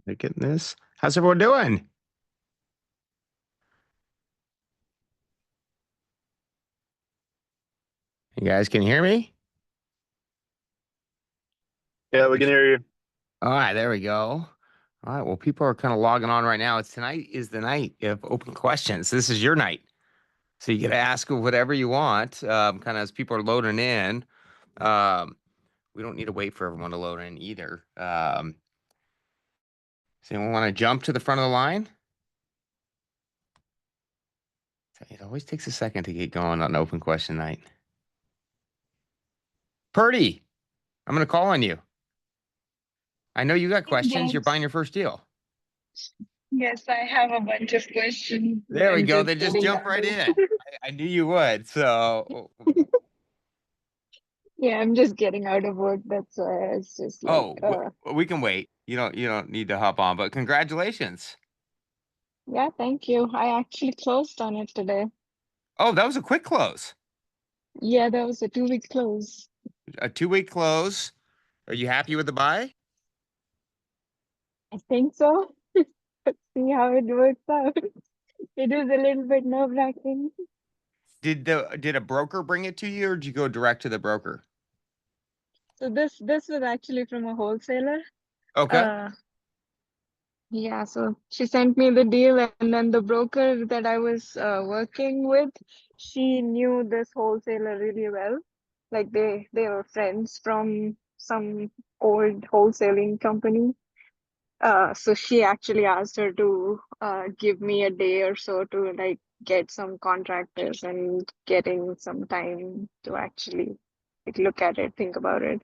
My goodness. How's everyone doing? You guys can hear me? Yeah, we can hear you. All right, there we go. All right, well, people are kind of logging on right now. It's tonight is the night of open questions. This is your night. So you get to ask whatever you want, kind of as people are loading in. Um, we don't need to wait for everyone to load in either. Does anyone want to jump to the front of the line? It always takes a second to get going on open question night. Purdy, I'm going to call on you. I know you got questions. You're buying Yes, your first deal. yes, I have a bunch of questions. There we I'm go. just Then just getting jump out right of. in. I knew you would. So, Yeah, I'm just getting out of work. That's why it's just like, oh, we can wait. You don't need to hop on, but congratulations. yeah, thank you. I actually closed on it today. Oh, that was a quick close. Yeah, that was a 2 week close. A 2 week close. Are you happy with the buy? I think so. Let's see how it works out. It is a little bit nerve-wracking. Did a broker bring it to you, or did you go direct to the broker? So this was actually from a wholesaler. Okay. Uh, Yeah, so she sent me the deal, and then the broker that I was working with, she knew this wholesaler really well. Like they were friends from some old wholesaling company. So she actually asked her to give me a day or so to like get some contractors and getting some time to actually like look at it, think about it.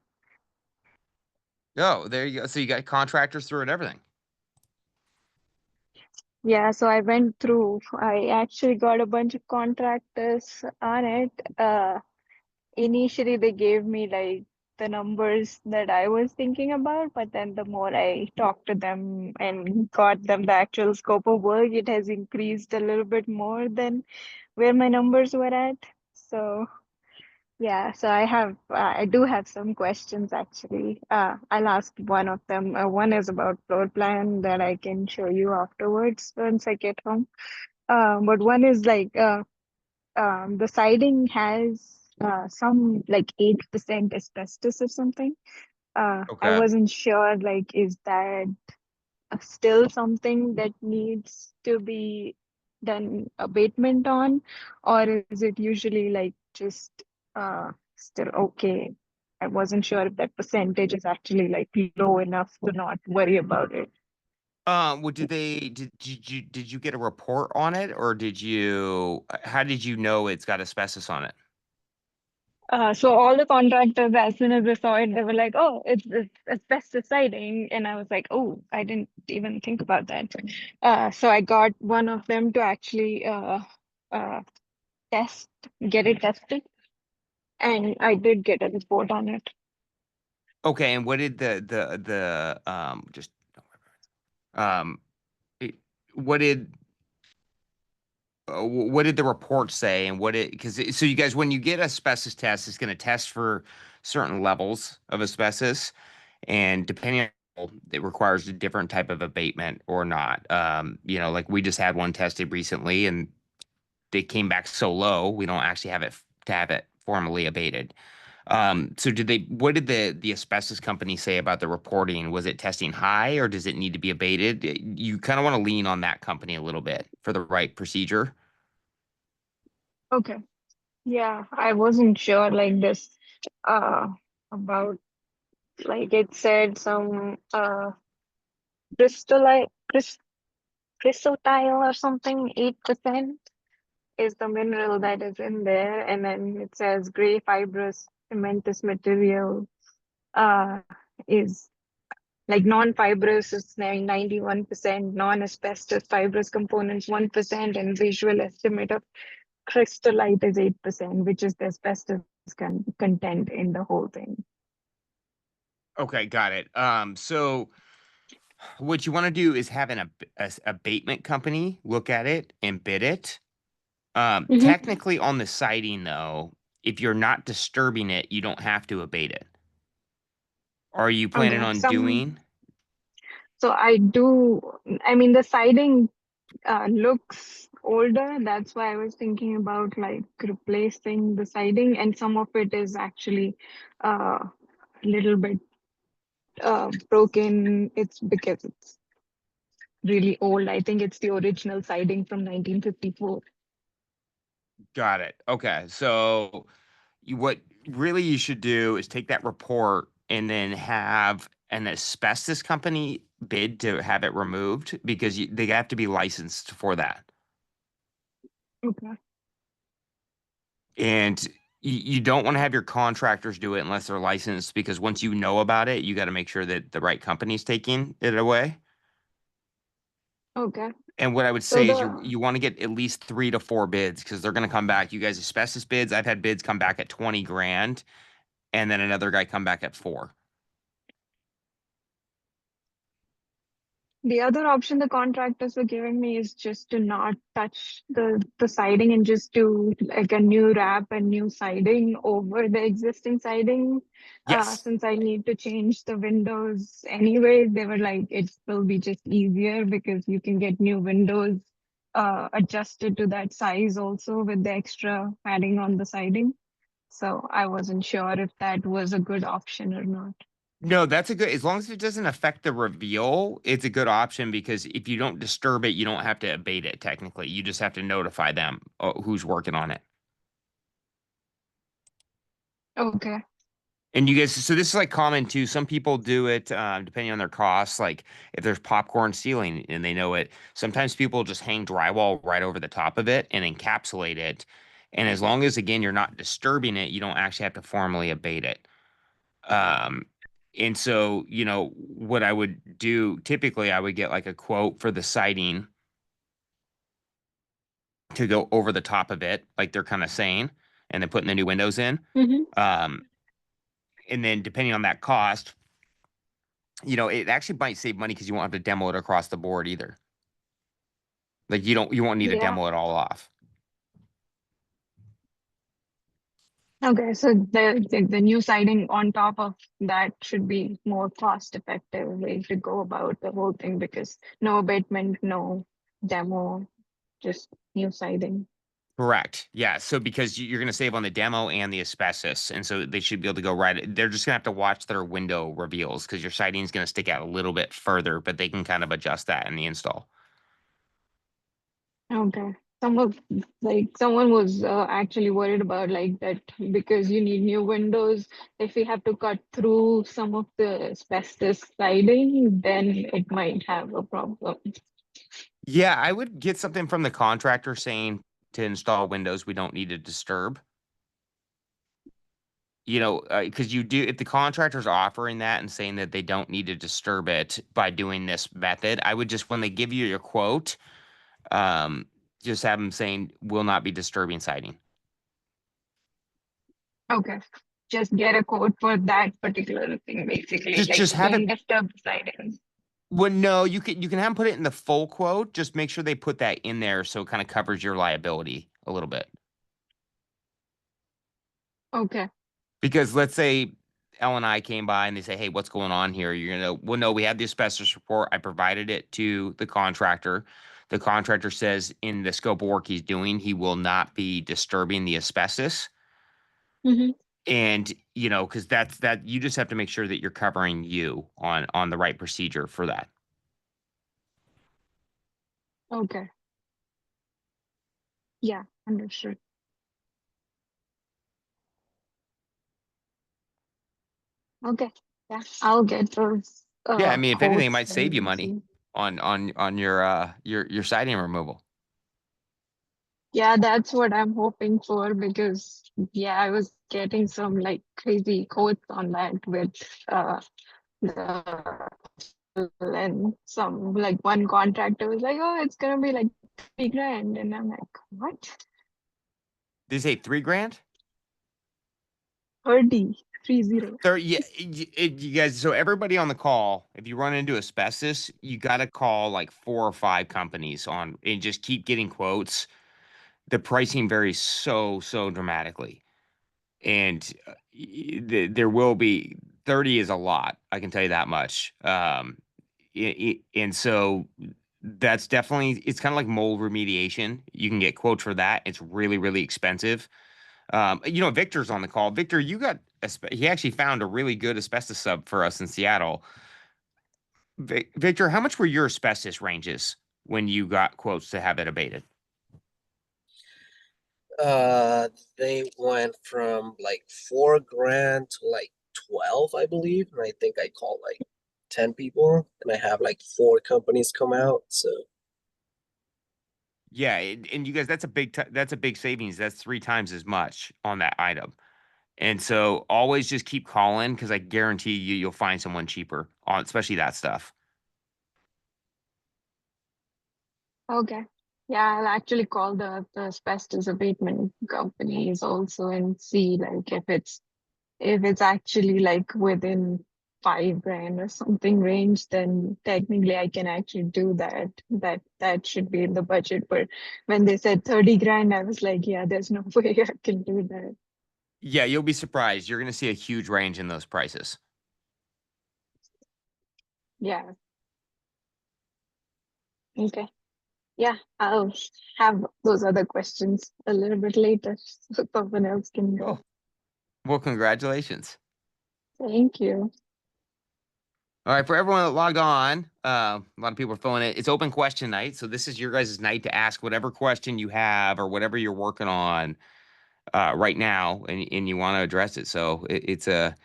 Oh, there you go. So you got contractors through and everything. Yeah, so I went through. I actually got a bunch of contractors on it. Initially, they gave me like the numbers that I was thinking about, but then the more I talked to them and got them the actual scope of work, it has increased a little bit more than where my numbers were at. So yeah, so I do have some questions actually. I'll ask one of them. One is about floor plan that I can show you afterwards once I get home. But one is like the siding has some like 8% asbestos or something. I Okay. wasn't sure like is that still something that needs to be done abatement on, or is it usually like just still okay? I wasn't sure if that percentage is actually like low enough to not worry about it. Well, did you get a report on it, or how did you know it's got asbestos on it? So all the contractors, as soon as they saw it, they were like, "Oh, it's asbestos siding," and I was like, "Oh, I didn't even think about that." So I got one of them to actually uh, test, get it tested, and I did get a report on it. Okay, and what did just um it- what did what did the report say, and so you guys, when you get asbestos test, it's going to test for certain levels of asbestos, and depending on, it requires a different type of abatement or not. Like we just had one tested recently, and they came back so low, we don't actually have it to have it formally abated. So what did the asbestos company say about the reporting? Was it testing high, or does it need to be abated? You kind of want to lean on that company a little bit for the right procedure. Okay. Yeah, I wasn't sure like this uh about like it said some crystallite crys chrysotile or something, 8% is the mineral that is in there, and then it says gray fibrous cementous material uh is like non-fibrous is 91%, non-asbestos fibrous components 1%, and visual estimate of crystallite is 8%, which is the asbestos content in the whole thing. Okay, got it. So what you want to do is have abatement company look at it and bid it. Hmm. Technically on the siding though, if you're not disturbing it, you don't have to abate it. Are you planning Okay. on Some doing? So I mean, the siding looks older. That's why I was thinking about like replacing the siding, and some of it is actually a little bit broken. It's because it's really old. I think it's the original siding from 1954. Got it. Okay. So what really you should do is take that report and then have an asbestos company bid to have it removed because they have to be licensed for that. Okay. And you don't want to have your contractors do it unless they're licensed because once you know about it, you got to make sure that the right company's taking it away. Okay. And what I would So say is the you want to get at least 3 to 4 bids because they're going to come back. You guys asbestos bids. I've had bids come back at 20 grand and then another guy come back at 4. The other option the contractors were giving me is just to not touch the siding and just do like a new wrap and new siding over the existing siding. Yes. Since I need to change the windows anyway, they were like it will be just easier because you can get new windows adjusted to that size also with the extra padding on the siding. So I wasn't sure if that was a good option or not. No, that's a good, as long as it doesn't affect the reveal, it's a good option because if you don't disturb it, you don't have to abate it technically. You just have to notify them who's working on it. Okay. And you guys, so this is like common too. Some people do it depending on their costs. Like if there's popcorn ceiling and they know it, sometimes people just hang drywall right over the top of it and encapsulate it. And as long as, again, you're not disturbing it, you don't actually have to formally abate it. Um, and so, what I would do typically, I would get like a quote for the siding to go over the top of it, like they're kind of saying, and then putting the new windows in. Mm-hmm. Um, and then depending on that cost, it actually might save money because you won't have to demo it across the board either. Like you won't need to Yeah. demo it all off. Okay, so the new siding on top of that should be more cost effective way to go about the whole thing because no abatement, no demo, just new siding. Correct. Yeah. So because you're going to save on the demo and the asbestos, and so they should be able to go right. They're just going to have to watch their window reveals because your siding is going to stick out a little bit further, but they can kind of adjust that in the install. Okay. Someone was actually worried about like that because you need new windows. If we have to cut through some of the asbestos siding, then it might have a problem. Yeah, I would get something from the contractor saying to install windows we don't need to disturb. Because you do, if the contractor's offering that and saying that they don't need to disturb it by doing this method, I would just, when they give you your quote, um, just have them saying, will not be disturbing siding. Okay. Just get a quote for that particular thing, basically. Like, Just have it. don't disturb the siding. Well, no, you can have them put it in the full quote. Just make sure they put that in there so it kind of covers your liability a little bit. Okay. Because let's say L and I came by and they say, "Hey, what's going on here?" You're gonna, well, no, we have the asbestos report. I provided it to the contractor. The contractor says in the scope of work he's doing, he will not be disturbing the asbestos. Mm-hmm. And because that you just have to make sure that you're covering you on the right procedure for that. Okay. Yeah, understood. Okay. Yeah, I'll get those Yeah, I mean, if anything, it quotes might save you and money see. on your siding removal. Yeah, that's what I'm hoping for because yeah, I was getting some like crazy quotes on that with the and some like one contractor was like, oh, it's gonna be like 3 grand. And I'm like, what? Did you say 3 grand? 30. Yeah, you guys. So everybody on the call, if you run into asbestos, you got to call like 4 or 5 companies on and just keep getting quotes. The pricing varies so dramatically, and there will be 30 is a lot. I can tell you that much. And so that's definitely, it's kind of like mold remediation. You can get quotes for that. It's really, really expensive. Victor's on the call. Victor, he actually found a really good asbestos sub for us in Seattle. Victor, how much were your asbestos ranges when you got quotes to have it abated? They went from like 4 grand to like 12, I believe. And I think I called like 10 people and I have like 4 companies come out. So Yeah, and you guys, that's a big savings. That's 3 times as much on that item. And so always just keep calling because I guarantee you'll find someone cheaper on especially that stuff. Okay. Yeah, I'll actually call the asbestos abatement companies also and see like if it's actually like within 5 grand or something range, then technically I can actually do that. That should be in the budget. But when they said 30 grand, I was like, yeah, there's no way I can do that. Yeah, you'll be surprised. You're going to see a huge range in those prices. Yeah. Okay. Yeah, I'll have those other questions a little bit later so someone else can Oh, go. well, congratulations. Thank you. All right, for everyone that logged on, a lot of people are filling it. It's open question night, so this is your guys' night to ask whatever question you have or whatever you're working on right now, and you want to address it. So it's a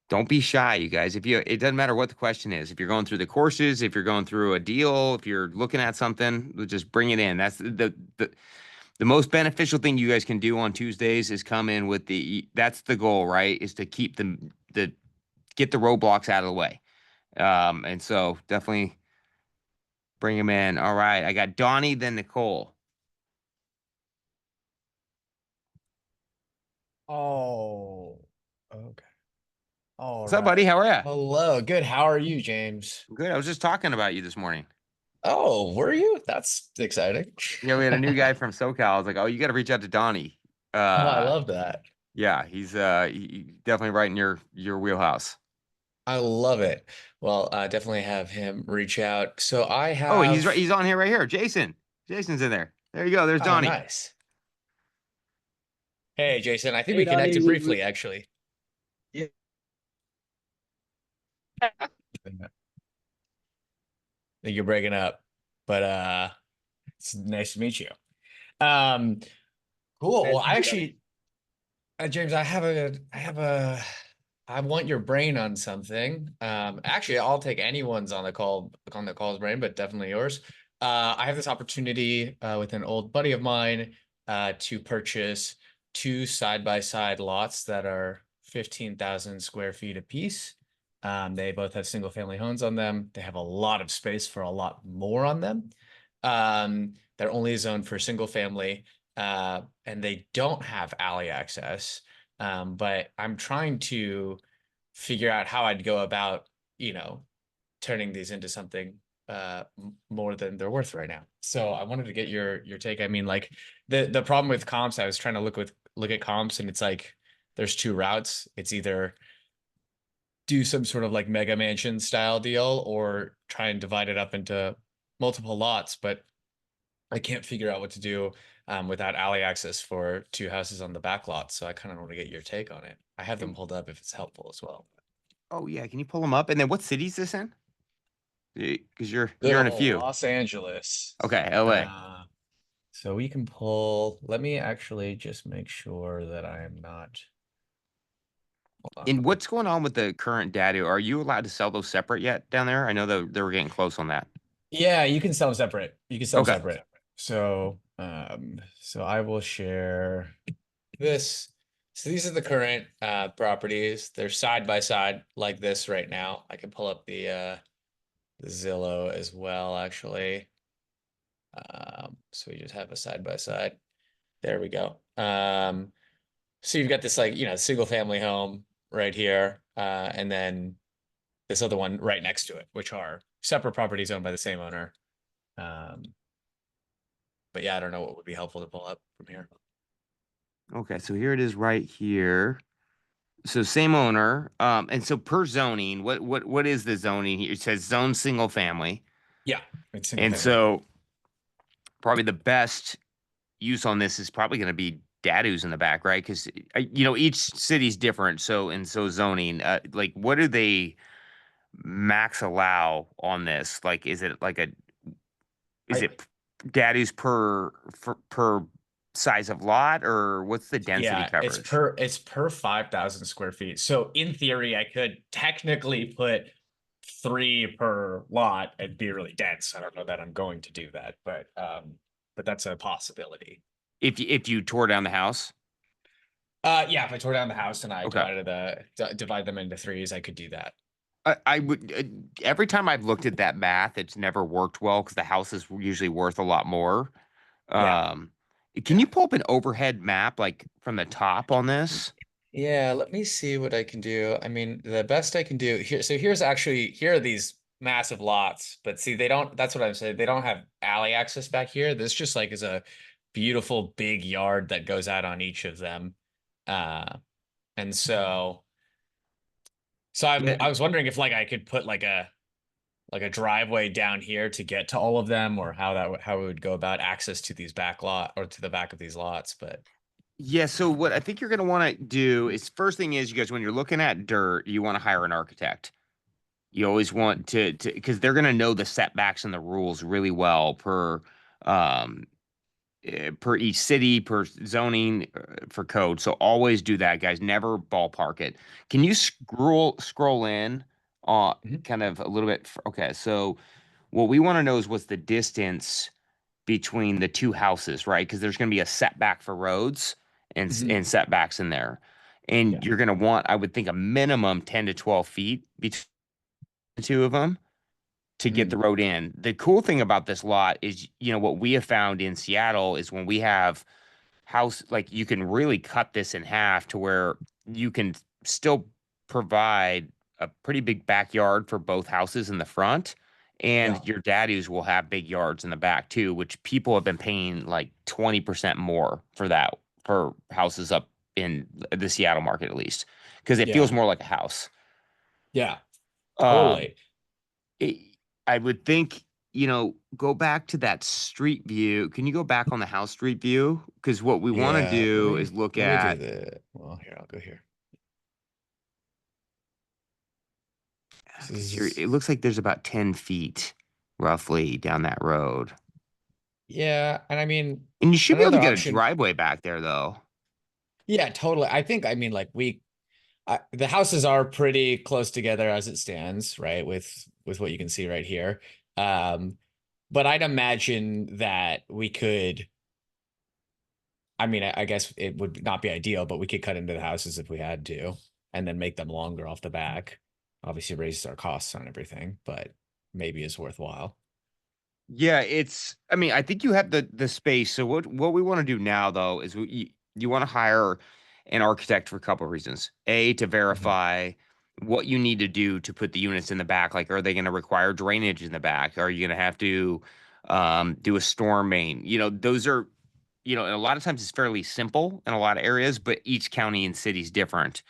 don't be shy, you guys. It doesn't matter what the question is. If you're going through the courses, if you're going through a deal, if you're looking at something, just bring it in. That's the most beneficial thing you guys can do on Tuesdays is come in with that's the goal, right? Is to keep the get the roadblocks out of the way. And so definitely bring them in. All right. I got Donnie, then Nicole. Oh, okay. All What's up, buddy? right. How are you? Hello. Good. How are you, James? Good. I was just talking about you this morning. Oh, were you? That's exciting. Yeah, we had a new guy from SoCal. I was like, oh, you got to reach out to Donnie. Oh, I Uh, love that. yeah, he's definitely right in your wheelhouse. I love it. Well, definitely have him reach out. So I Oh, have. he's on here right here. Jason. Jason's in there. There you go. There's Oh, Donnie. nice. Hey, Jason. I think Hey, we Donnie, connected briefly, actually. Yeah. I think you're breaking up, but it's nice to meet you. Um, cool. Well, Nice to I meet you, Donnie. actually, James, I want your brain on something. Actually, I'll take anyone's on the call's brain, but definitely yours. I have this opportunity with an old buddy of mine to purchase 2 side-by-side lots that are 15,000 square feet apiece. They both have single-family homes on them. They have a lot of space for a lot more on them. They're only zoned for single family, and they don't have alley access. But I'm trying to figure out how I'd go about, turning these into something more than they're worth right now. So I wanted to get your take. I mean, like the problem with comps, I was trying to look at comps, and it's like there's 2 routes. It's either do some sort of like mega mansion style deal or try and divide it up into multiple lots, but I can't figure out what to do without alley access for 2 houses on the back lot. So I kind of want to get your take on it. I have them pulled up if it's helpful as well. Oh yeah, can you pull him up? And then what city is this in? Because you're Good in a old few. Los Angeles. Okay, LA. So we can pull, let me actually just make sure that I am not. Hold on. And what's going on with the current data? Are you allowed to sell those separate yet down there? I know that they were getting close on that. Yeah, you can sell them separate. You can sell them Okay. separate. So, so I will share this. So these are the current properties. They're side by side like this right now. I can pull up the Zillow as well, actually. So we just have a side by side. There we go. So you've got this like, single family home right here, and then this other one right next to it, which are separate properties owned by the same owner. But yeah, I don't know what would be helpful to pull up from here. Okay, so here it is right here. So same owner. And so per zoning, what is the zoning here? It says zone single family. Yeah, it's single And family. so probably the best use on this is probably going to be dados in the back, right? Because each city's different. So zoning, like what do they max allow on this? Like, is it like is I- it dados per size of lot, or what's the density Yeah, coverage? it's per 5,000 square feet. So in theory, I could technically put 3 per lot and be really dense. I don't know that I'm going to do that, but that's a possibility. If you tore down the house, Yeah, if I tore down the house and I okay. divide them into threes, I could do that. I would every time I've looked at that math, it's never worked well because the house is usually worth a lot more. Yeah. Can you pull up an overhead map like from the top on this? Yeah, let me see what I can do. I mean, the best I can do here. So here are these massive lots, but see, that's what I'm saying. They don't have alley access back here. This just like is a beautiful big yard that goes out on each of them. And so Yeah. I was wondering if like I could put like a driveway down here to get to all of them, or how we would go about access to these back lot or to the back of these lots. But Yeah, so what I think you're going to want to do is first thing is you guys when you're looking at dirt, you want to hire an architect. You always want to because they're going to know the setbacks and the rules really well um per each city, per zoning, for code. So always do that, guys. Never ballpark it. Can you scroll in Mhm. kind of a little bit? Okay, so what we want to know is what's the distance between the two houses, right? Because there's going to be a setback for roads and setbacks in there. Yeah. And you're going to want, I would think, a minimum 10 to 12 feet between the two of them to get the road in. The cool thing about this lot is, what we have found in Seattle is when we have like you can really cut this in half to where you can still provide a pretty big backyard for both houses in the front. And Yeah. your daddies will have big yards in the back too, which people have been paying like 20% more for that for houses up in the Seattle market, at least, because it feels Yeah. more like a house. Yeah. Um, Totally. it, I would think, go back to that street view. Can you go back on the house street view? Because what we want to Yeah. do is look let me at, do well, here, I'll go here. This is, it looks like there's about 10 feet roughly down that road. yeah, and I mean, And you should be able to another get a option. driveway back there, though. Yeah, totally. I mean, like the houses are pretty close together as it stands, right? With what you can see right here. But I'd imagine that we could, I mean, I guess it would not be ideal, but we could cut into the houses if we had to, and then make them longer off the back. Obviously raises our costs on everything, but maybe is worthwhile. Yeah, I mean, I think you have the space. So what we want to do now, though, is you want to hire an architect for a couple of reasons. A, to verify what you need to do to put the units in the back. Like, are they going to require drainage in the back? Are you going to have to do a storm main? Those are, a lot of times it's fairly simple in a lot of areas, but each county and city is different.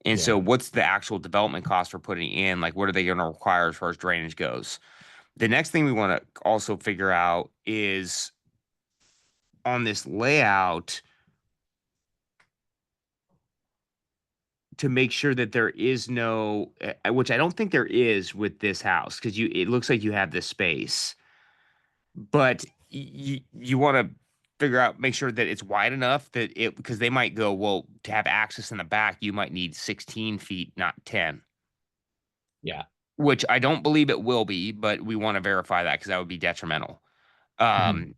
And so Yeah. what's the actual development cost for putting in? Like, what are they going to require as far as drainage goes? The next thing we want to also figure out is on this layout to make sure that there is no, which I don't think there is with this house, because it looks like you have this space, but you want to figure out, make sure that it's wide enough that because they might go, well, to have access in the back, you might need 16 feet, not 10. Yeah. Which I don't believe it will be, but we want to verify that because that would be detrimental. Mhm.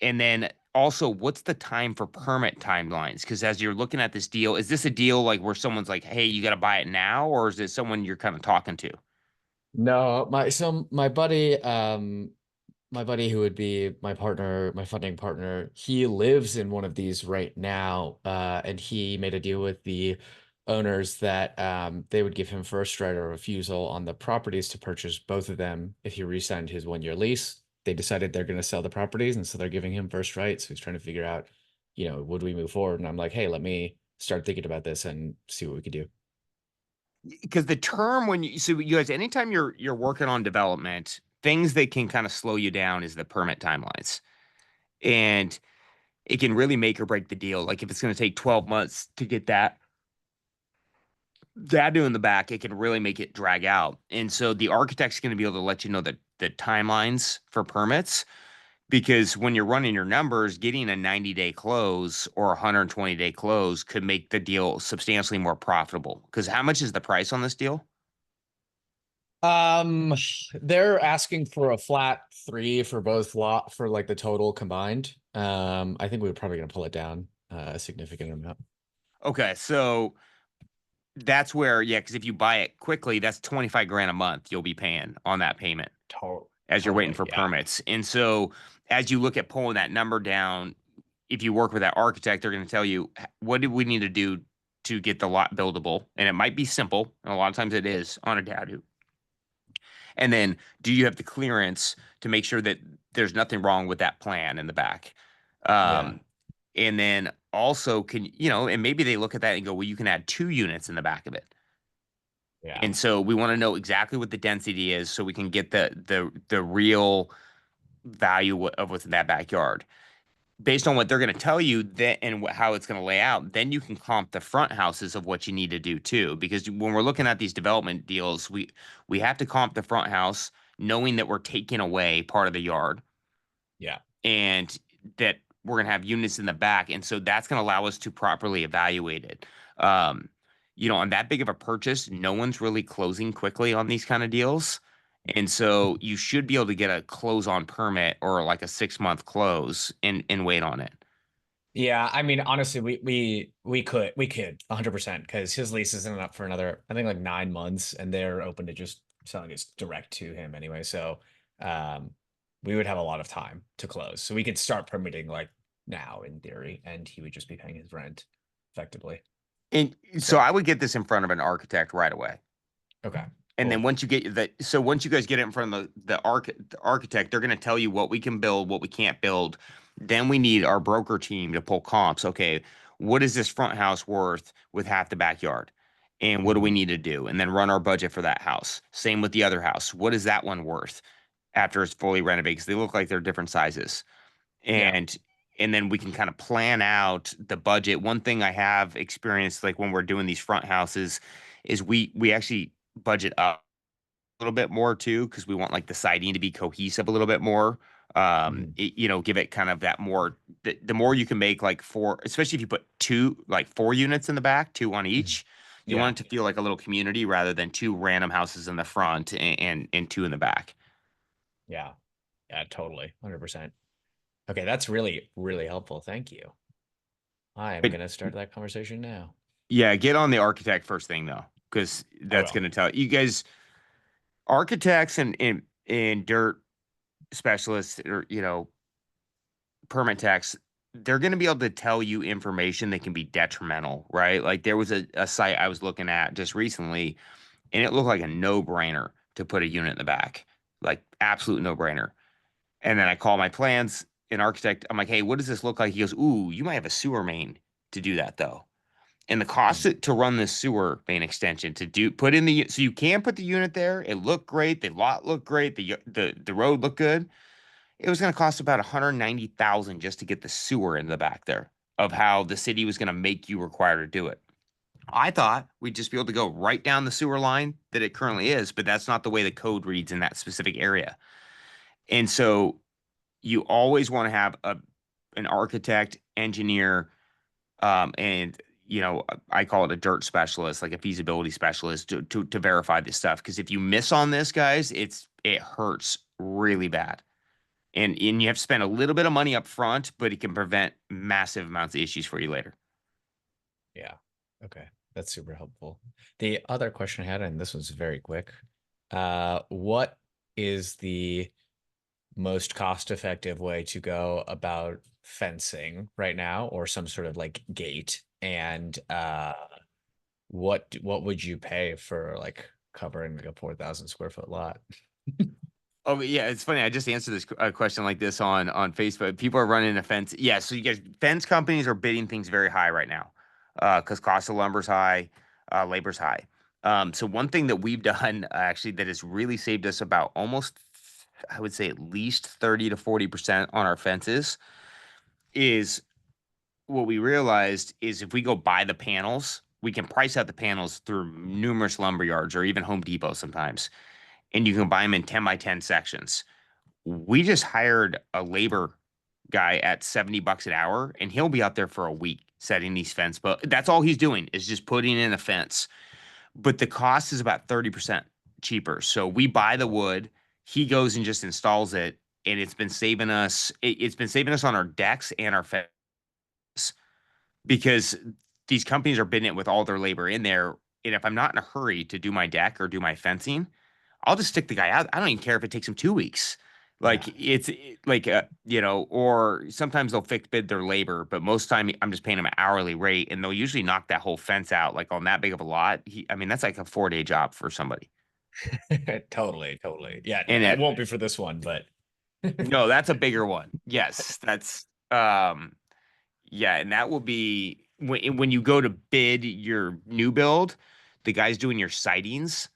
And then also, what's the time for permit timelines? Because as you're looking at this deal, is this a deal like where someone's like, hey, you got to buy it now? Or is it someone you're kind of talking to? No, my buddy who would be my partner, my funding partner, he lives in one of these right now. And he made a deal with the owners that they would give him first right of refusal on the properties to purchase both of them if he re-signed his 1-year lease. They decided they're going to sell the properties, and so they're giving him first right. So he's trying to figure out, would we move forward? And I'm like, hey, let me start thinking about this and see what we could do. because the term when so you guys, anytime you're working on development, things that can kind of slow you down is the permit timelines. And it can really make or break the deal. Like if it's going to take 12 months to get that in the back, it can really make it drag out. And so the architect's going to be able to let you know the timelines for permits, because when you're running your numbers, getting a 90-day close or a 120-day close could make the deal substantially more profitable. Because how much is the price on this deal? They're asking for a flat 3 for both lot for like the total combined. I think we're probably gonna pull it down a significant amount. Okay, so that's where, yeah, because if you buy it quickly, that's 25 grand a month you'll be paying on that payment as you're waiting for Totally, yeah. permits. And so as you look at pulling that number down, if you work with that architect, they're going to tell you, what do we need to do to get the lot buildable? And it might be simple, and a lot of times it is on a dadu. And then do you have the clearance to make sure that there's nothing wrong with that plan in the back? Yeah. And then also and maybe they look at that and go, well, you can add 2 units in the back of it. Yeah. And so we want to know exactly what the density is so we can get the real value of what's in that backyard. Based on what they're going to tell you that and how it's going to lay out, then you can comp the front houses of what you need to do too. Because when we're looking at these development deals, we have to comp the front house, knowing that we're taking away part of the yard. Yeah. And that we're going to have units in the back. And so that's going to allow us to properly evaluate it. On that big of a purchase, no one's really closing quickly on these kind of deals. And so you should be able to get a close on permit or like a 6-month close and wait on it. Yeah, I mean, honestly, we could 100% because his lease isn't up for another, I think, like 9 months, and they're open to just selling it direct to him anyway. So, we would have a lot of time to close, so we could start permitting like now in theory, and he would just be paying his rent effectively. And so I would get this in front of an architect right away. Okay. And then Cool. once you get once you guys get it in front of the architect, they're going to tell you what we can build, what we can't build. Then we need our broker team to pull comps. Okay, what is this front house worth with half the backyard? And what do we need to do? And then run our budget for that house. Same with the other house. What is that one worth after it's fully renovated? Because they look like they're different sizes. Yeah. And then we can kind of plan out the budget. One thing I have experienced, like when we're doing these front houses, is we actually budget up a little bit more too, because we want like the siding to be cohesive a little bit more. Give it kind of that more. The more you can make, like 4, especially if you put 4 units in the back, 2 on each. You Yeah. want it to feel like a little community rather than 2 random houses in the front and 2 in the back. Yeah. Yeah, totally. 100%. Okay, that's really, really helpful. Thank you. I am But- gonna start that conversation now. Yeah, get on the architect first thing though, because that's will. going to tell you guys, architects and dirt specialists, or permit techs, they're going to be able to tell you information that can be detrimental, right? Like there was a site I was looking at just recently, and it looked like a no-brainer to put a unit in the back, like absolute no-brainer. And then I call my plans, an architect. I'm like, hey, what does this look like? He goes, ooh, you might have a sewer main to do that though. And the cost to run this sewer main extension put in so you can put the unit there. It looked great. The lot looked great. The road looked good. It was going to cost about $190,000 just to get the sewer in the back there, of how the city was going to make you require to do it. I thought we'd just be able to go right down the sewer line that it currently is, but that's not the way the code reads in that specific area. And so you always want to have an architect, engineer, and I call it a dirt specialist, like a feasibility specialist, to verify this stuff. Because if you miss on this, guys, it hurts really bad. And you have to spend a little bit of money up front, but it can prevent massive amounts of issues for you later. Yeah. Okay. That's super helpful. The other question I had, and this was very quick, what is the most cost-effective way to go about fencing right now, or some sort of like gate? And what would you pay for like covering like a 4,000 square foot lot? Oh yeah, it's funny. I just answered this question like this on Facebook. People are running a fence. Yeah, so you guys, fence companies are bidding things very high right now, because cost of lumber's high, labor's high. So one thing that we've done actually that has really saved us about almost, I would say at least 30 to 40% on our fences is what we realized is if we go buy the panels, we can price out the panels through numerous lumber yards or even Home Depot sometimes, and you can buy them in 10 by 10 sections. We just hired a labor guy at $70 an hour, and he'll be out there for a week setting these fence. But that's all he's doing is just putting in a fence. But the cost is about 30% cheaper. So we buy the wood, he goes and just installs it, and it's been saving us. It's been saving us on our decks and our fence because these companies are bidding it with all their labor in there. And if I'm not in a hurry to do my deck or do my fencing, I'll just stick the guy out. I don't even care if it takes him 2 weeks. Like like or sometimes they'll fix bid their labor, but most time I'm just paying them an hourly rate, and they'll usually knock that whole fence out like on that big of a lot. I mean, that's like a 4-day job for somebody. Totally. Yeah, And it won't be for this one, but no, that's a bigger one. Yes, that's yeah, and that will be when you go to bid your new build, the guys doing your sidings,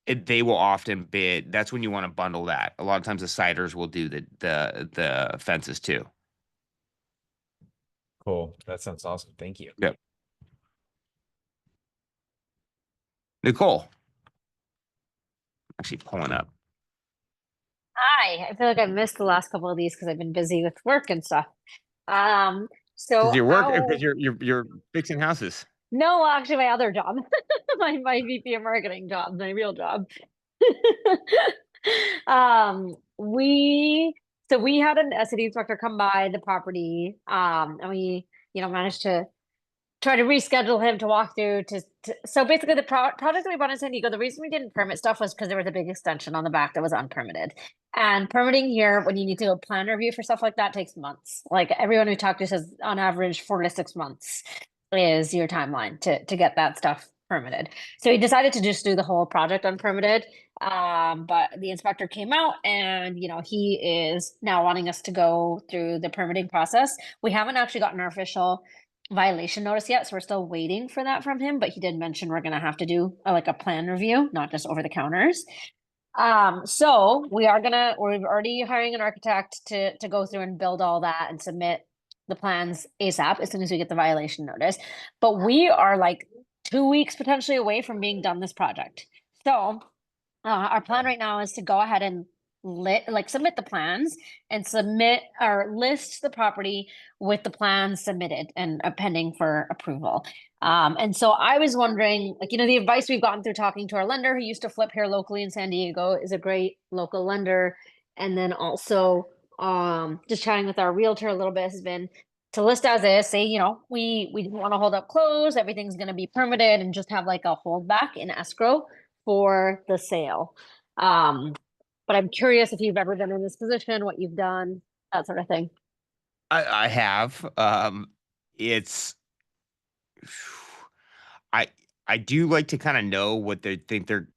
they will often bid. That's when you want to bundle that. A lot of times the siders will do the fences too. cool. That sounds awesome. Thank you. Yep. Nicole, actually pulling up. Hi, I feel like I've missed the last couple of these because I've been busy with work and stuff. So Because you're working, how- because you're fixing houses. no, actually, my other job, my VP of marketing job, my real job. We had an city inspector come by the property, and we, managed to try to reschedule him to walk through so basically the project that we bought in San Diego, the reason we didn't permit stuff was because there was a big extension on the back that was unpermitted. And permitting here, when you need to go plan review for stuff like that, takes months. Like everyone we talked to says on average 4 to 6 months is your timeline to get that stuff permitted. So he decided to just do the whole project unpermitted. But the inspector came out and, he is now wanting us to go through the permitting process. We haven't actually gotten our official violation notice yet, so we're still waiting for that from him, but he did mention we're going to have to do like a plan review, not just over the counters. So we're already hiring an architect to go through and build all that and submit the plans ASAP as soon as we get the violation notice. But we are like 2 weeks potentially away from being done this project. So our plan right now is to go ahead and submit the plans and submit or list the property with the plans submitted and pending for approval. And so I was wondering, the advice we've gotten through talking to our lender who used to flip here locally in San Diego is a great local lender. And then also just chatting with our realtor a little bit has been to list as is, say, we didn't want to hold up close, everything's going to be permitted, and just have like a holdback in escrow for the sale. But I'm curious if you've ever been in this position, what you've done, that sort of thing. I have. It's I do like to kind of know what they think they're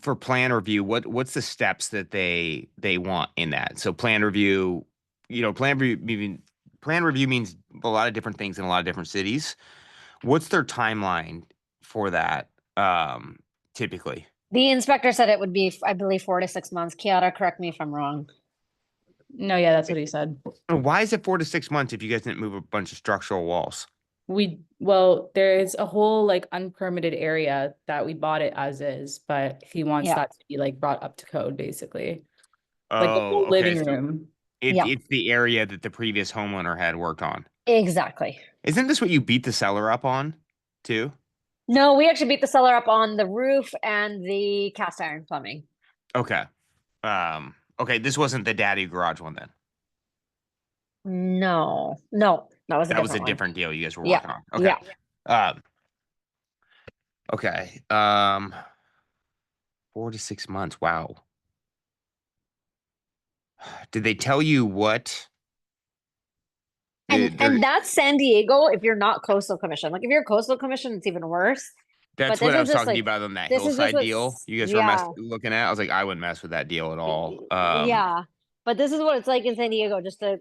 for plan review. What's the steps that they want in that? So plan review, plan review means a lot of different things in a lot of different cities. What's their timeline for that? Typically, The inspector said it would be, I believe, 4 to 6 months. Kiara, correct me if I'm wrong. No, yeah, that's what he said. why is it 4 to 6 months if you guys didn't move a bunch of structural walls? There is a whole like unpermitted area that we bought it as is, but he wants Yeah. that to be like brought up to code, basically. Like the Oh, whole okay. living So room. Yeah. it's the area that the previous homeowner had worked on. Exactly. Isn't this what you beat the seller up on too? No, we actually beat the seller up on the roof and the cast iron plumbing. Okay. Okay, this wasn't the daddy garage one then. No, that was a That was a different one. different deal you guys were Yeah, working on. Okay. yeah. Okay. 4 to 6 months. Wow. Did they tell you what? And that's San Diego if you're not coastal commission. Like if you're coastal commission, it's even worse. That's but what this I is was just talking to you like- about on that this is just hillside what's- deal you guys yeah. were looking at. I was like, I wouldn't mess with that deal at all. Yeah, but this is what it's like in San Diego, just to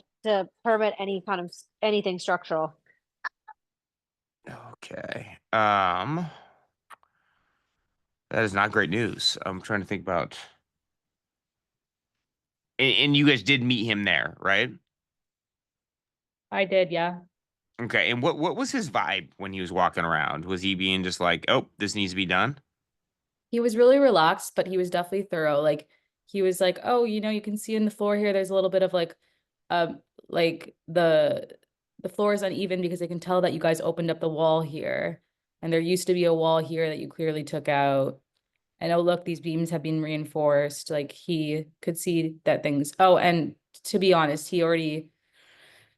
permit any kind of anything structural. Okay. That is not great news. I'm trying to think about. And you guys did meet him there, right? I did, yeah. Okay. And what was his vibe when he was walking around? Was he being just like, "Oh, this needs to be done"? He was really relaxed, but he was definitely thorough. Like he was like, "Oh, you can see in the floor here, there's a little bit of like the floor is uneven because I can tell that you guys opened up the wall here, and there used to be a wall here that you clearly took out. And oh, look, these beams have been reinforced." Like he could see that things. Oh, and to be honest, he already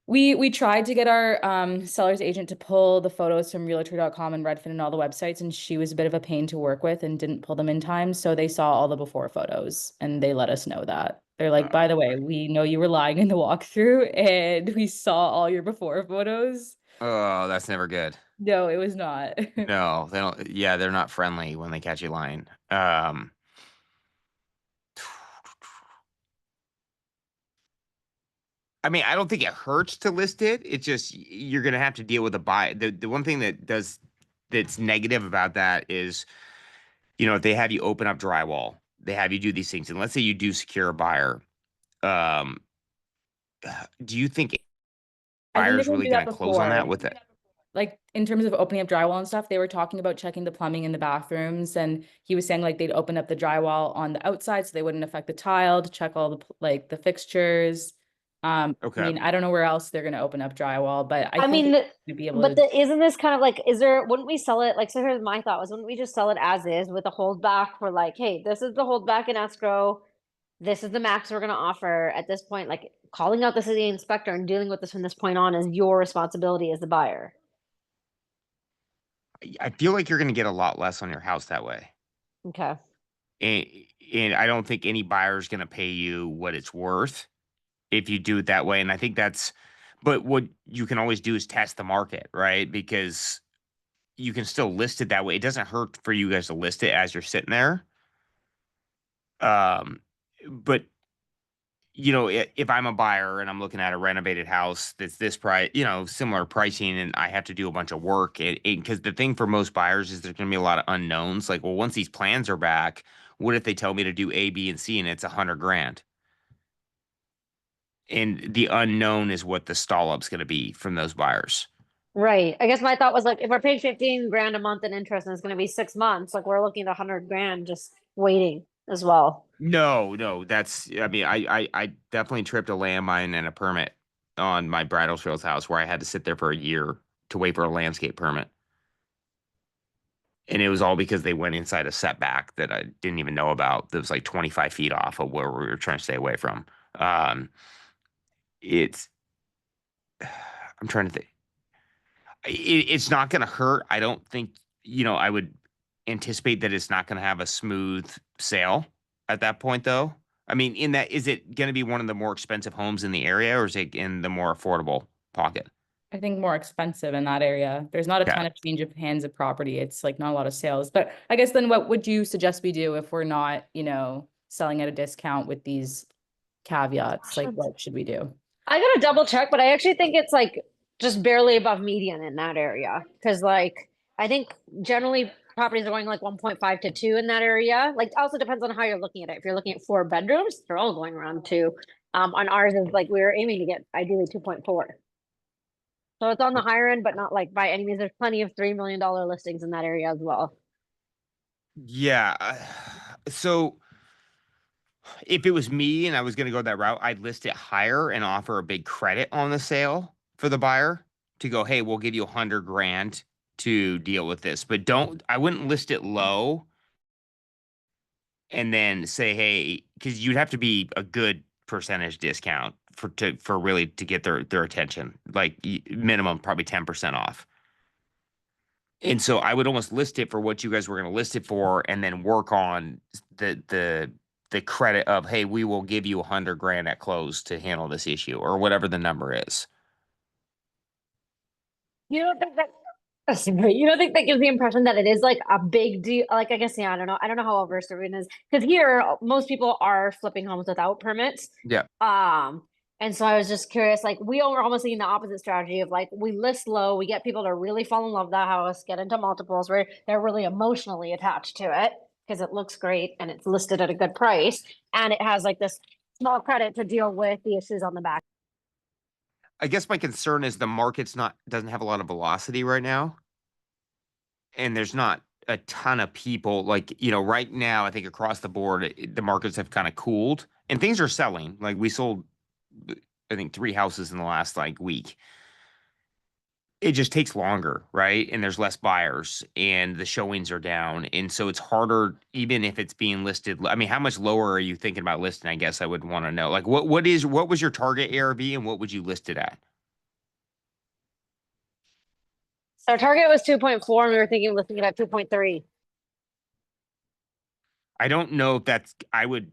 we tried to get our seller's agent to pull the photos from realtor.com and Redfin and all the websites, and she was a bit of a pain to work with and didn't pull them in time. So they saw all the before photos and they let us know that. They're like, by the way, we know you were lying in the walkthrough and we saw all your before photos. Oh, that's never good. No, it was not. No, they don't. Yeah, they're not friendly when they catch you lying. I mean, I don't think it hurts to list it. It's just you're gonna have to deal with a buy. The one thing that's negative about that is, if they have you open up drywall, they have you do these things, and let's say you do secure a buyer. Um, do you think I think buyers they're gonna really do that gonna close on that before. with it? Like in terms of opening up drywall and stuff, they were talking about checking the plumbing in the bathrooms, and he was saying like they'd open up the drywall on the outside so they wouldn't affect the tile, to check all like the fixtures. I Okay. mean, I don't know where else they're gonna open up drywall, but I think mean, they're gonna be able but to. isn't this kind of like, wouldn't we sell it? Like, so here's my thought was, wouldn't we just sell it as is with a holdback for like, hey, this is the holdback in escrow. This is the max we're going to offer at this point. Like calling out the city inspector and dealing with this from this point on is your responsibility as the buyer. I feel like you're gonna get a lot less on your house that way. Okay. And I don't think any buyer is gonna pay you what it's worth if you do it that way. And I think but what you can always do is test the market, right? Because you can still list it that way. It doesn't hurt for you guys to list it as you're sitting there. But if I'm a buyer and I'm looking at a renovated house that's this price, similar pricing, and I have to do a bunch of work, because the thing for most buyers is there's going to be a lot of unknowns. Like, well, once these plans are back, what if they tell me to do A, B, and C, and it's $100,000? And the unknown is what the stall up's going to be from those buyers. Right. I guess my thought was like, if we're paying 15 grand a month in interest and it's going to be 6 months, like we're looking at 100 grand just waiting as well. No, I mean, I definitely tripped a landmine and a permit on my bridal trails house where I had to sit there for a year to wait for a landscape permit. And it was all because they went inside a setback that I didn't even know about. That was like 25 feet off of where we were trying to stay away from. It's, I'm trying to think. It's not going to hurt. I don't think, I would anticipate that it's not going to have a smooth sale at that point, though. I mean, is it going to be one of the more expensive homes in the area, or is it in the more affordable pocket? I think more expensive in that area. There's not a Okay. ton of change of hands of property. It's like not a lot of sales. But I guess then what would you suggest we do if we're not, selling at a discount with these caveats? Like what should we do? I gotta double check, but I actually think it's like just barely above median in that area. Cause like, I think generally properties are going like 1.5 to 2 in that area. Like also depends on how you're looking at it. If you're looking at 4 bedrooms, they're all going around 2. On ours is like, we were aiming to get ideally 2.4. So it's on the higher end, but not like by any means. There's plenty of $3 million listings in that area as well. Yeah. So if it was me and I was going to go that route, I'd list it higher and offer a big credit on the sale for the buyer to go, hey, we'll give you $100,000 to deal with this. But I wouldn't list it low and then say, hey, because you'd have to be a good percentage discount for really to get their attention, like minimum probably 10% off. And so I would almost list it for what you guys were going to list it for, and then work on the credit of, hey, we will give you $100,000 at close to handle this issue, or whatever the number is. You don't think that you don't think that gives the impression that it is like a big deal? Like, I guess, yeah, I don't know. I don't know how well versed everyone is. Because here, most people are flipping homes without permits. Yeah. And so I was just curious, like we are almost taking the opposite strategy of like we list low, we get people to really fall in love with that house, get into multiples where they're really emotionally attached to it. because it looks great and it's listed at a good price. And it has like this small credit to deal with the issues on the back. I guess my concern is the market's doesn't have a lot of velocity right now. And there's not a ton of people like, right now, I think across the board, the markets have kind of cooled and things are selling. Like we sold, I think 3 houses in the last like week. It just takes longer, right? And there's less buyers and the showings are down. And so it's harder, even if it's being listed. I mean, how much lower are you thinking about listing? I guess I would want to know. Like what was your target ARV and what would you list it at? Our target was 2.4 and we were thinking listing it at 2.3. I don't know if that's, I would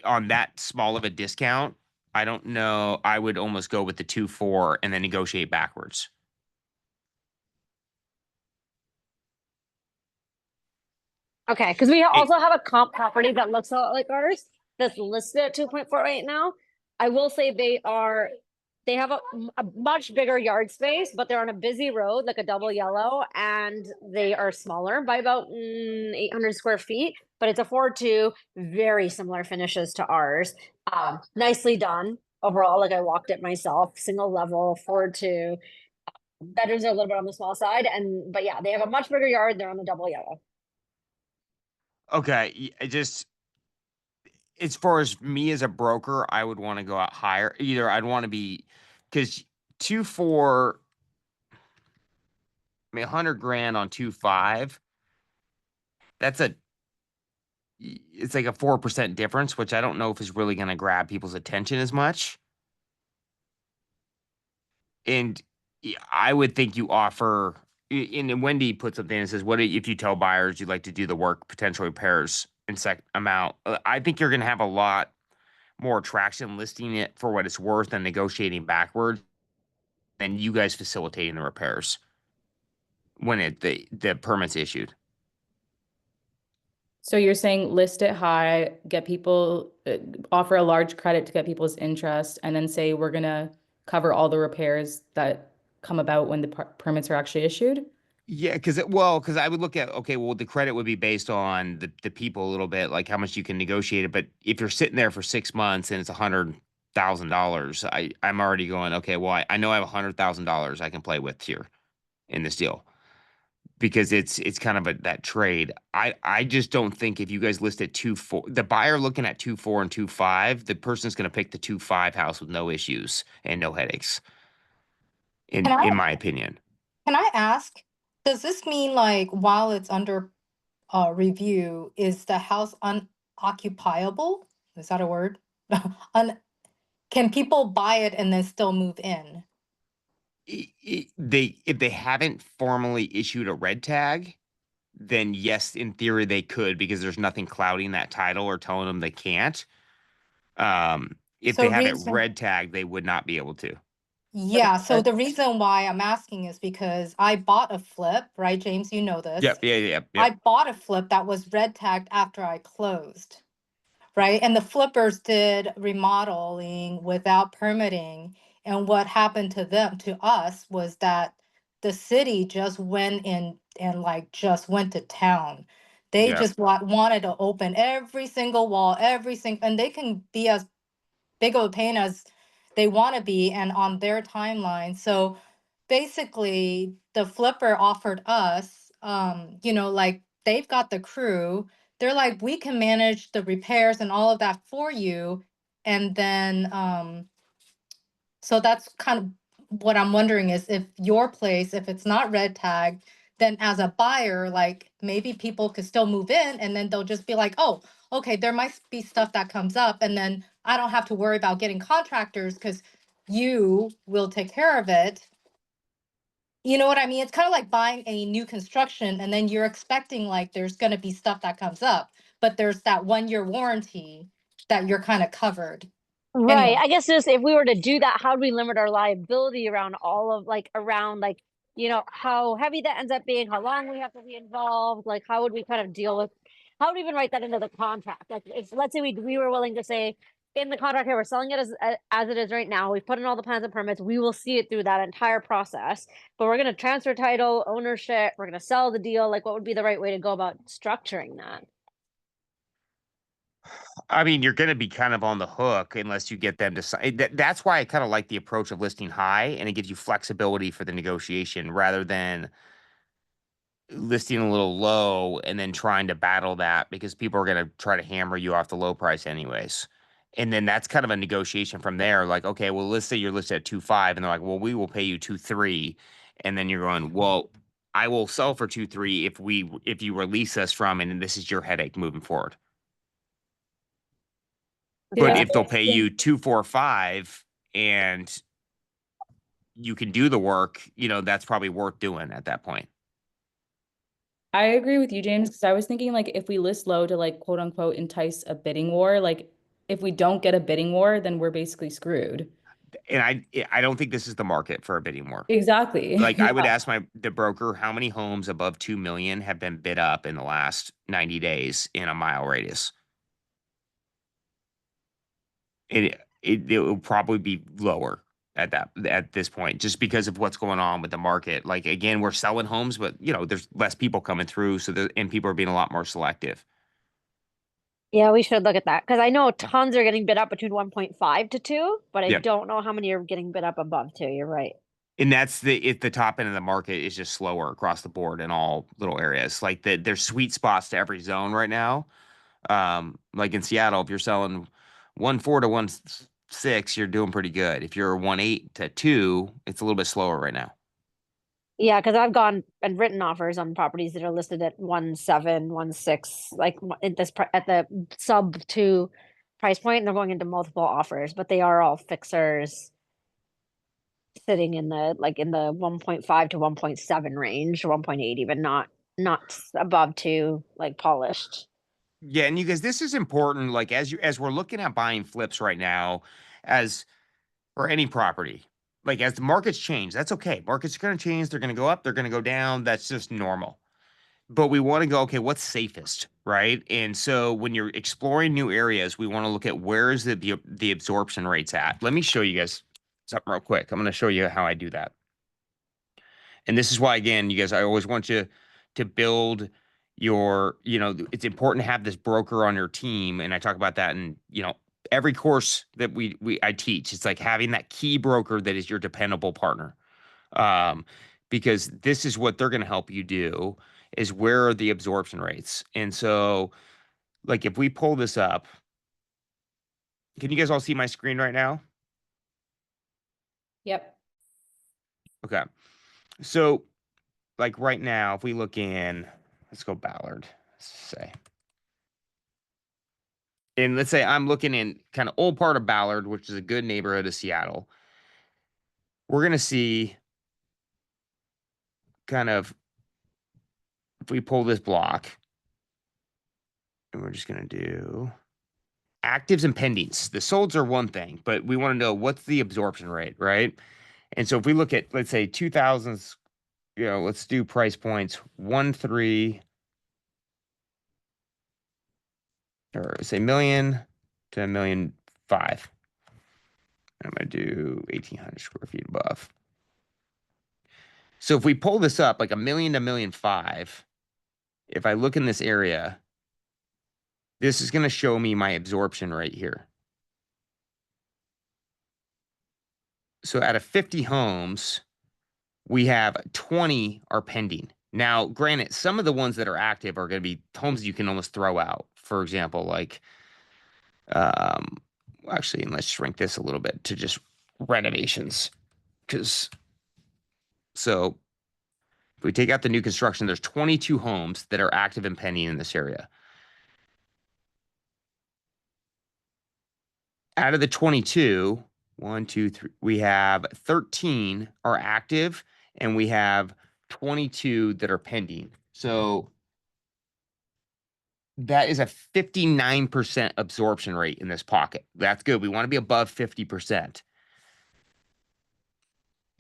on that small of a discount, I don't know. I would almost go with the 2.4 and then negotiate backwards. Okay, because we also have a comp property that looks a lot like ours that's listed at 2.4 right now. I will say they have a much bigger yard space, but they're on a busy road, like a double yellow, and they are smaller by about 800 square feet, but it's a 4.2, very similar finishes to ours. Nicely done overall, like I walked it myself, single level, 4.2. Bedrooms are a little bit on the small side, but yeah, they have a much bigger yard, they're on the double yellow. Okay, as far as me as a broker, I would want to go out higher. Either I'd want to be, because 2.4, I mean, 100 grand on 2.5, it's like a 4% difference, which I don't know if is really going to grab people's attention as much. And I would think you offer, and Wendy puts something and says, what if you tell buyers you'd like to do the work, potential repairs in sec amount? I think you're going to have a lot more traction listing it for what it's worth and negotiating backward than you guys facilitating the repairs when the permit's issued. So you're saying list it high, get people, offer a large credit to get people's interest, and then say we're gonna cover all the repairs that come about when the permits are actually issued? Yeah, because I would look at, okay, well, the credit would be based on the people a little bit, like how much you can negotiate it. But if you're sitting there for 6 months and it's $100,000, I'm already going, okay, well, I know I have $100,000 I can play with here in this deal because it's kind of that trade. I just don't think if you guys list at 2.4, the buyer looking at 2.4 and 2.5, the person's going to pick the 2.5 house with no issues and no headaches. In my opinion. Can I ask, does this mean like while it's under review, is the house unoccupiable? Is that a word? Can people buy it and then still move in? If they haven't formally issued a red tag, then yes, in theory they could, because there's nothing clouding that title or telling them they can't. If So they have it reason- red tagged, they would not be able to. Yeah, so the reason why I'm asking is because I bought a flip, right, James? You know this. Yeah. I bought a flip that was red tagged after I closed, right? And the flippers did remodeling without permitting. And what happened to us was that the city just went in and like just went to town. They Yeah. just wanted to open every single wall, and they can be as big of a pain as they want to be and on their timeline. So basically the flipper offered us, like they've got the crew. They're like, we can manage the repairs and all of that for you. And then, so that's kind of what I'm wondering is if your place, if it's not red tagged, then as a buyer, like maybe people could still move in and then they'll just be like, oh, okay, there might be stuff that comes up and then I don't have to worry about getting contractors because you will take care of it. You know what I mean? It's kind of like buying a new construction and then you're expecting like there's going to be stuff that comes up, but there's that 1-year warranty that you're kind of covered. Right. Anyway. I guess just if we were to do that, how do we limit our liability around how heavy that ends up being, how long we have to be involved, like how would we kind of deal with, how would we even write that into the contract? Like if let's say we were willing to say in the contract here, we're selling it as it is right now, we've put in all the plans and permits, we will see it through that entire process, but we're going to transfer title, ownership, we're going to sell the deal. Like what would be the right way to go about structuring that? I mean, you're going to be kind of on the hook unless you get them to sign. That's why I kind of like the approach of listing high, and it gives you flexibility for the negotiation rather than listing a little low and then trying to battle that because people are going to try to hammer you off the low price anyways. And then that's kind of a negotiation from there. Like, okay, well, let's say you're listed at 2.5 and they're like, well, we will pay you 2.3. And then you're going, well, I will sell for 2.3 if you release us from, and this is your headache moving forward. But Yeah, if they'll I pay think- you 2.45 and you can do the work, that's probably worth doing at that point. I agree with you, James, because I was thinking like if we list low to like quote unquote entice a bidding war, like if we don't get a bidding war, then we're basically screwed. And I don't think this is the market for a bidding war. Exactly. Like I would Yeah. ask the broker how many homes above 2 million have been bid up in the last 90 days in a mile radius. It will probably be lower at this point, just because of what's going on with the market. Like again, we're selling homes, but there's less people coming through, and people are being a lot more selective. Yeah, we should look at that because I know tons are getting bid up between 1.5 to 2, but I Yep. don't know how many are getting bid up above 2. You're right. And that's the top end of the market is just slower across the board in all little areas. Like there's sweet spots to every zone right now. Like in Seattle, if you're selling 1.4 to 1.6, you're doing pretty good. If you're 1.8 to 2, it's a little bit slower right now. Yeah, because I've gone and written offers on properties that are listed at 1.7, 1.6, like at the sub 2 price point, and they're going into multiple offers, but they are all fixers sitting in the 1.5 to 1.7 range, or 1.8 even, not above 2, like polished. Yeah, and you guys, this is important. Like as we're looking at buying flips right now, or any property, like as the markets change, that's okay. Markets are going to change. They're going to go up. They're going to go down. That's just normal. But we want to go, okay, what's safest, right? And so when you're exploring new areas, we want to look at where is the absorption rates at. Let me show you guys something real quick. I'm going to show you how I do that. And this is why, again, you guys, I always want you to build it's important to have this broker on your team. And I talk about that in, every course that I teach. It's like having that key broker that is your dependable partner. Because this is what they're going to help you do is where are the absorption rates. And so like if we pull this up, can you guys all see my screen right now? Yep. Okay. So like right now, if we look in, let's go Ballard, let's say. And let's say I'm looking in kind of old part of Ballard, which is a good neighborhood of Seattle. We're going to see kind of, if we pull this block, and we're just going to do actives and pendings. The solds are one thing, but we want to know what's the absorption rate, right? And so if we look at, let's say 2000s, let's do price points 1.3 or say million to 1.5 million. I'm going to do 1,800 square feet above. So if we pull this up like 1 million to 1.5 million, if I look in this area, this is going to show me my absorption rate here. So out of 50 homes, we have 20 are pending. Now, granted, some of the ones that are active are going to be homes you can almost throw out. For example, like, actually, and let's shrink this a little bit to just renovations. So if we take out the new construction, there's 22 homes that are active and pending in this area. Out of the 22, 1, 2, 3, we have 13 are active and we have 22 that are pending. So that is a 59% absorption rate in this pocket. That's good. We want to be above 50%.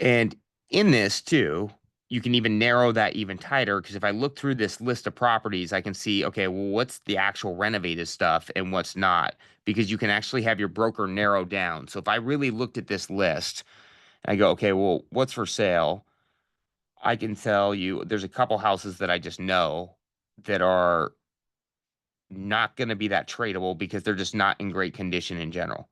And in this too, you can even narrow that even tighter because if I look through this list of properties, I can see, okay, well, what's the actual renovated stuff and what's not? Because you can actually have your broker narrow down. So if I really looked at this list, I go, okay, well, what's for sale? I can tell you there's a couple houses that I just know that are not going to be that tradable because they're just not in great condition in general.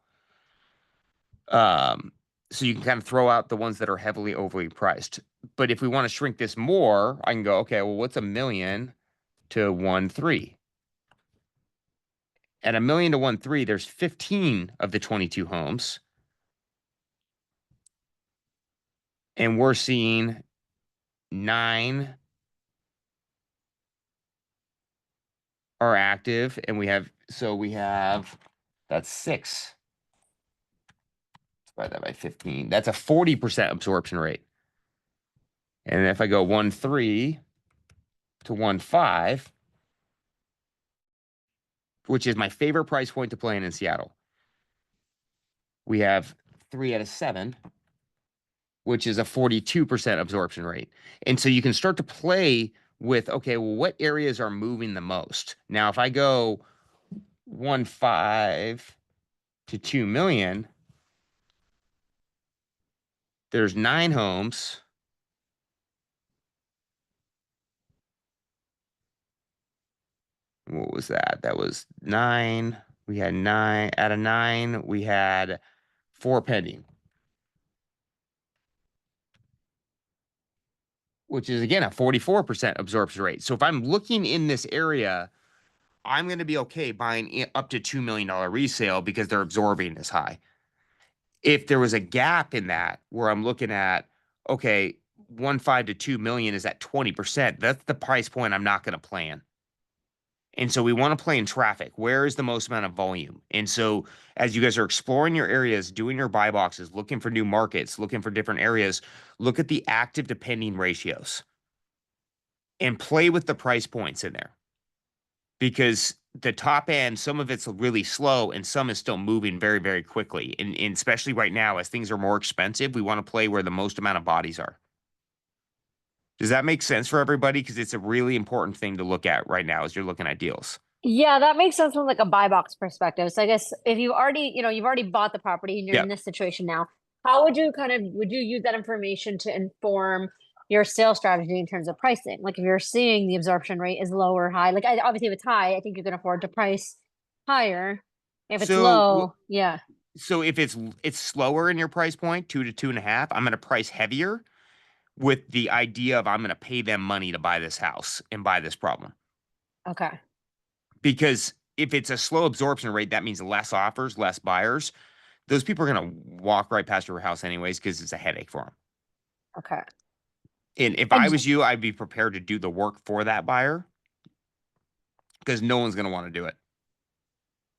So you can kind of throw out the ones that are heavily overly priced. But if we want to shrink this more, I can go, okay, well, what's 1 million to 1.3? At 1 million to 1.3, there's 15 of the 22 homes. And we're seeing 9 are active, and we have that's 6. Divide that by 15. That's a 40% absorption rate. And if I go 1.3 to 1.5, which is my favorite price point to play in Seattle, we have 3 out of 7, which is a 42% absorption rate. And so you can start to play with, okay, well, what areas are moving the most? Now, if I go 1.5 to 2 million, there's 9 homes. What was that? That was 9. We had 9 out of 9. We had 4 pending, which is again a 44% absorption rate. So if I'm looking in this area, I'm going to be okay buying up to $2 million resale because they're absorbing as high. If there was a gap in that where I'm looking at, okay, 1.5 to 2 million is at 20%, that's the price point I'm not going to plan. And so we want to play in traffic. Where is the most amount of volume? And so as you guys are exploring your areas, doing your buy boxes, looking for new markets, looking for different areas, look at the active to pending ratios and play with the price points in there. Because the top end, some of it's really slow and some is still moving very, very quickly. And especially right now, as things are more expensive, we want to play where the most amount of bodies are. Does that make sense for everybody? Because it's a really important thing to look at right now as you're looking at deals. Yeah, that makes sense from like a buy box perspective. So I guess if you already, you've already bought the property and you're in this situation now, how would you would you use that information to inform your sales strategy in terms of pricing? Like if you're seeing the absorption rate is low or high, like obviously if it's high, I think you can afford to price higher. If it's low, yeah. So if it's slower in your price point, 2 to 2.5, I'm going to price heavier with the idea of I'm going to pay them money to buy this house and buy this problem. Okay. Because if it's a slow absorption rate, that means less offers, less buyers. Those people are going to walk right past your house anyways because it's a headache for them. Okay. And if I was you, I'd be prepared to do the work for that buyer because no one's going to want to do it.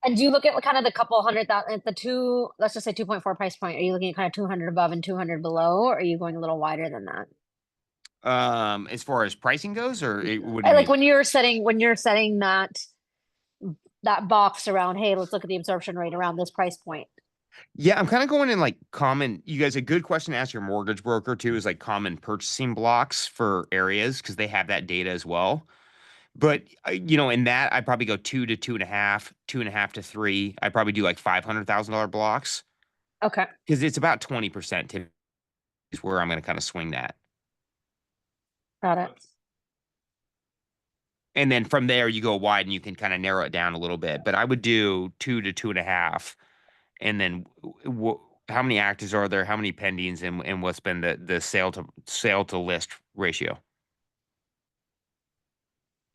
And do you look at kind of the couple $100,000 at the let's just say 2.4 price point? Are you looking at kind of 200 above and 200 below, or are you going a little wider than that? As far as pricing goes, or what do you Like mean? when you're setting that box around, hey, let's look at the absorption rate around this price point. Yeah, I'm kind of going in like common. You guys, a good question to ask your mortgage broker too is like common purchasing blocks for areas because they have that data as well. But in that, I probably go 2 to 2.5, 2.5 to 3. I probably do like $500,000 blocks. Okay. Because it's about 20% to is where I'm going to kind of swing that. Got it. And then from there, you go wide and you can kind of narrow it down a little bit. But I would do 2 to 2.5. And then how many actives are there? How many pendings? And what's been the sale to list ratio?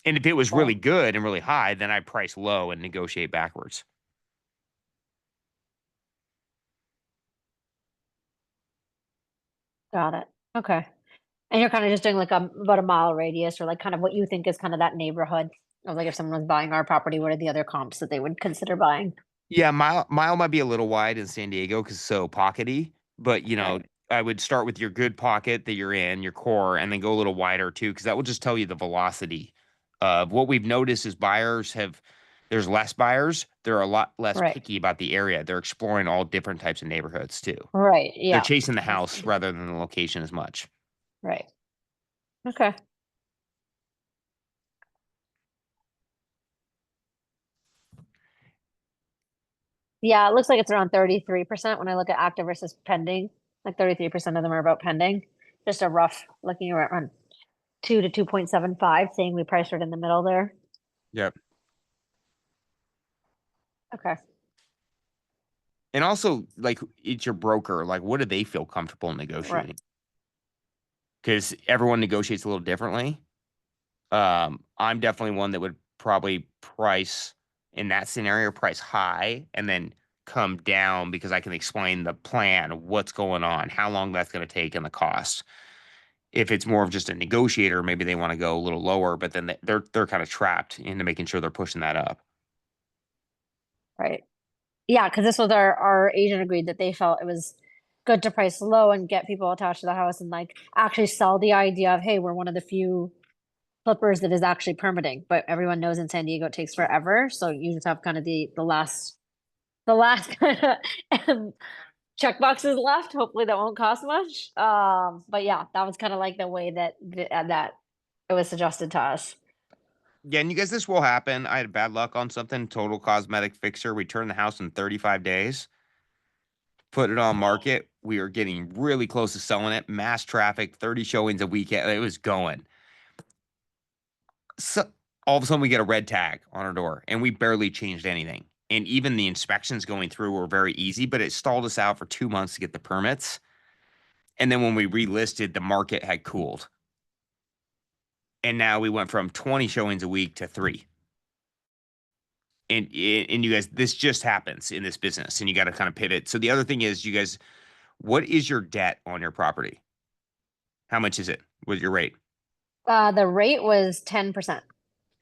And if it was really good and really high, then I price low and negotiate backwards. Got it. Okay. And you're kind of just doing like about a mile radius or like kind of what you think is kind of that neighborhood of like if someone was buying our property, what are the other comps that they would consider buying? Yeah, mile might be a little wide in San Diego because it's so pockety. But Right. I would start with your good pocket that you're in, your core, and then go a little wider too, because that will just tell you the velocity of what we've noticed is there's less buyers. They're a lot less Right. picky about the area. They're exploring all different types of neighborhoods too. Right. They're Yeah. chasing the house rather than the location as much. Right. Okay. Yeah, it looks like it's around 33% when I look at active versus pending. Like 33% of them are about pending. Just a rough looking around 2 to 2.75, saying we priced it in the middle there. Yep. Okay. And also, like, it's your broker. Like, what do they feel comfortable negotiating? Because everyone negotiates a little differently. I'm definitely one that would probably price in that scenario, price high, and then come down because I can explain the plan, what's going on, how long that's going to take, and the cost. If it's more of just a negotiator, maybe they want to go a little lower, but then they're kind of trapped into making sure they're pushing that up. Right. Yeah, because this was our agent agreed that they felt it was good to price low and get people attached to the house and like actually sell the idea of, hey, we're one of the few flippers that is actually permitting. But everyone knows in San Diego it takes forever. So you just have kind of the last kind of check boxes left. Hopefully that won't cost much. But yeah, that was kind of like the way that that it was suggested to us. Yeah, and you guys, this will happen. I had bad luck on something, total cosmetic fixer. We turned the house in 35 days, put it on market. We were getting really close to selling it. Mass traffic, 30 showings a week. It was going. So all of a sudden we get a red tag on our door and we barely changed anything. And even the inspections going through were very easy, but it stalled us out for 2 months to get the permits. And then when we relisted, the market had cooled. And now we went from 20 showings a week to 3. And you guys, this just happens in this business and you got to kind of pivot. So the other thing is, you guys, what is your debt on your property? How much is it? What's your rate? The rate was 10%.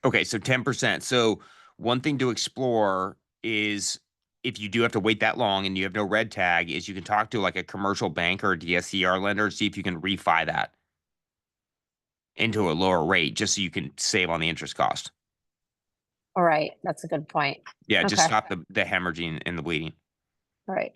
Okay, so 10%. So one thing to explore is, if you do have to wait that long and you have no red tag, is you can talk to like a commercial bank or a DSCR lender and see if you can refi that into a lower rate just so you can save on the interest cost. All right, that's a good point. Yeah, just Okay. stop the hemorrhaging and the bleeding. All right.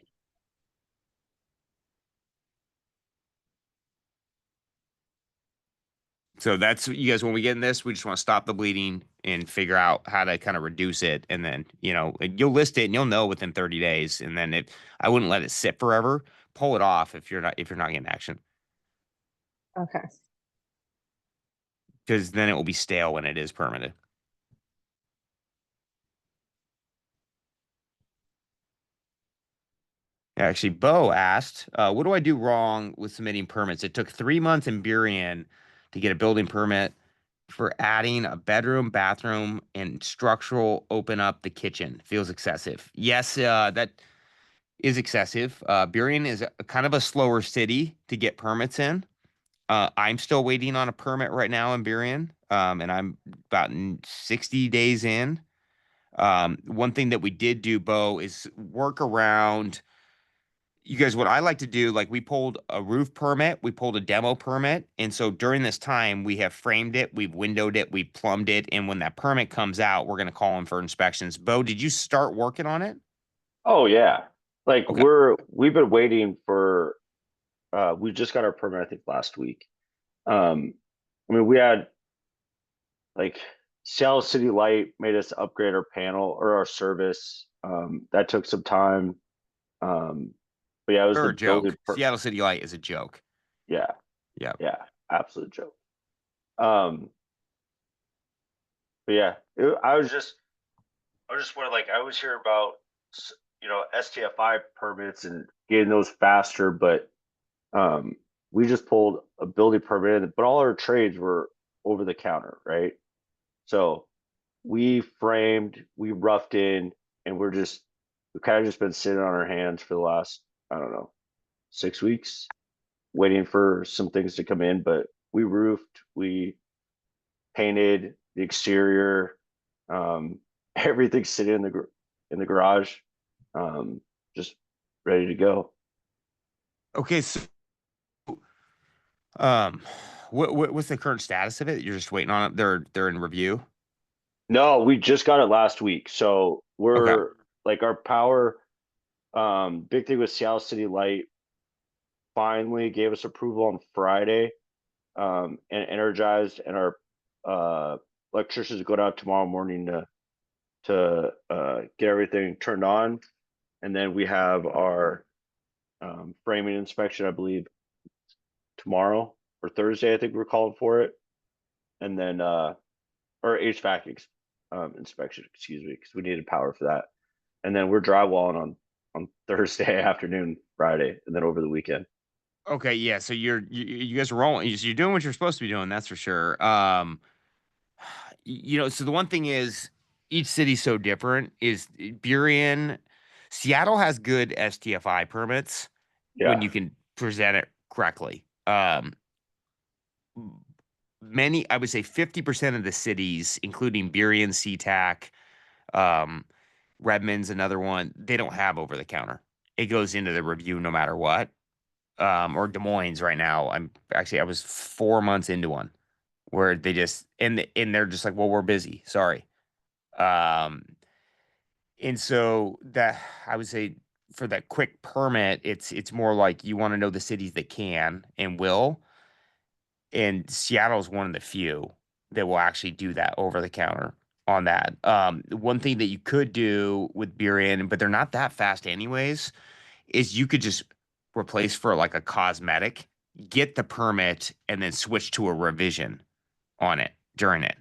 So that's, you guys, when we get in this, we just want to stop the bleeding and figure out how to kind of reduce it. And then, you'll list it and you'll know within 30 days. And then I wouldn't let it sit forever. Pull it off if you're not getting action, Okay. because then it will be stale when it is permitted. Actually, Bo asked, what do I do wrong with submitting permits? It took 3 months in Burien to get a building permit for adding a bedroom, bathroom, and structural open up the kitchen. Feels excessive. Yes, that is excessive. Burien is kind of a slower city to get permits in. I'm still waiting on a permit right now in Burien, and I'm about 60 days in. One thing that we did do, Bo, is work around, you guys, what I like to do, like, we pulled a roof permit, we pulled a demo permit. And so during this time, we have framed it, we've windowed it, we've plumbed it. And when that permit comes out, we're going to call in for inspections. Bo, did you start working on it? Oh yeah. Like Okay. we've been waiting for, we just got our permit, I think last week. I mean, we had like Seattle City Light made us upgrade our panel or our service. That took some time. But yeah, it was Or the a joke. building. Seattle City Light is a joke. Yeah. Yeah. Yeah. Absolute joke. But yeah, I was just wondering, like, I always hear about, STFI permits and getting those faster, but we just pulled a building permit, but all our trades were over the counter, right? So we framed, we roughed in, and we've kind of just been sitting on our hands for the last, I don't know, 6 weeks, waiting for some things to come in. But we roofed, we painted the exterior, everything's sitting in the garage, just ready to go. Okay. So, what's the current status of it? You're just waiting on it. They're in review. No, we just got it last week. So we're like, our power, big thing with Seattle City Light finally gave us approval on Friday, and energized, and our electricians go out tomorrow morning to get everything turned on. And then we have our framing inspection, I believe tomorrow or Thursday, I think we're calling for it. And then or HVAC inspection, excuse me, because we needed power for that. and then we're drywalling on Thursday afternoon, Friday, and then over the weekend. Okay, yeah. So you guys are rolling. You're doing what you're supposed to be doing. That's for sure. So the one thing is, each city's so different. Is Burien, Seattle has good STFI permits when Yeah. you can present it correctly. Many, I would say 50% of the cities, including Burien, SeaTac, Redmond's another one, they don't have over the counter. It goes into the review no matter what. Or Des Moines right now. I was 4 months into one where they just and they're just like, well, we're busy. Sorry. And so that I would say for that quick permit, it's more like you want to know the cities that can and will. And Seattle's one of the few that will actually do that over the counter on that. One thing that you could do with Burien, but they're not that fast anyways, is you could just replace for like a cosmetic, get the permit, and then switch to a revision on it during it.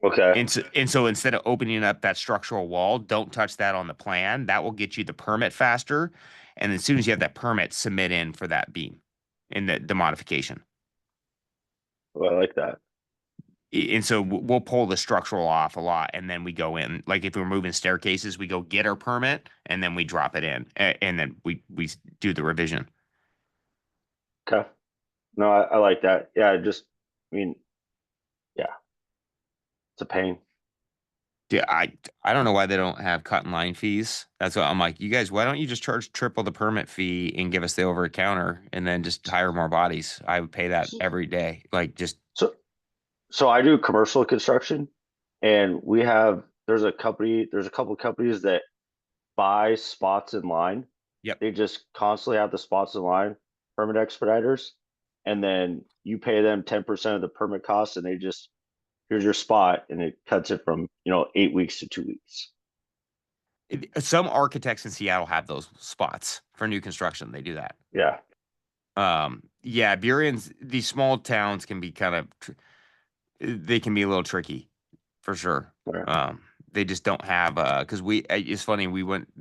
Okay. And so instead of opening up that structural wall, don't touch that on the plan. That will get you the permit faster. And as soon as you have that permit, submit in for that beam in the modification. Well, I like that. And so we'll pull the structural off a lot, and then we go in. Like if we're moving staircases, we go get our permit, and then we drop it in, and then we do the revision. Okay. No, I like that. Yeah, I mean, yeah, it's a pain. Yeah, I don't know why they don't have cut and line fees. That's what I'm like. You guys, why don't you just charge triple the permit fee and give us the over counter, and then just hire more bodies? I would pay that every day. Like just So I do commercial construction, and there's a couple companies that buy spots in line. Yep. They just constantly have the spots in line, permit expediters, and then you pay them 10% of the permit cost, and here's your spot, and it cuts it from 8 weeks to 2 weeks. some architects in Seattle have those spots for new construction. They do that. Yeah. Yeah, Burien's, these small towns can be they can be a little tricky for sure. Right. They just don't have because it's funny,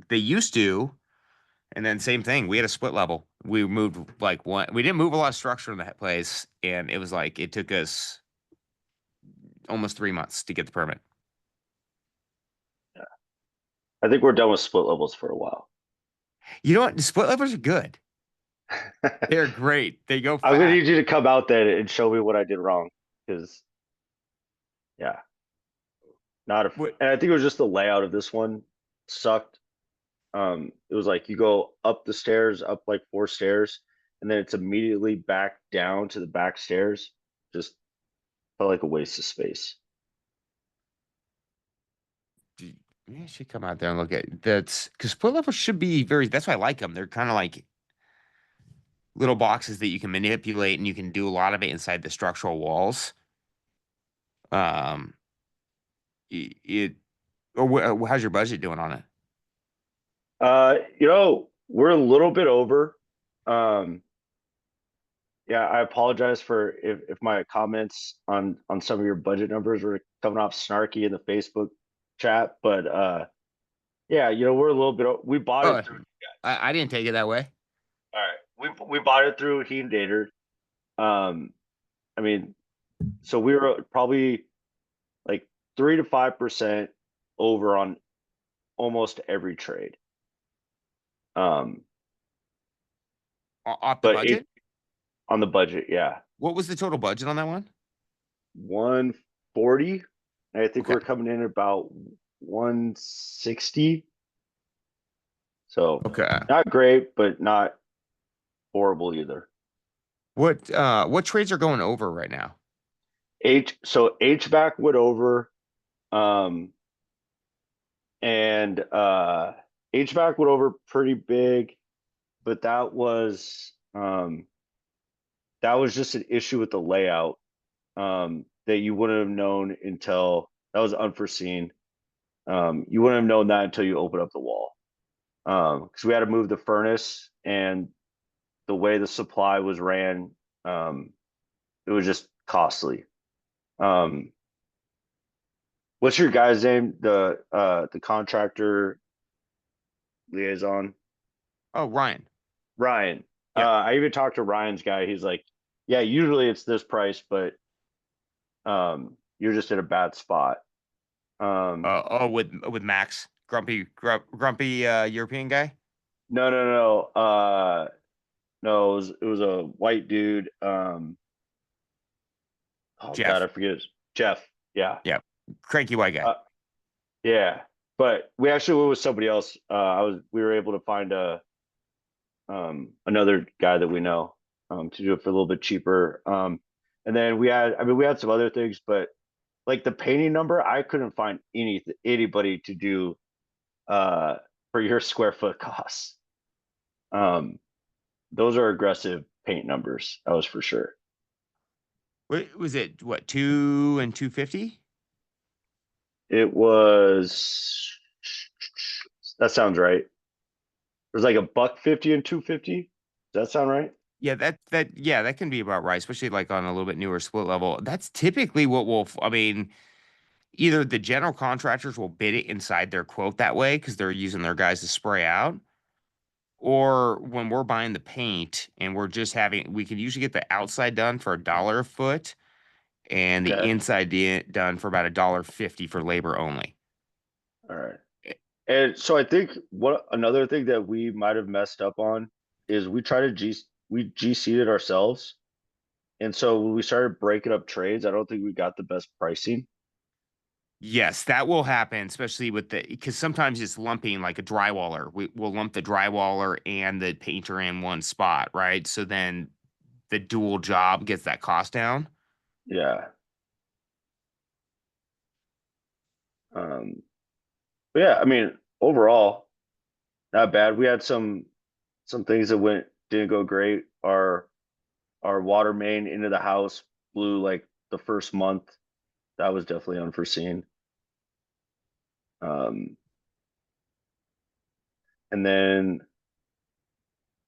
they used to, and then same thing, we had a split level. We moved we didn't move a lot of structure in that place, and it was like it took us almost 3 months to get the permit. I think we're done with split levels for a while. You know what? The split levels are good. They're great. They go I'm gonna fast. need you to come out then and show me what I did wrong, because yeah, What- and I think it was just the layout of this one sucked. It was like you go up the stairs, up like 4 stairs, and then it's immediately back down to the back stairs. Just felt like a waste of space. You should come out there and look at that's because split levels should be that's why I like them. They're kind of like little boxes that you can manipulate, and you can do a lot of it inside the structural walls. Um, how's your budget doing on it? We're a little bit over. Yeah, I apologize for if my comments on some of your budget numbers were coming off snarky in the Facebook chat, but yeah, we're a little bit. We bought Oh, it through. I didn't take it that way. All right, we bought it through Heat and Dater. I mean, so we were probably like 3 to 5% over on almost every trade. Off the But budget? on the budget, yeah, What was the total budget on that one? 140. And I think Okay. we're coming in about 160. So Okay. not great, but not horrible either. What trades are going over right now? So HVAC went over, and HVAC went over pretty big, but that was just an issue with the layout that you wouldn't have known until that was unforeseen. You wouldn't have known that until you open up the wall, because we had to move the furnace, and the way the supply was ran, it was just costly. What's your guy's name? The contractor liaison? Oh, Ryan. Ryan. Yeah. I even talked to Ryan's guy. He's like, yeah, usually it's this price, but you're just in a bad spot. Oh, with Max, grumpy European guy. No, no, no. No, it was a white dude. Oh Jeff. God, I forget his Jeff. Yeah. Yeah, cranky white guy. Yeah. But we actually went with somebody else. We were able to find another guy that we know to do it for a little bit cheaper. And then we had some other things, but like the painting number, I couldn't find anybody to do for your square foot costs. Those are aggressive paint numbers. That was for sure. What was it? What, 2 and 250? It was. That sounds right. There's like $150 and 250. Does that sound right? Yeah, that can be about right, especially like on a little bit newer split level. That's typically what I mean, either the general contractors will bid it inside their quote that way because they're using their guys to spray out, or when we're buying the paint and we can usually get the outside done for $1 a foot and the Okay. inside done for about $1.50 for labor only. All right. And so I think another thing that we might have messed up on is we GC'd it ourselves. And so when we started breaking up trades, I don't think we got the best pricing. Yes, that will happen, especially because sometimes it's lumping like a drywaller. We'll lump the drywaller and the painter in one spot, right? So then the dual job gets that cost down. Yeah. But yeah, I mean, overall, not bad. We had some things that didn't go great. Our water main into the house blew like the first month. That was definitely unforeseen. And then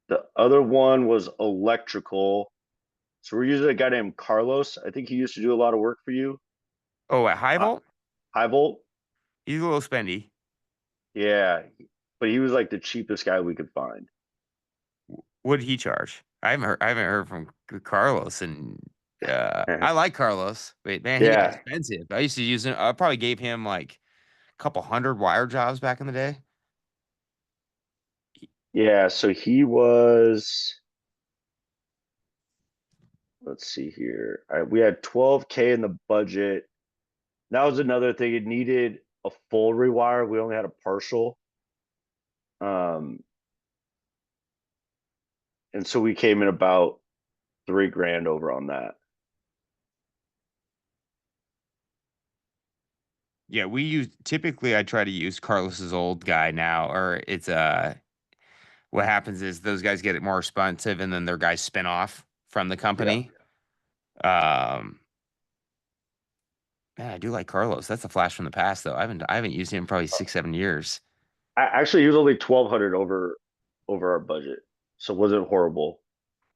the other one was electrical. So we're using a guy named Carlos. I think he used to do a lot of work for you. Oh, at High Volt? High Volt? He's a little spendy. Yeah. But he was like the cheapest guy we could find. What did he charge? I haven't heard from Carlos, and I like Carlos, but man, he got Yeah. expensive. I used to use him. I probably gave him like a couple hundred wire jobs back in the day. Yeah, so he was, let's see here. We had 12K in the budget. That was another thing. It needed a full rewire. We only had a partial. And so we came in about $3,000 over on that. Yeah, typically I try to use Carlos's old guy now, or it's what happens is those guys get it more expensive and then their guys spin off from the company. Man, I do like Carlos. That's a flash from the past though. I haven't used him in probably 6-7 years. Actually, he was only 1,200 over our budget, so it wasn't horrible.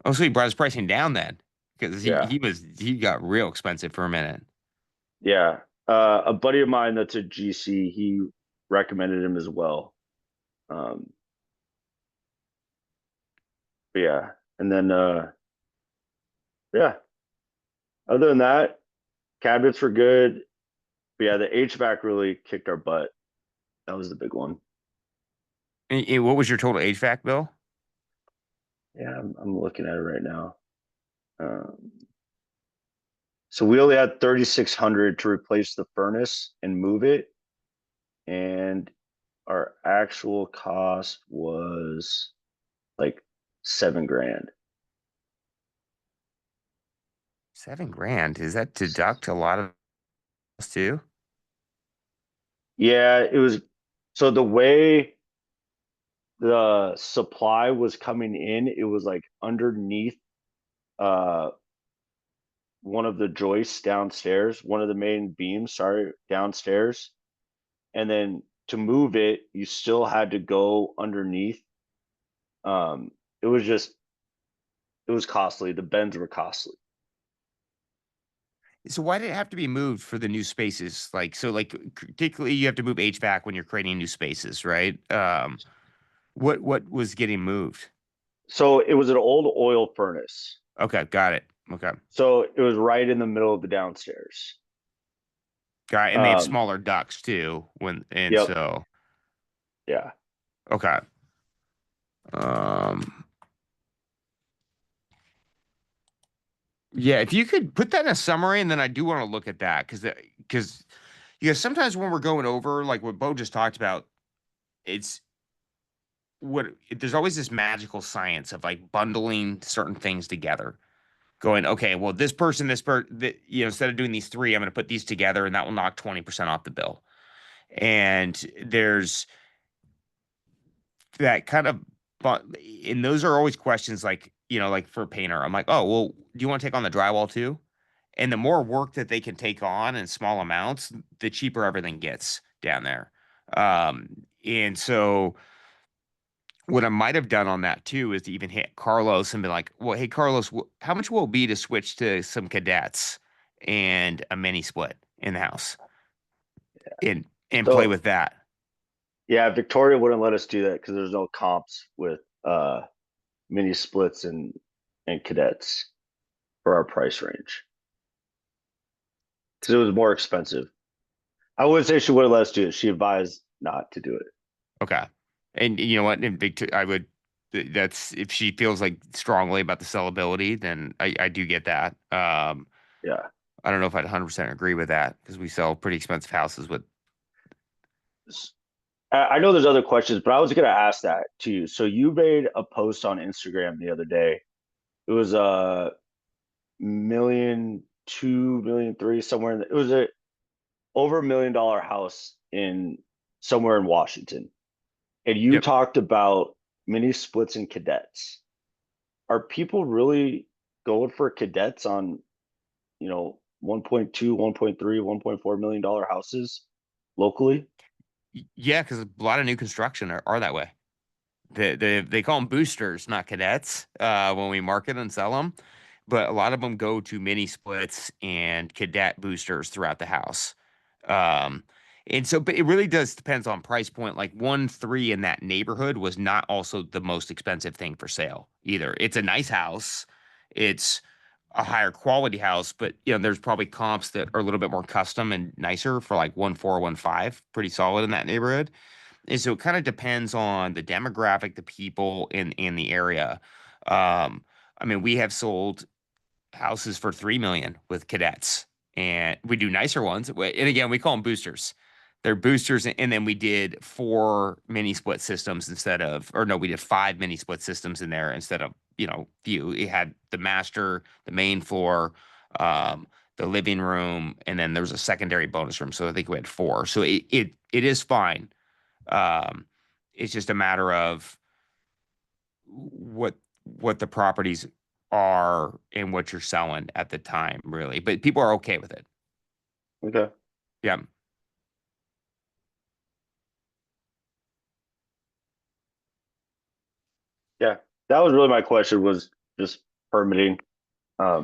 Oh, so he brought his pricing down then, because Yeah. he got real expensive for a minute. Yeah. A buddy of mine that's a GC, he recommended him as well. But yeah. And then yeah. Other than that, cabinets were good. But yeah, the HVAC really kicked our butt. That was the big one. And what was your total HVAC bill? Yeah, I'm looking at it right now. So we only had 3,600 to replace the furnace and move it. And our actual cost was like $7,000. $7,000. Is that deduct a lot of too? Yeah, it was. So the way the supply was coming in, it was like underneath one of the joists downstairs, one of the main beams, sorry, downstairs. And then to move it, you still had to go underneath. It was costly. The bends were costly. So why did it have to be moved for the new spaces? Like, so like particularly you have to move HVAC when you're creating new spaces, right? What was getting moved? So it was an old oil furnace. Okay, got it. Okay. So it was right in the middle of the downstairs. Got it. And they have Um, smaller ducts too and Yep. so Yeah. okay. Um Yeah, if you could put that in a summary, and then I do want to look at that because sometimes when we're going over like what Bo just talked about, it's there's always this magical science of like bundling certain things together. Going, okay, well, instead of doing these three, I'm going to put these together, and that will knock 20% off the bill. And there's that kind of, but and those are always questions like like for a painter, I'm like, oh well, do you want to take on the drywall too? And the more work that they can take on in small amounts, the cheaper everything gets down there. And so what I might have done on that too is to even hit Carlos and be like, well, hey, Carlos, how much will it be to switch to some cadets and a mini split in the house and play So with that? yeah, Victoria wouldn't let us do that because there's no comps with mini splits and cadets for our price range. Because it was more expensive. I would say she wouldn't let us do it. She advised not to do it. Okay. And you know what? And I would, that's if she feels like strongly about the sellability, then I do get that. Yeah. I don't know if I'd 100% agree with that because we sell pretty expensive houses with. I know there's other questions, but I was going to ask that to you. So you made a post on Instagram the other day. It was a million, 2,000,000, 3, somewhere in it was a over $1 million house in somewhere in Washington. And you Yep. talked about mini splits and cadets. Are people really going for cadets on, 1.2, 1.3, $1.4 million houses locally? Yeah, because a lot of new construction are that way. They call them boosters, not cadets, when we market and sell them. But a lot of them go to mini splits and cadet boosters throughout the house. And so, but it really does depends on price point. Like 1.3 in that neighborhood was not also the most expensive thing for sale either. It's a nice house. It's a higher quality house, but there's probably comps that are a little bit more custom and nicer for like 1.4, 1.5, pretty solid in that neighborhood. And so it kind of depends on the demographic, the people in the area. I mean, we have sold houses for 3 million with cadets, and we do nicer ones. And again, we call them boosters. They're boosters, and then we did 4 mini split systems instead of, or no, we did 5 mini split systems in there instead of few. It had the master, the main floor, the living room, and then there was a secondary bonus room. So I think we had 4. So it is fine. It's just a matter of what the properties are and what you're selling at the time, really. But people are okay with it. Okay. Yeah. Yeah. That was really my question, was just permitting. Yeah.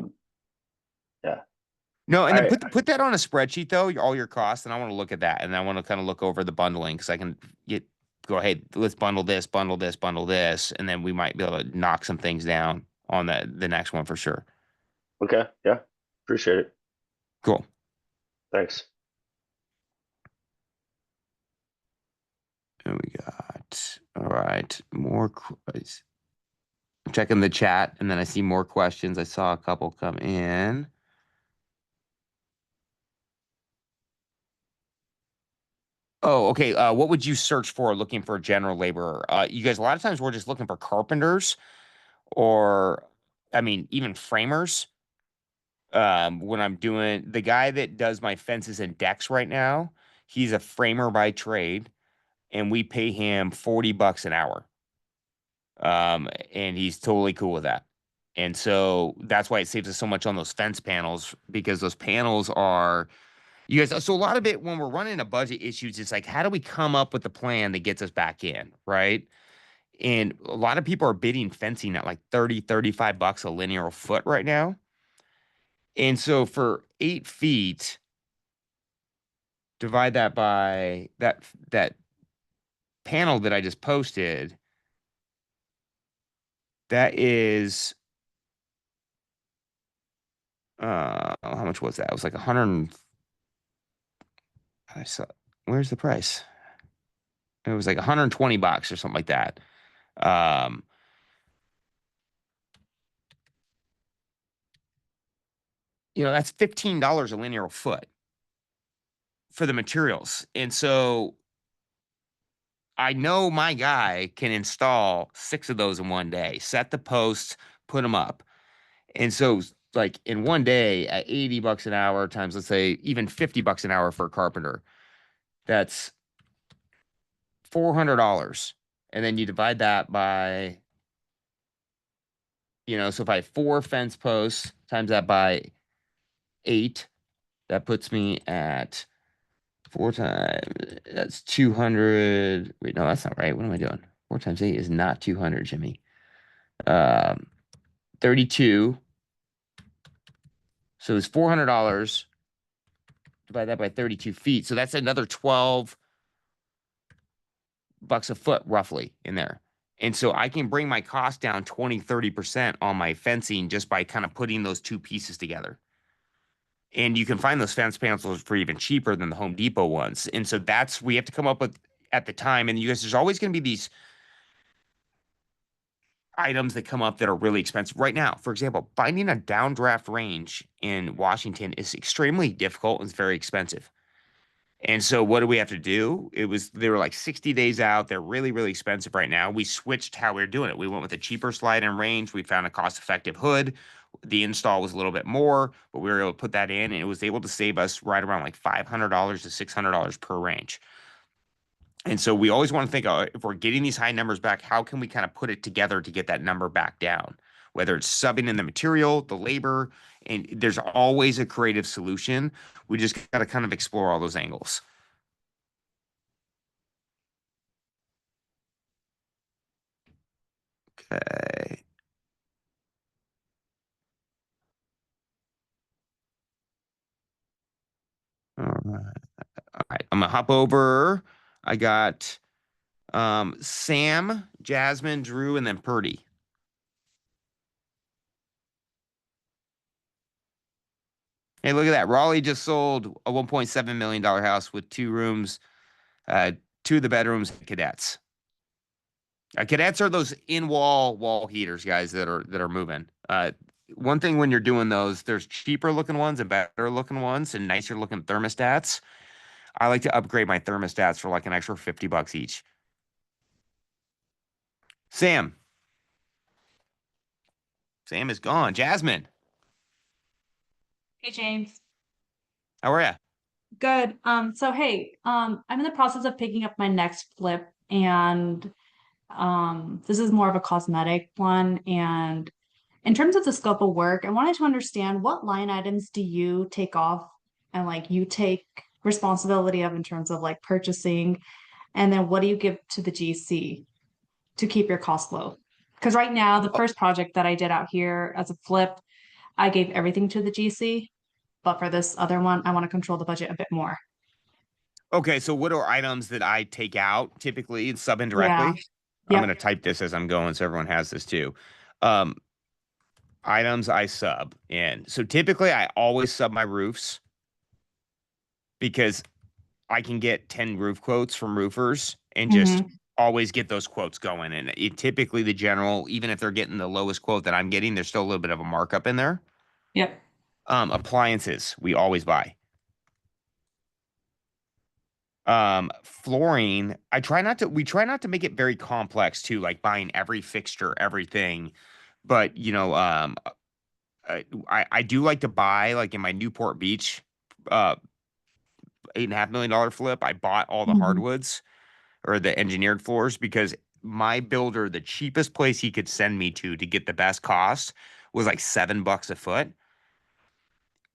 No, and then I put that on a spreadsheet though, all your costs, and I want to look at that, and I want to kind of look over the bundling because I can go, hey, let's bundle this, and then we might be able to knock some things down on the next one for sure. Okay. Yeah. Appreciate it. Cool. Thanks. And we got, all right, more. I'm checking the chat, and then I see more questions. I saw a couple come in. Oh, okay. What would you search for looking for a general laborer? You guys, a lot of times we're just looking for carpenters or, I mean, even framers. When I'm doing the guy that does my fences and decks right now, he's a framer by trade, and we pay him $40 an hour. And he's totally cool with that. And so that's why it saves us so much on those fence panels, because those panels are, you guys, so a lot of it when we're running a budget issues, it's like, how do we come up with a plan that gets us back in, right? And a lot of people are bidding fencing at like $30, $35 a linear foot right now. And so for 8 feet, divide that by that panel that I just posted. That is, how much was that? It was like 100. I saw, where's the price? It was like $120 or something like that. Um, that's $15 a linear foot for the materials. And so I know my guy can install 6 of those in one day, set the posts, put them up. And so like in one day at $80 an hour times, let's say even $50 an hour for a carpenter, that's $400. And then you divide that by, so if I have 4 fence posts times that by 8, that puts me at 4 times, that's 200. Wait, no, that's not right. What am I doing? 4 times 8 is not 200, Jimmy. 32. So it's $400. Divide that by 32 feet. So that's another $12 a foot roughly in there. And so I can bring my cost down 20-30% on my fencing just by kind of putting those 2 pieces together. And you can find those fence panels for even cheaper than the Home Depot ones. And so we have to come up with at the time. And you guys, there's always going to be these items that come up that are really expensive right now. For example, finding a downdraft range in Washington is extremely difficult and it's very expensive. And so what do we have to do? They were like 60 days out. They're really, really expensive right now. We switched how we were doing it. We went with a cheaper slide and range. We found a cost-effective hood. The install was a little bit more, but we were able to put that in and it was able to save us right around like $500 to $600 per range. And so we always want to think, if we're getting these high numbers back, how can we kind of put it together to get that number back down? Whether it's subbing in the material, the labor, and there's always a creative solution. We just got to kind of explore all those angles. Okay. All right. I'm gonna hop over. I got Sam, Jasmine, Drew, and then Purdy. Hey, look at that. Raleigh just sold a $1.7 million house with 2 rooms, 2 of the bedrooms, cadets. Cadets are those wall heaters, guys, that are moving. One thing when you're doing those, there's cheaper looking ones and better looking ones and nicer looking thermostats. I like to upgrade my thermostats for like an extra $50 each. Sam is gone. Jasmine, Hey James. how are you? Good. So hey, I'm in the process of picking up my next flip and this is more of a cosmetic one. And in terms of the scope of work, I wanted to understand what line items do you take off and like you take responsibility of in terms of like purchasing, and then what do you give to the GC to keep your costs low? Because right now, the first project that I did out here as a flip, I gave everything to the GC. But for this other one, I want to control the budget a bit more. Okay, so what are items that I take out typically and sub indirectly? Yeah. I'm Yep. going to type this as I'm going so everyone has this too. Items I sub in. So typically I always sub my roofs because I can get 10 roof quotes from roofers and just always get those quotes going. And typically the general, even if they're getting the lowest quote that I'm getting, there's still a little bit of a markup in there. Yep. Appliances, we always buy. Flooring, we try not to make it very complex too, like buying every fixture, everything. But I do like to buy, like in my Newport Beach, $8.5 million flip. I bought all the hardwoods or the engineered floors because my builder, the cheapest place he could send me to get the best cost was like $7 a foot.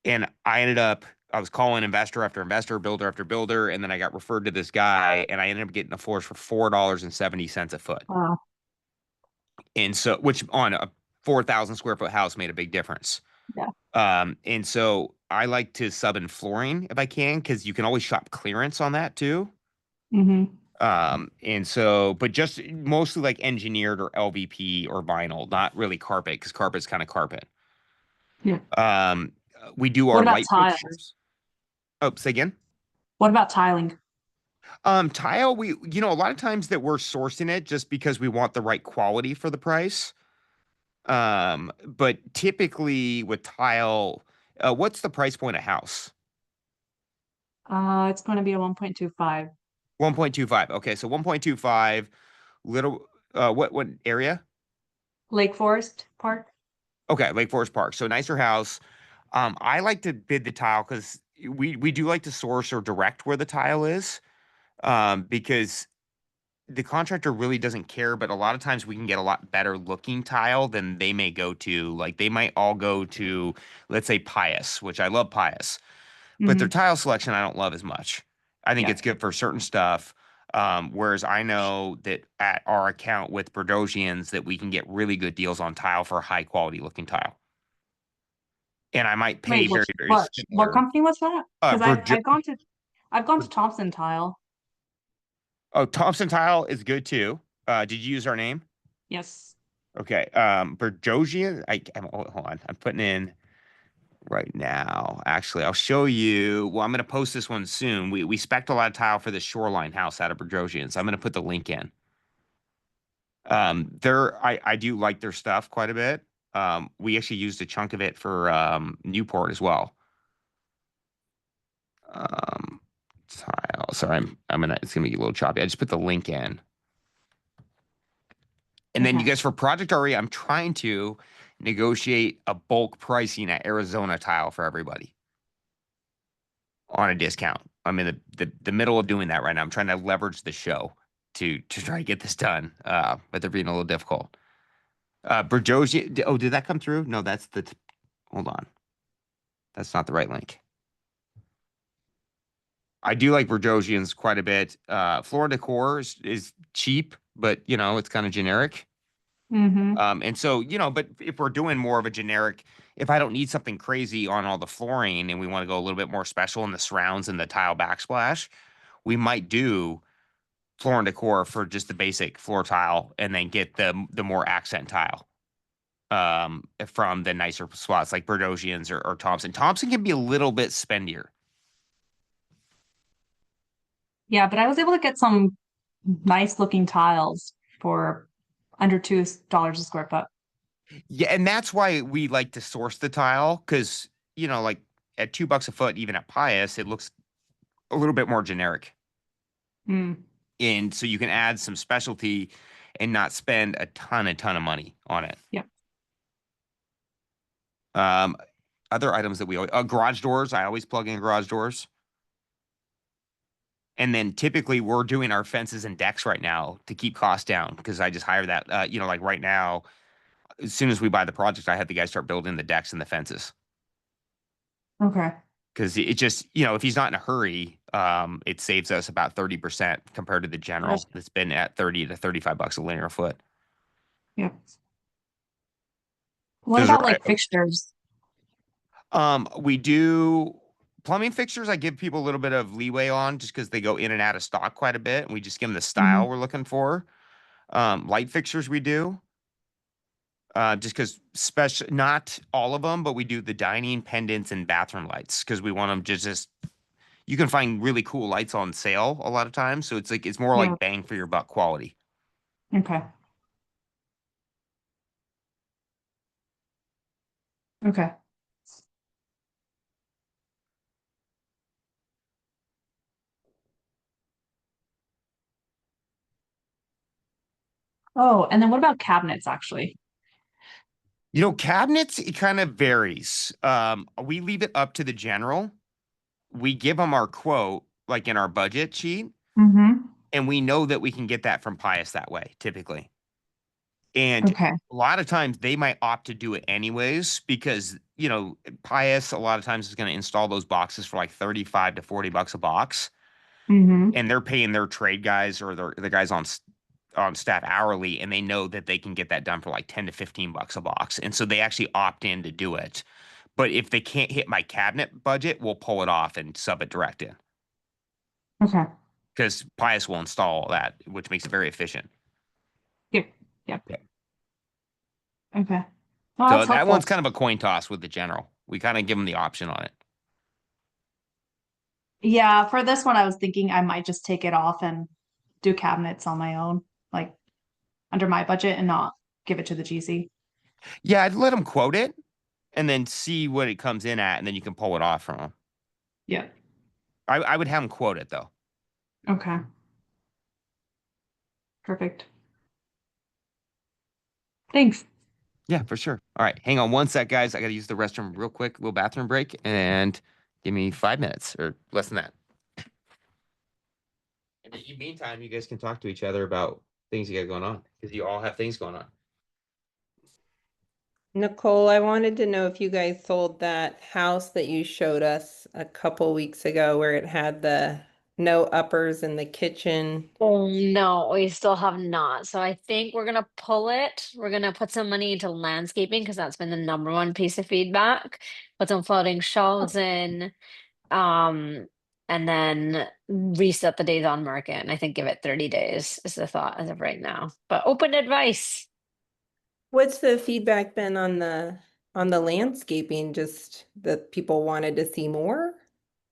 And I was calling investor after investor, builder after builder, and then I got referred to this guy, and I ended up getting the floors for $4.70 a foot. Wow. And so, which on a 4,000 square foot house made a big difference. Yeah. And so I like to sub in flooring if I can, because you can always shop clearance on that too. Mm-hmm. And so, but just mostly like engineered or LVP or vinyl, not really carpet, because carpet's kind of carpet. Yeah. We do What our about light tiles? fixtures. Oh, say again. What about tiling? Tile, a lot of times that we're sourcing it just because we want the right quality for the price. But typically with tile, what's the price point of house? It's going to be a 1.25. 1.25. Okay, so 1.25, little, what area? Lake Forest Park. Okay, Lake Forest Park. So nicer house. I like to bid the tile because we do like to source or direct where the tile is, because the contractor really doesn't care, but a lot of times we can get a lot better looking tile than they may go to. Like they might all go to, let's say, Pius, which I love Pius, but their Mhm. tile selection I don't love as much. I think Yeah. it's good for certain stuff. Whereas I know that at our account with Berdosians that we can get really good deals on tile for high quality looking tile. And I might pay Wait, very, very what similar. company was that? Because Berjo- I've gone to Thompson Tile. oh, Thompson Tile is good too. Did you use our name? Yes. Okay. Berjosian. Hold on. I'm putting in right now. Actually, I'll show you. Well, I'm going to post this one soon. We spec'd a lot of tile for the shoreline house out of Berjosian, so I'm going to put the link in. I do like their stuff quite a bit. We actually used a chunk of it for Newport as well. Tile. Sorry, it's gonna be a little choppy. I just put the link in. And then you Okay. guys for Project RE, I'm trying to negotiate a bulk pricing at Arizona Tile for everybody on a discount. I'm in the middle of doing that right now. I'm trying to leverage the show to try to get this done. But they're being a little difficult. Berjosia. Oh, did that come through? No, hold on. That's not the right link. I do like Berjosians quite a bit. Floor Decor is cheap, but it's kind of generic. Mm-hmm. And so, but if we're doing more of a generic, if I don't need something crazy on all the flooring and we want to go a little bit more special in the surrounds and the tile backsplash, we might do Floor and Decor for just the basic floor tile and then get the more accent tile from the nicer spots like Berdosians or Thompson. Thompson can be a little bit spendier. Yeah, but I was able to get some nice looking tiles for under $2 a square foot. Yeah, and that's why we like to source the tile because like at $2 a foot, even at Pius, it looks a little bit more generic. Mm. And so you can add some specialty and not spend a ton of money on it. Yeah. Other items that we always garage doors. I always plug in garage doors. And then typically we're doing our fences and decks right now to keep costs down because I just hire that. Like right now, as soon as we buy the project, I have the guys start building the decks and the fences. Okay. Because it just, if he's not in a hurry, it saves us about 30% compared to the general Yes. that's been at $30 to $35 a linear foot. Yeah. What Those about are like fixtures? We do plumbing fixtures. I give people a little bit of leeway on just because they go in and out of stock quite a bit, and we just give them the style we're looking for. Light fixtures we do. Just because not all of them, but we do the dining, pendants, and bathroom lights because we want them just. You can find really cool lights on sale a lot of times, so it's more Yeah. like bang for your buck quality. Okay. Okay. Oh, and then what about cabinets actually? Cabinets, it kind of varies. We leave it up to the general. We give them our quote, like in our budget sheet, Mm-hmm. and we know that we can get that from Pius that way, typically. And Okay. a lot of times they might opt to do it anyways because, Pius a lot of times is going to install those boxes for like 35 to $40 a box. Mm-hmm. And they're paying their trade guys or the guys on staff hourly, and they know that they can get that done for like 10 to $15 a box. And so they actually opt in to do it. But if they can't hit my cabinet budget, we'll pull it off and sub it direct in. Okay. Because Pius will install all that, which makes it very efficient. Yep. Yep. Yeah. Okay. Well, So that's that helpful. one's kind of a coin toss with the general. We kind of give them the option on it. Yeah, for this one, I was thinking I might just take it off and do cabinets on my own, like under my budget, and not give it to the GC. Yeah, I'd let them quote it and then see what it comes in at, and then you can pull it off from them. Yeah. I would have them quote it though. Okay. Perfect. Thanks. Yeah, for sure. All right, hang on one sec, guys. I got to use the restroom real quick, little bathroom break, and give me 5 minutes or less than that. In the meantime, you guys can talk to each other about things you got going on because you all have things going on. Nicole, I wanted to know if you guys sold that house that you showed us a couple weeks ago where it had the no uppers in the kitchen. Oh no, we still have not. So I think we're gonna pull it. We're gonna put some money into landscaping because that's been the number one piece of feedback. Put some floating shelves in, and then reset the days on market. And I think give it 30 days is the thought as of right now. But open advice. What's the feedback been on the landscaping? Just that people wanted to see more?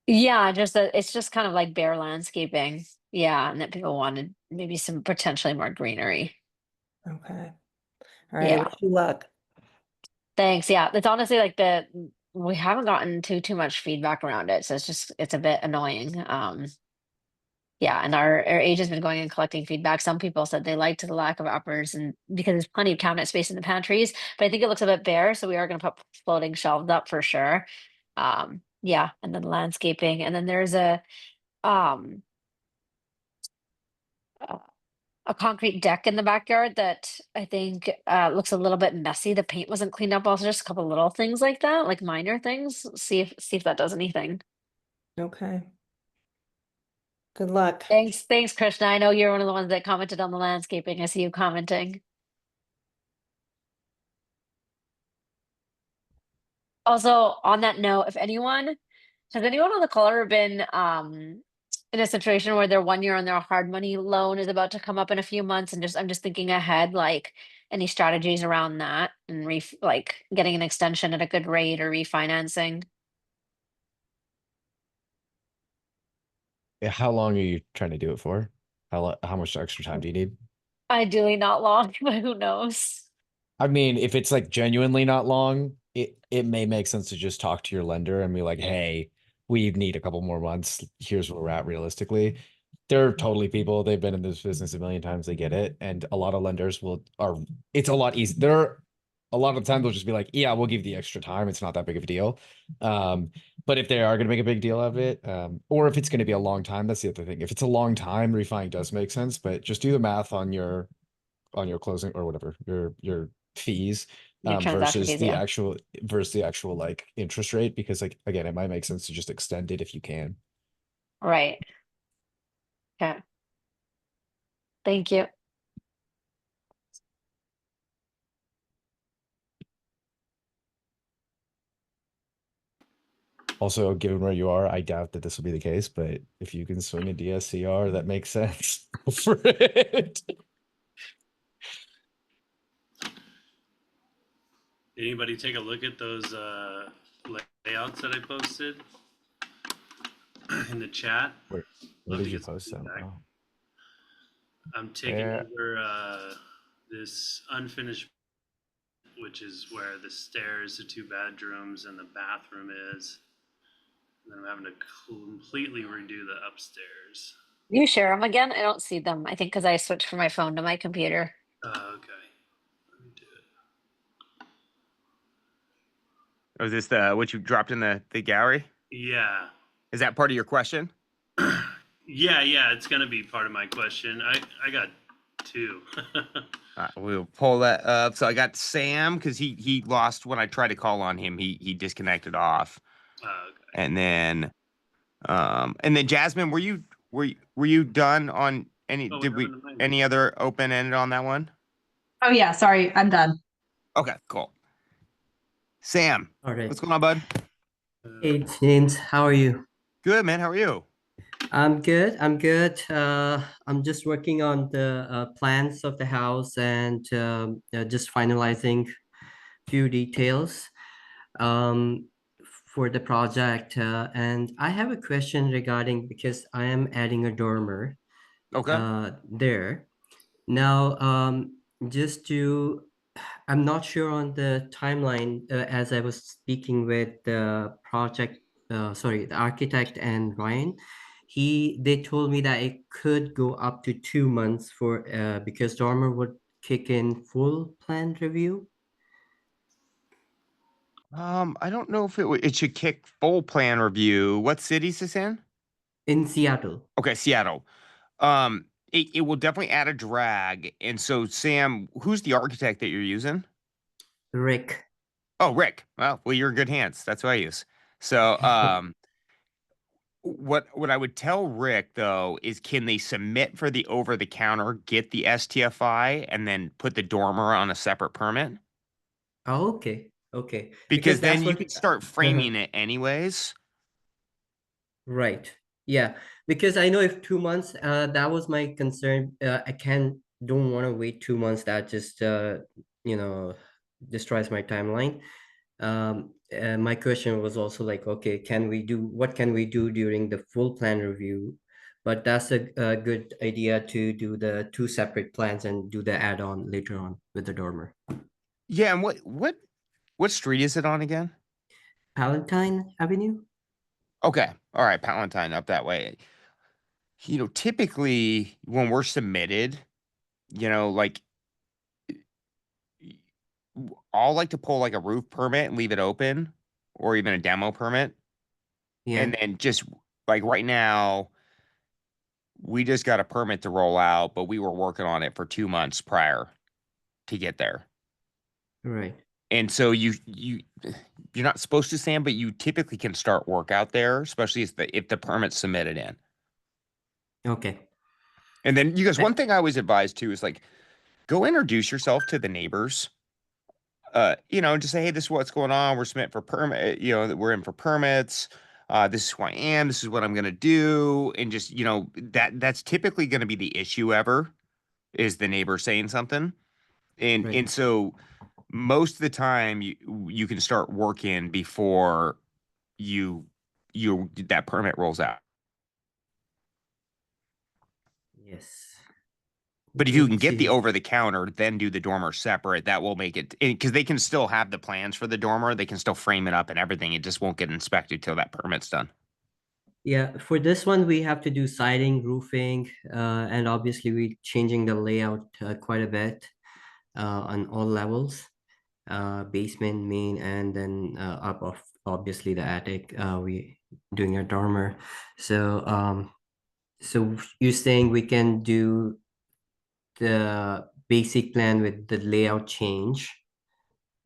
Yeah, just that it's just kind of like bare landscaping. Yeah, and that people wanted maybe some potentially more greenery. Okay. All right, Yeah. wish you luck. Thanks. Yeah, it's honestly like we haven't gotten too much feedback around it, so it's a bit annoying. Yeah, and our agent's been going and collecting feedback. Some people said they liked the lack of uppers and because there's plenty of cabinet space in the pantries, but I think it looks a bit bare, so we are going to put floating shelves up for sure. Yeah, and then landscaping, and then there's um a concrete deck in the backyard that I think looks a little bit messy. The paint wasn't cleaned up. Also, just a couple little things like that, like minor things. See if that does anything. Okay. Good luck. Thanks, Krishna. I know you're one of the ones that commented on the landscaping. I see you commenting. Also, on that note, if anyone has anyone on the call ever been in a situation where their 1 year on their hard money loan is about to come up in a few months, and I'm just thinking ahead, like any strategies around that and like getting an extension at a good rate or refinancing. Yeah, how long are you trying to do it for? How much extra time do you need? Ideally not long, but who knows? I mean, if it's like genuinely not long, it may make sense to just talk to your lender and be like, hey, we need a couple more months. Here's where we're at realistically. They're totally people. They've been in this business a million times. They get it. And a lot of lenders it's a lot easier. A lot of the time they'll just be like, yeah, we'll give you the extra time. It's not that big of a deal. But if they are going to make a big deal out of it, or if it's going to be a long time, that's the other thing. If it's a long time, refining does make sense, but just do the math on your closing or whatever, your fees Your transaction versus fees, the yeah. actual like interest rate, because like again, it might make sense to just extend it if you can. Right. Okay. Thank you. Also, given where you are, I doubt that this will be the case, but if you can swing a DSCR, that makes sense. Go for it. Anybody take a look at those layouts that I posted in the chat? Where Love did to you get some post them? feedback. Oh. I'm taking Where- over this unfinished, which is where the stairs, the 2 bedrooms, and the bathroom is. And then I'm having to completely redo the upstairs. You share them again? I don't see them. I think because I switched from my phone to my computer. Okay. Let me do it. Oh, is this what you dropped in the gallery? Yeah. Is that part of your question? Yeah, it's gonna be part of my question. I got 2. We'll pull that up. So I got Sam because he lost when I tried to call on him. He disconnected off. Okay. And then Jasmine, were you done on any? Oh, Did we're we having a mic. any other open ended on that one? Oh yeah, sorry, I'm done. Okay, cool. Sam, All right. what's going on, bud? Hey, James, how are you? Good, man. How are you? I'm good. I'm good. I'm just working on the plans of the house and just finalizing few details um, for the project. And I have a question regarding because I am adding a dormer Okay. there. Now, just to I'm not sure on the timeline as I was speaking with the the architect and Ryan. They told me that it could go up to 2 months for because dormer would kick in full plan review. I don't know if it should kick full plan review. What city is this in? In Seattle. Okay, Seattle. It will definitely add a drag. And so, Sam, who's the architect that you're using? Rick. Oh, Rick. Well, you're in good hands. That's who I use. So, what I would tell Rick though is, can they submit for the over the counter, get the STFI, and then put the dormer on a separate permit? Oh, okay. Okay. Because then that's you what can start uh-huh. framing it anyways. Right. Yeah. Because I know if 2 months, that was my concern. Don't want to wait 2 months. That just, you know, destroys my timeline. My question was also like, okay, what can we do during the full plan review? But that's a good idea to do the two separate plans and do the add-on later on with the dormer. Yeah, and what street is it on again? Palatine Avenue? Okay. All right, Palatine up that way. Typically when we're submitted, like I'll like to pull like a roof permit and leave it open, or even a demo permit. Yeah. And then just like right now, we just got a permit to roll out, but we were working on it for 2 months prior to get there. Right. And so you're not supposed to, Sam, but you typically can start work out there, especially if the permit's submitted in. Okay. And then you guys, one thing I always advise too is like, go introduce yourself to the neighbors. Just say, hey, this is what's going on. We're submitting for permit, we're in for permits. This is who I am. This is what I'm going to do. And just, that's typically going to be the issue ever, is the neighbor saying something. And, Right. and so most of the time you can start working before that permit rolls out. Yes. But if you can Good get the to- over the counter, then do the dormer separate, that will make it, because they can still have the plans for the dormer. They can still frame it up and everything. It just won't get inspected till that permit's done. Yeah, for this one, we have to do siding, roofing, and obviously we changing the layout quite a bit on all levels, basement, main, and then up of obviously the attic. We doing a dormer. So you're saying we can do the basic plan with the layout change,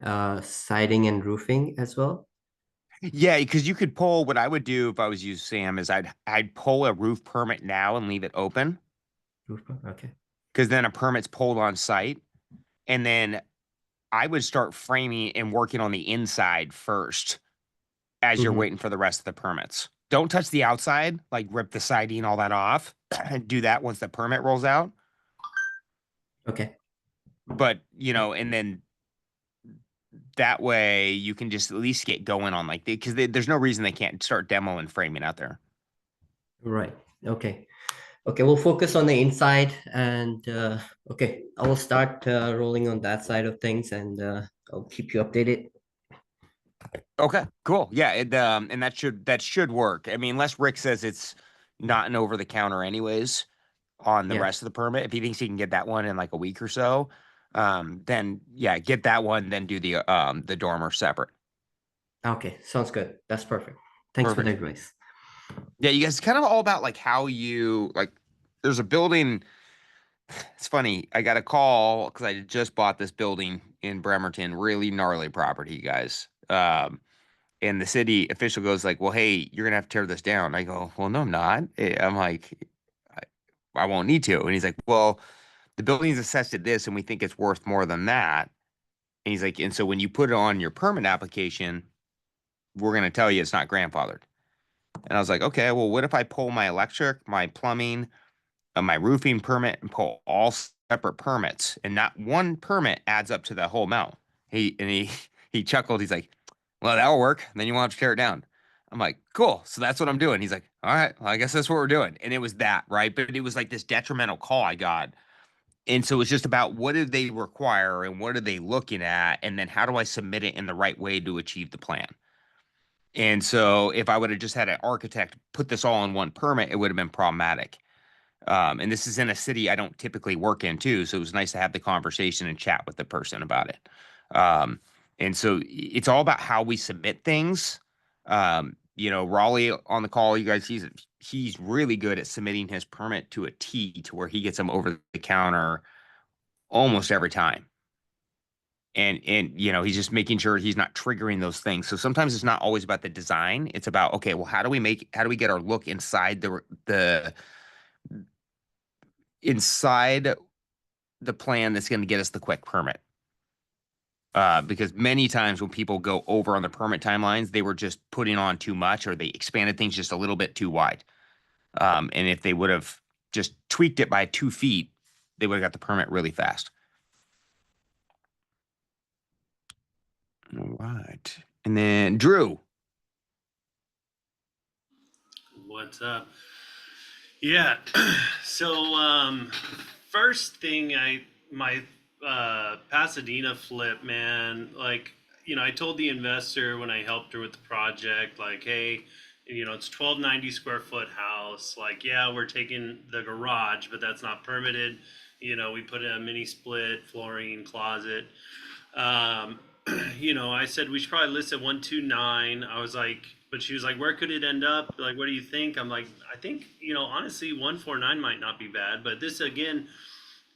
siding and roofing as well? Yeah, because you could pull, what I would do if I was you, Sam, is I'd pull a roof permit now and leave it open, Okay. because then a permit's pulled on site. And then I would start framing and working on the inside first as you're Mhm. waiting for the rest of the permits. Don't touch the outside, like rip the siding, all that off. Do that once the permit rolls out. Okay. But, and then that way you can just at least get going on because there's no reason they can't start demo and framing out there. Right. Okay. Okay, we'll focus on the inside and okay, I will start rolling on that side of things and I'll keep you updated. Okay, cool. Yeah, and that should work. I mean, unless Rick says it's not an over the counter anyways on the Yeah. rest of the permit. If he thinks he can get that one in like a week or so, then yeah, get that one, then do the dormer separate. Okay, sounds good. That's perfect. Thanks for the Perfect. advice. Yeah, you guys kind of all about like how you like. There's a building. It's funny. I got a call because I just bought this building in Bremerton. Really gnarly property, guys. And the city official goes like, "Well, hey, you're gonna have to tear this down." I go, "Well, no, I'm not." I'm like, I won't need to. And he's like, "Well, the building's assessed at this, and we think it's worth more than that." And he's like, and so when you put it on your permit application, we're going to tell you it's not grandfathered. And I was like, okay, well, what if I pull my electric, my plumbing, my roofing permit and pull all separate permits and not one permit adds up to the whole amount? He chuckled. He's like, well, that'll work. Then you won't have to tear it down. I'm like, cool. So that's what I'm doing. He's like, all right, well, I guess that's what we're doing. And it was that, right? But it was like this detrimental call I got. And so it's just about what do they require and what are they looking at? And then how do I submit it in the right way to achieve the plan? And so if I would have just had an architect put this all in one permit, it would have been problematic. And this is in a city I don't typically work in too. So it was nice to have the conversation and chat with the person about it. And so it's all about how we submit things. Raleigh on the call, you guys, he's really good at submitting his permit to a T to where he gets them over the counter almost every time. And he's just making sure he's not triggering those things. So sometimes it's not always about the design. It's about, okay, well, how do we get our look inside inside the plan that's going to get us the quick permit? Because many times when people go over on the permit timelines, they were just putting on too much or they expanded things just a little bit too wide. And if they would have just tweaked it by 2 feet, they would have got the permit really fast. All right. And then Drew. What's up? Yeah. So first thing my Pasadena flip, man, like, I told the investor when I helped her with the project, like, hey, it's 1290 square foot house. Like, yeah, we're taking the garage, but that's not permitted. We put in a mini split, flooring, closet. I said we should probably list at 129. I was like, but she was like, where could it end up? Like, what do you think? I'm like, I think, honestly, 149 might not be bad, but this again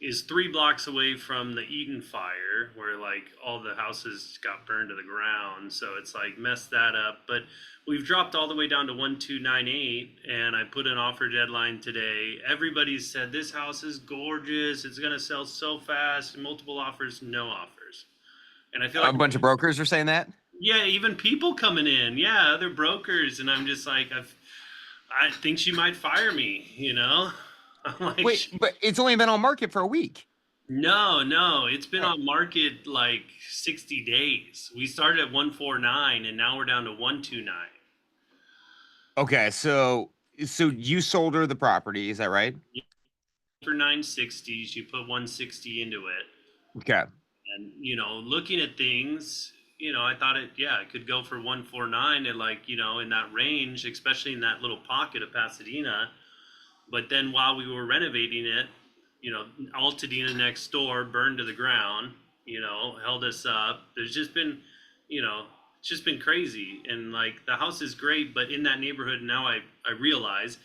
is 3 blocks away from the Eaton fire where like all the houses got burned to the ground. So it's like messed that up, but we've dropped all the way down to 1298 and I put an offer deadline today. Everybody said this house is gorgeous. It's going to sell so fast. Multiple offers, no offers. And I feel like a bunch of brokers are saying that. Yeah, even people coming in. Yeah, other brokers, and I'm just like, I think she might fire me. I'm like, wait, but it's only been on market for a week. No, it's been on market like 60 days. We started at 149, and now we're down to 129. Okay, so you sold her the property, is that right? For 960, she put 160 into it. Okay. And looking at things, I thought it could go for 149 and like, in that range, especially in that little pocket of Pasadena. But then while we were renovating it, Altadena next door burned to the ground, held us up. There's just been, it's just been crazy. And like the house is great, but in that neighborhood now I realize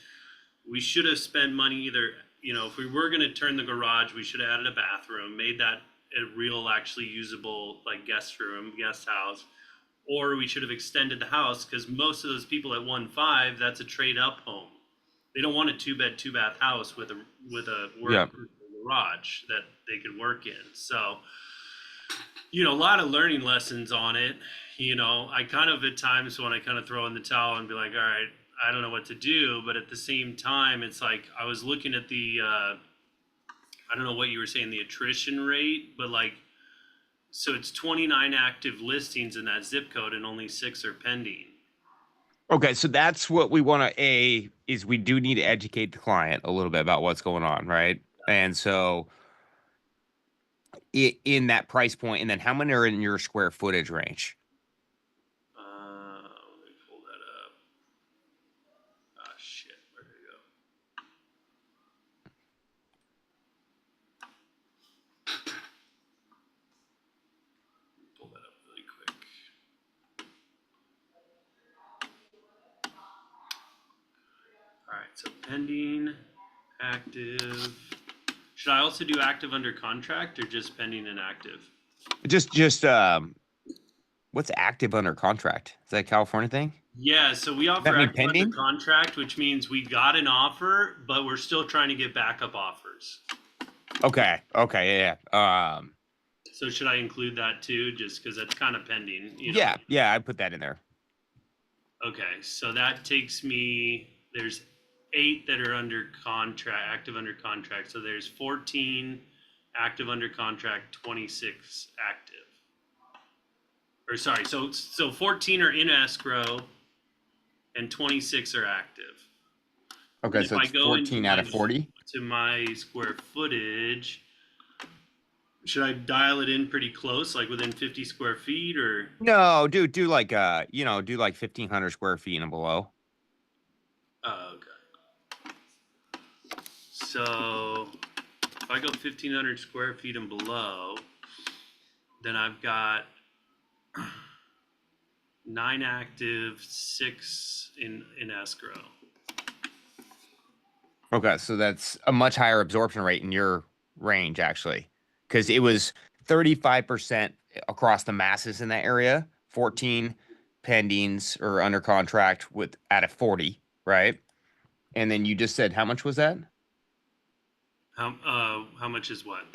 we should have spent money either, if we were going to turn the garage, we should have added a bathroom, made that a real actually usable like guest house, or we should have extended the house because most of those people at 1.5, that's a trade up home. They don't want a 2-bed 2-bath house with a garage that they could work in. So a lot of learning lessons on it. I kind of at times when I kind of throw in the towel and be like, all right, I don't know what to do, but at the same time it's like I was looking at the I don't know what you were saying, the attrition rate, but like, so it's 29 active listings in that zip code and only 6 are pending. Okay, so that's what we want to, is we do need to educate the client a little bit about what's going on, right? And so in that price point, and then how many are in your square footage range? Let me pull that up. Ah, shit, where did it go? Pull that up really quick. All right, so pending, active. Should I also do active under contract or just pending and active? Just what's active under contract? Is that a California thing? Yeah, so we offer active under contract, which means we got an offer, but we're still trying to get backup offers. Okay, yeah. So should I include that too, just because that's kind of pending? You know? Yeah, yeah, I put that in there. Okay, so that takes me, there's 8 that are under contract, active under contract. So there's 14 active under contract, 26 active. Or sorry, so 14 are in escrow and 26 are active. Okay, And so if I it's go into 14 out of 40. to my square footage, should I dial it in pretty close, like within 50 square feet, or? No, do like you know, do like 1,500 square feet and below. Oh, okay. So if I go 1,500 square feet and below, then I've got 9 active, 6 in escrow. Okay, so that's a much higher absorption rate in your range, actually, because it was 35% across the masses in that area, 14 pendings or under contract with out of 40, right? And then you just said how much was that? How much is what?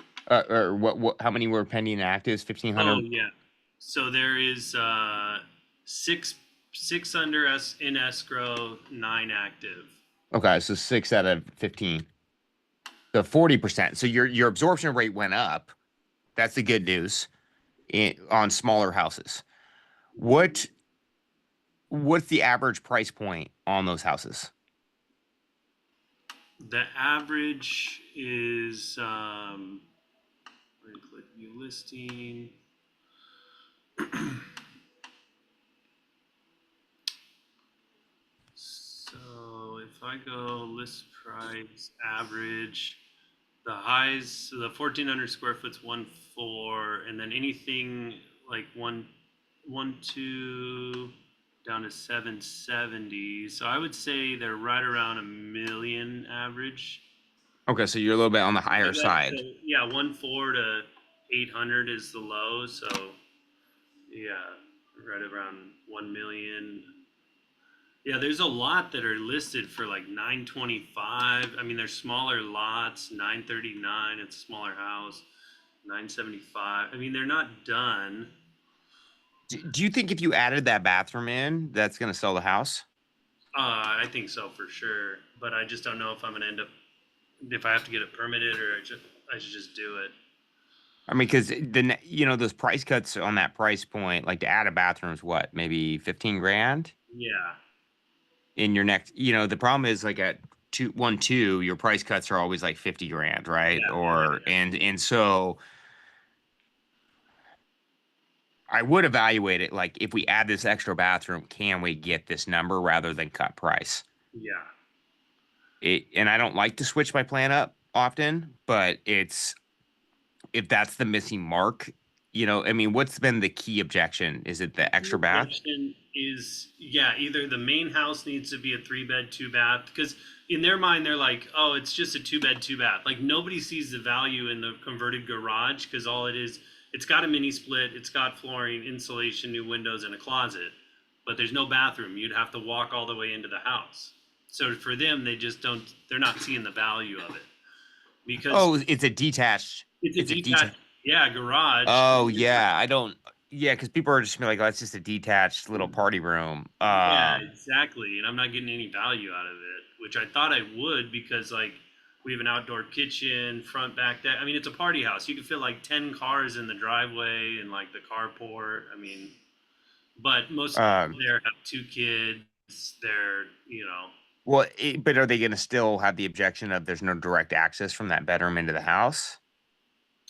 Or what? How many were pending and active? 1,500. Oh yeah. So there is 6 under in escrow, 9 active. Okay, so 6 out of 15. So 40%. So your absorption rate went up. That's the good news on smaller houses. What's the average price point on those houses? The average is let me click new listing. So if I go list price average, the highs, so the 1,400 square foot's 1.4, and then anything like 1.2 down to 770. So I would say they're right around $1 million average. Okay, so you're a little bit on the higher side. So, yeah, 1.4 to 800 is the low. So yeah, right around 1 million. Yeah, there's a lot that are listed for like 925. I mean, there's smaller lots, 939. It's a smaller house, 975. I mean, they're not done. Do you think if you added that bathroom in, that's going to sell the house? I think so for sure, but I just don't know if I'm gonna end up, if I have to get it permitted, or I should just do it. I mean, because those price cuts on that price point, like to add a bathroom is what, maybe 15 grand Yeah. in your next, the problem is like at 212, your price cuts are always like 50 grand, right? Yeah, And so I would evaluate it like if we add this extra bathroom, can we get this number rather than cut price? Yeah. And I don't like to switch my plan up often, but if that's the missing mark, I mean, what's been the key objection? Is it the extra bath? Objection is, yeah, either the main house needs to be a 3-bed, 2-bath, because in their mind they're like, oh, it's just a 2-bed, 2-bath. Like nobody sees the value in the converted garage, because all it is, it's got a mini split, it's got flooring, insulation, new windows, and a closet, but there's no bathroom. You'd have to walk all the way into the house. So for them, they're not seeing the value of it. Because it's a detached. It's a detached, yeah, garage. Oh yeah, because people are just gonna be like, oh, it's just a detached little party room. Yeah, exactly. And I'm not getting any value out of it, which I thought I would, because like we have an outdoor kitchen, front, back deck. I mean, it's a party house. You can fit like 10 cars in the driveway and like the carport. I mean, but most people there have 2 kids. They're, Well, but are they going to still have the objection of there's no direct access from that bedroom into the house?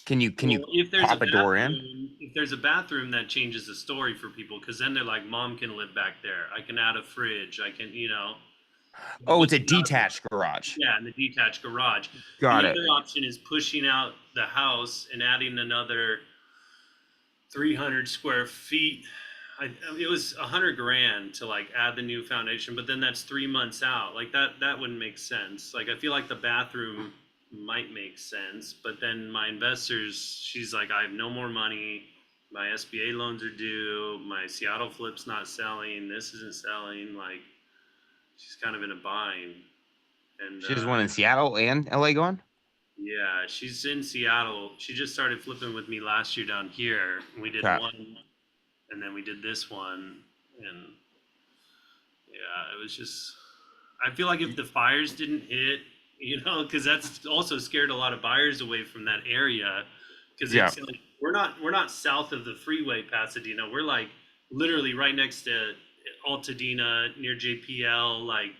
Can you if there's pop a door in? If there's a bathroom, that changes the story for people, because then they're like, mom can live back there. I can add a fridge. I can, Oh, it's a detached garage. Yeah, in the detached garage. Got it. The other option is pushing out the house and adding another 300 square feet. It was $100,000 to like add the new foundation, but then that's 3 months out. Like that wouldn't make sense. Like I feel like the bathroom might make sense, but then my investors, she's like, I have no more money. My SBA loans are due. My Seattle flip's not selling. This isn't selling. Like she's kind of in a bind. And She has one in Seattle and LA going? Yeah, she's in Seattle. She just started flipping with me last year down here. We did Okay. one, and then we did this one, and yeah, it was just. I feel like if the fires didn't hit, because that's also scared a lot of buyers away from that area, because Yeah. it's like we're not south of the freeway, Pasadena. We're like literally right next to Altadena, near JPL. Like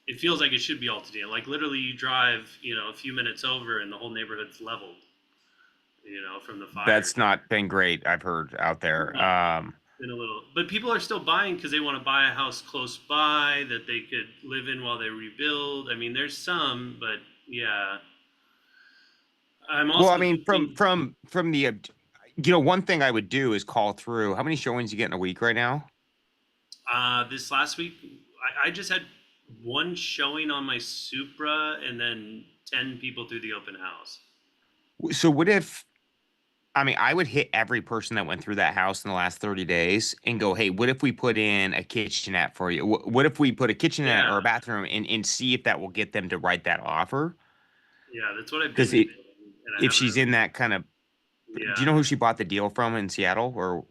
it feels like it should be Altadena. Like literally, you drive, a few minutes over, and the whole neighborhood's leveled. From the fire. That's not been great, I've heard out there. Been a little, but people are still buying because they want to buy a house close by that they could live in while they rebuild. I mean, there's some, but yeah. I'm also Well, I mean, thinking, from the, one thing I would do is call through. How many showings you get in a week right now? this last week, I just had one showing on my Supra and then 10 people through the open house. So what if, I mean, I would hit every person that went through that house in the last 30 days and go, hey, what if we put in a kitchenette for you? What if we put a kitchenette or Yeah. a bathroom and see if that will get them to write that offer? Yeah, that's what I've been Because doing. And I if she's haven't in really- that kind of, do Yeah. you know who she bought the deal from in Seattle? Or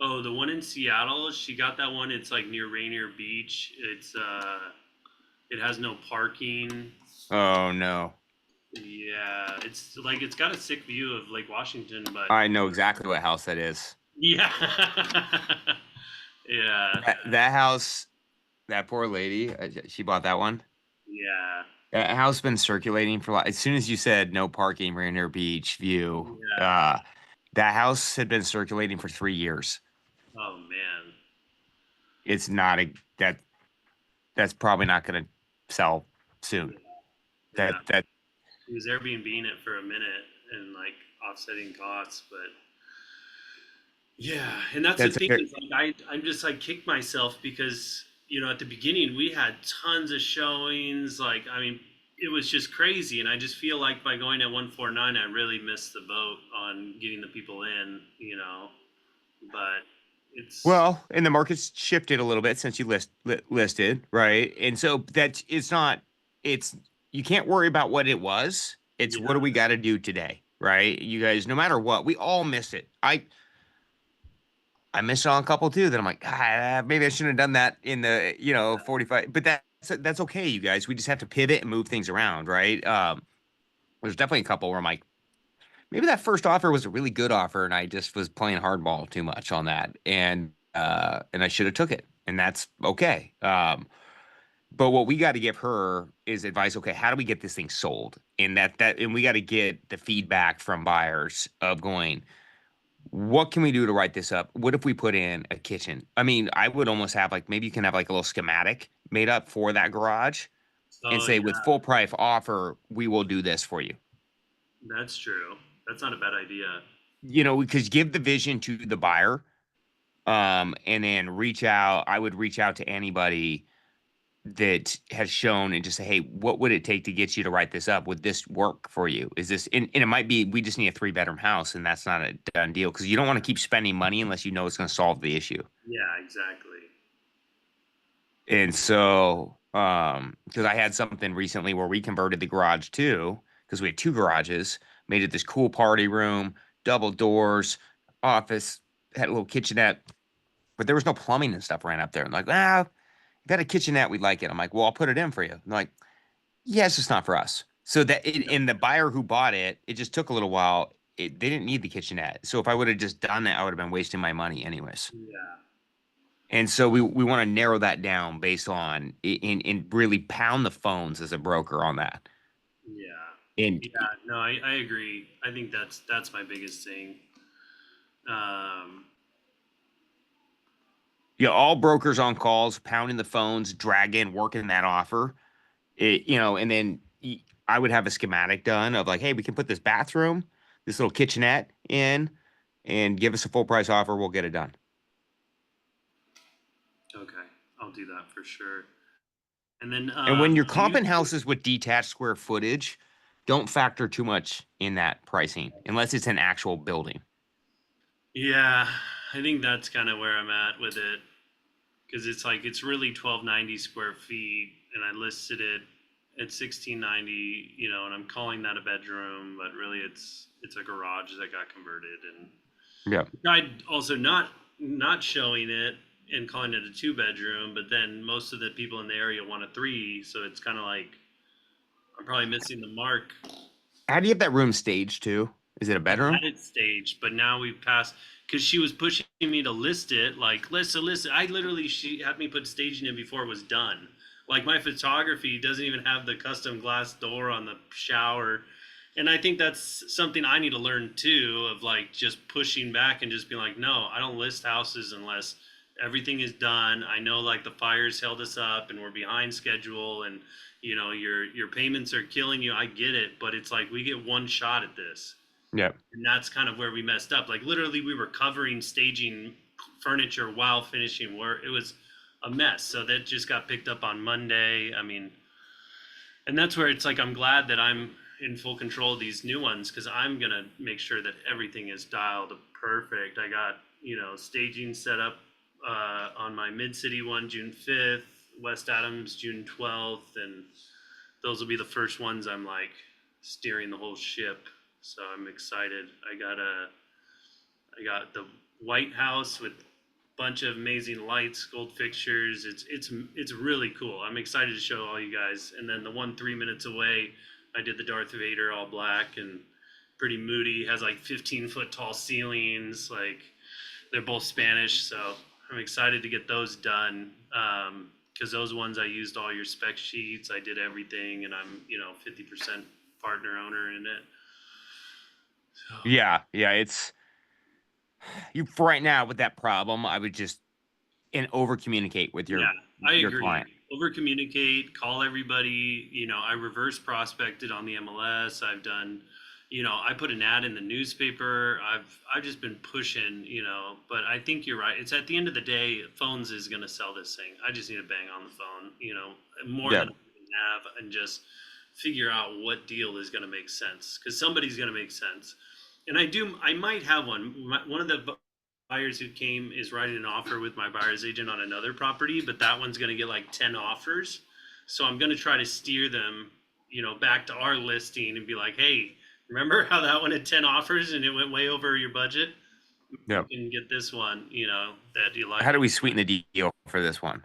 Oh, the one in Seattle, she got that one. It's like near Rainier Beach. It has no parking. oh no, Yeah, it's like it's got a sick view of Lake Washington, but I know exactly what house that is. yeah, yeah, That house, that poor lady, she bought that one. yeah, That house been circulating for as soon as you said no parking, Rainier Beach view. yeah. That house had been circulating for 3 years. Oh man, It's not that's probably not going to sell soon. yeah. That He was Airbnb-ing it for a minute and like offsetting costs, but yeah, and that's the That's a thing good- is like I'm just like kicked myself because at the beginning we had tons of showings. Like I mean, it was just crazy, and I just feel like by going at 149, I really missed the boat on getting the people in. But it's well, and the market's shifted a little bit since you listed, right? And so it's you can't worry about what it was. It's what do we got to do today, right? You guys, no matter what, we all miss it. I missed it on a couple too. That I'm like, maybe I shouldn't have done that in the 45. But that's okay, you guys. We just have to pivot and move things around, right? There's definitely a couple where I'm like, maybe that first offer was a really good offer, and I just was playing hardball too much on that, and I should have took it, and that's okay. But what we got to give her is advice. Okay, how do we get this thing sold? And and we got to get the feedback from buyers of going, what can we do to write this up? What if we put in a kitchen? I mean, I would almost have like maybe you can have like a little schematic made up for that garage and say with full price offer, we will do this for you. That's true. That's not a bad idea. Because give the vision to the buyer, and then I would reach out to anybody that has shown and just say, hey, what would it take to get you to write this up? Would this work for you? Is this, and it might be, we just need a 3-bedroom house, and that's not a done deal because you don't want to keep spending money unless you know it's going to solve the issue. Yeah, exactly. And so, because I had something recently where we converted the garage too, because we had 2 garages, made it this cool party room, double doors, office, had a little kitchenette, but there was no plumbing and stuff ran up there. I'm like, got a kitchenette, we'd like it. I'm like, well, I'll put it in for you. I'm like, yeah, it's just not for us. So in the buyer who bought it, it just took a little while. They didn't need the kitchenette. So if I would have just done that, I would have been wasting my money anyways. Yeah. And so we want to narrow that down based on and really pound the phones as a broker on that. Yeah. And yeah, no, I agree. I think that's my biggest thing. all brokers on calls, pounding the phones, dragging, working that offer. And then I would have a schematic done of like, hey, we can put this bathroom, this little kitchenette in, and give us a full price offer. We'll get it done. Okay, I'll do that for sure. And then And when you're do you- comping houses with detached square footage, don't factor too much in that pricing unless it's an actual building. Yeah, I think that's kind of where I'm at with it, because it's like it's really 1290 square feet, and I listed it It's 1690, you know, and I'm calling that a bedroom, but really it's a garage that got converted. And Yeah. tried also not showing it and calling it a 2-bedroom, but then most of the people in the area want a 3, so it's kind of like I'm probably missing the mark. How do you have that room staged too? Is it a bedroom? Had it staged, but now we've passed because she was pushing me to list it. Like, list. I literally, she had me put staging in before it was done. Like, my photography doesn't even have the custom glass door on the shower. And I think that's something I need to learn too, of like just pushing back and just being like, no, I don't list houses unless everything is done. I know like the fires held us up and we're behind schedule, and you know, your payments are killing you. I get it, but it's like we get one shot at this. Yeah. And that's kind of where we messed up. Like literally we were covering staging furniture while finishing work. It was a mess. So that just got picked up on Monday. I mean, and that's where it's like I'm glad that I'm in full control of these new ones, because I'm gonna make sure that everything is dialed perfect. I got, you know, staging set up on my Mid-City one June 5th, West Adams June 12th, and those will be the first ones I'm like steering the whole ship. So I'm excited. I got the White House with bunch of amazing lights, gold fixtures. It's really cool. I'm excited to show all you guys. And then the one 3 minutes away, I did the Darth Vader all black and pretty moody. Has like 15-foot tall ceilings. Like they're both Spanish, so I'm excited to get those done. Because those ones I used all your spec sheets. I did everything, and I'm 50% partner owner in it. So, Yeah. It's you for right now with that problem. I would just over communicate with your I your agree. client. Over communicate, call everybody. I reverse prospected on the MLS. I've done, I put an ad in the newspaper. I've just been pushing, but I think you're right. It's at the end of the day, phones is going to sell this thing. I just need to bang on the phone, more than I can have, and just figure out what deal is going to make sense, because somebody's going to make sense. And I might have one. One of the buyers who came is writing an offer with my buyer's agent on another property, but that one's going to get like 10 offers. So I'm going to try to steer them, back to our listing and be like, hey, remember how that one had 10 offers and it went way over your budget? Yeah. You can get this one, that you like. How do we sweeten the deal for this one?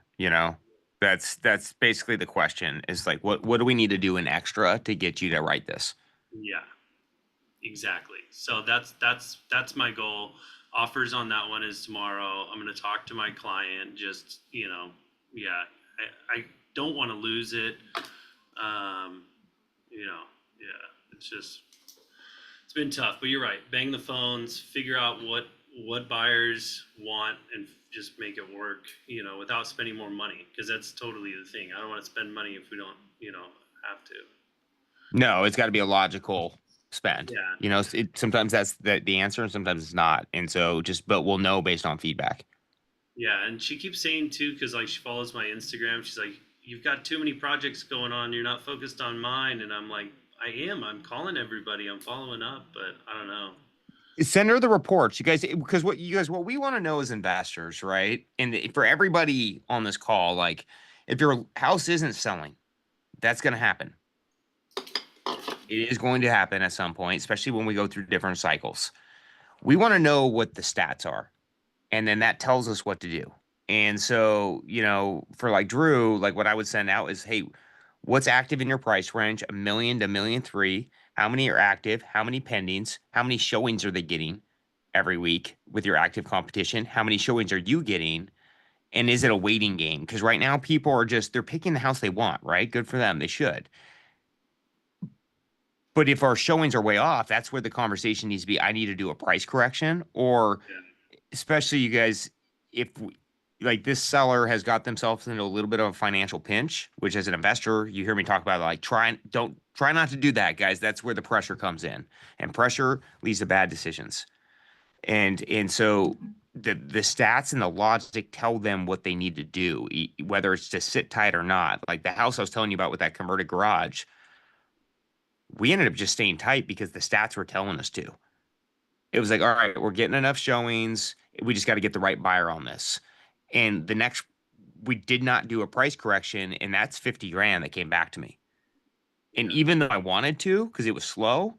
That's basically the question, is like, what do we need to do in extra to get you to write this? Yeah, exactly. So that's my goal. Offers on that one is tomorrow. I'm going to talk to my client. Just, I don't want to lose it. It's been tough, but you're right. Bang the phones, figure out what buyers want, and just make it work, without spending more money. Because that's totally the thing. I don't want to spend money if we don't, have to. No, it's got to be a logical spend. Yeah. Sometimes that's the answer, and sometimes it's not. And so but we'll know based on feedback. Yeah, and she keeps saying too, because like she follows my Instagram, she's like, you've got too many projects going on, you're not focused on mine. And I'm like, I'm calling everybody, I'm following up, but I don't know. Send her the reports, you guys, because what we want to know as investors, right? And for everybody on this call, like, if your house isn't selling, that's going to happen. It is going to happen at some point, especially when we go through different cycles. We want to know what the stats are, and then that tells us what to do. And so, for like Drew, like what I would send out is, hey, what's active in your price range? $1 million to $1.3 million. How many are active? How many pendings? How many showings are they getting every week with your active competition? How many showings are you getting? And is it a waiting game? Because right now people are they're picking the house they want, right? Good for them. They should. But if our showings are way off, that's where the conversation needs to be. I need to do a price correction, or especially you guys, if like this seller has got themselves into a little bit of a financial pinch, which as an investor, you hear me talk about, like, try not to do that, guys. That's where the pressure comes in, and pressure leads to bad decisions. And so the stats and the logic tell them what they need to do, whether it's to sit tight or not. Like the house I was telling you about with that converted garage, we ended up just staying tight because the stats were telling us to. It was like, all right, we're getting enough showings. We just got to get the right buyer on this. And we did not do a price correction, and that's $50,000 that came back to me. And even though I wanted to, because it was slow,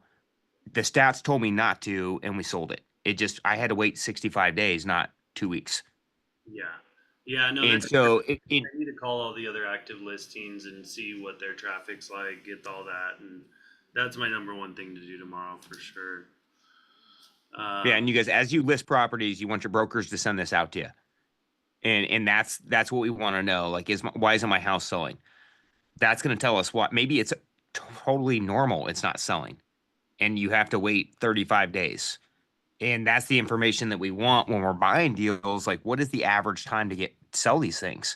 the stats told me not to, and we sold it. I had to wait 65 days, not 2 weeks. Yeah. Yeah, no, And that's so I need to call all the other active listings and see what their traffic's like, get all that, and that's my number one thing to do tomorrow for sure. yeah, and you guys, as you list properties, you want your brokers to send this out to you. And that's what we want to know. Like, why isn't my house selling? That's going to tell us what. Maybe it's totally normal. It's not selling, and you have to wait 35 days. And that's the information that we want when we're buying deals. Like, what is the average time to sell these things?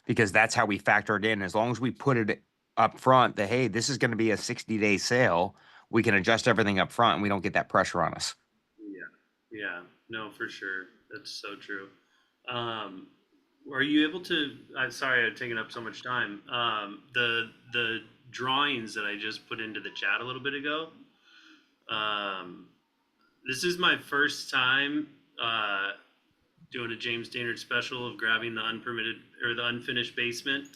Because that's how we factor it in. As long as we put it up front that, hey, this is going to be a 60-day sale, we can adjust everything up front and we don't get that pressure on us. Yeah, no, for sure. That's so true. Are you able to, I'm sorry I've taken up so much time. The drawings that I just put into the chat a little bit ago, this is my first time doing a James Stannard special of grabbing the unpermitted or the unfinished basement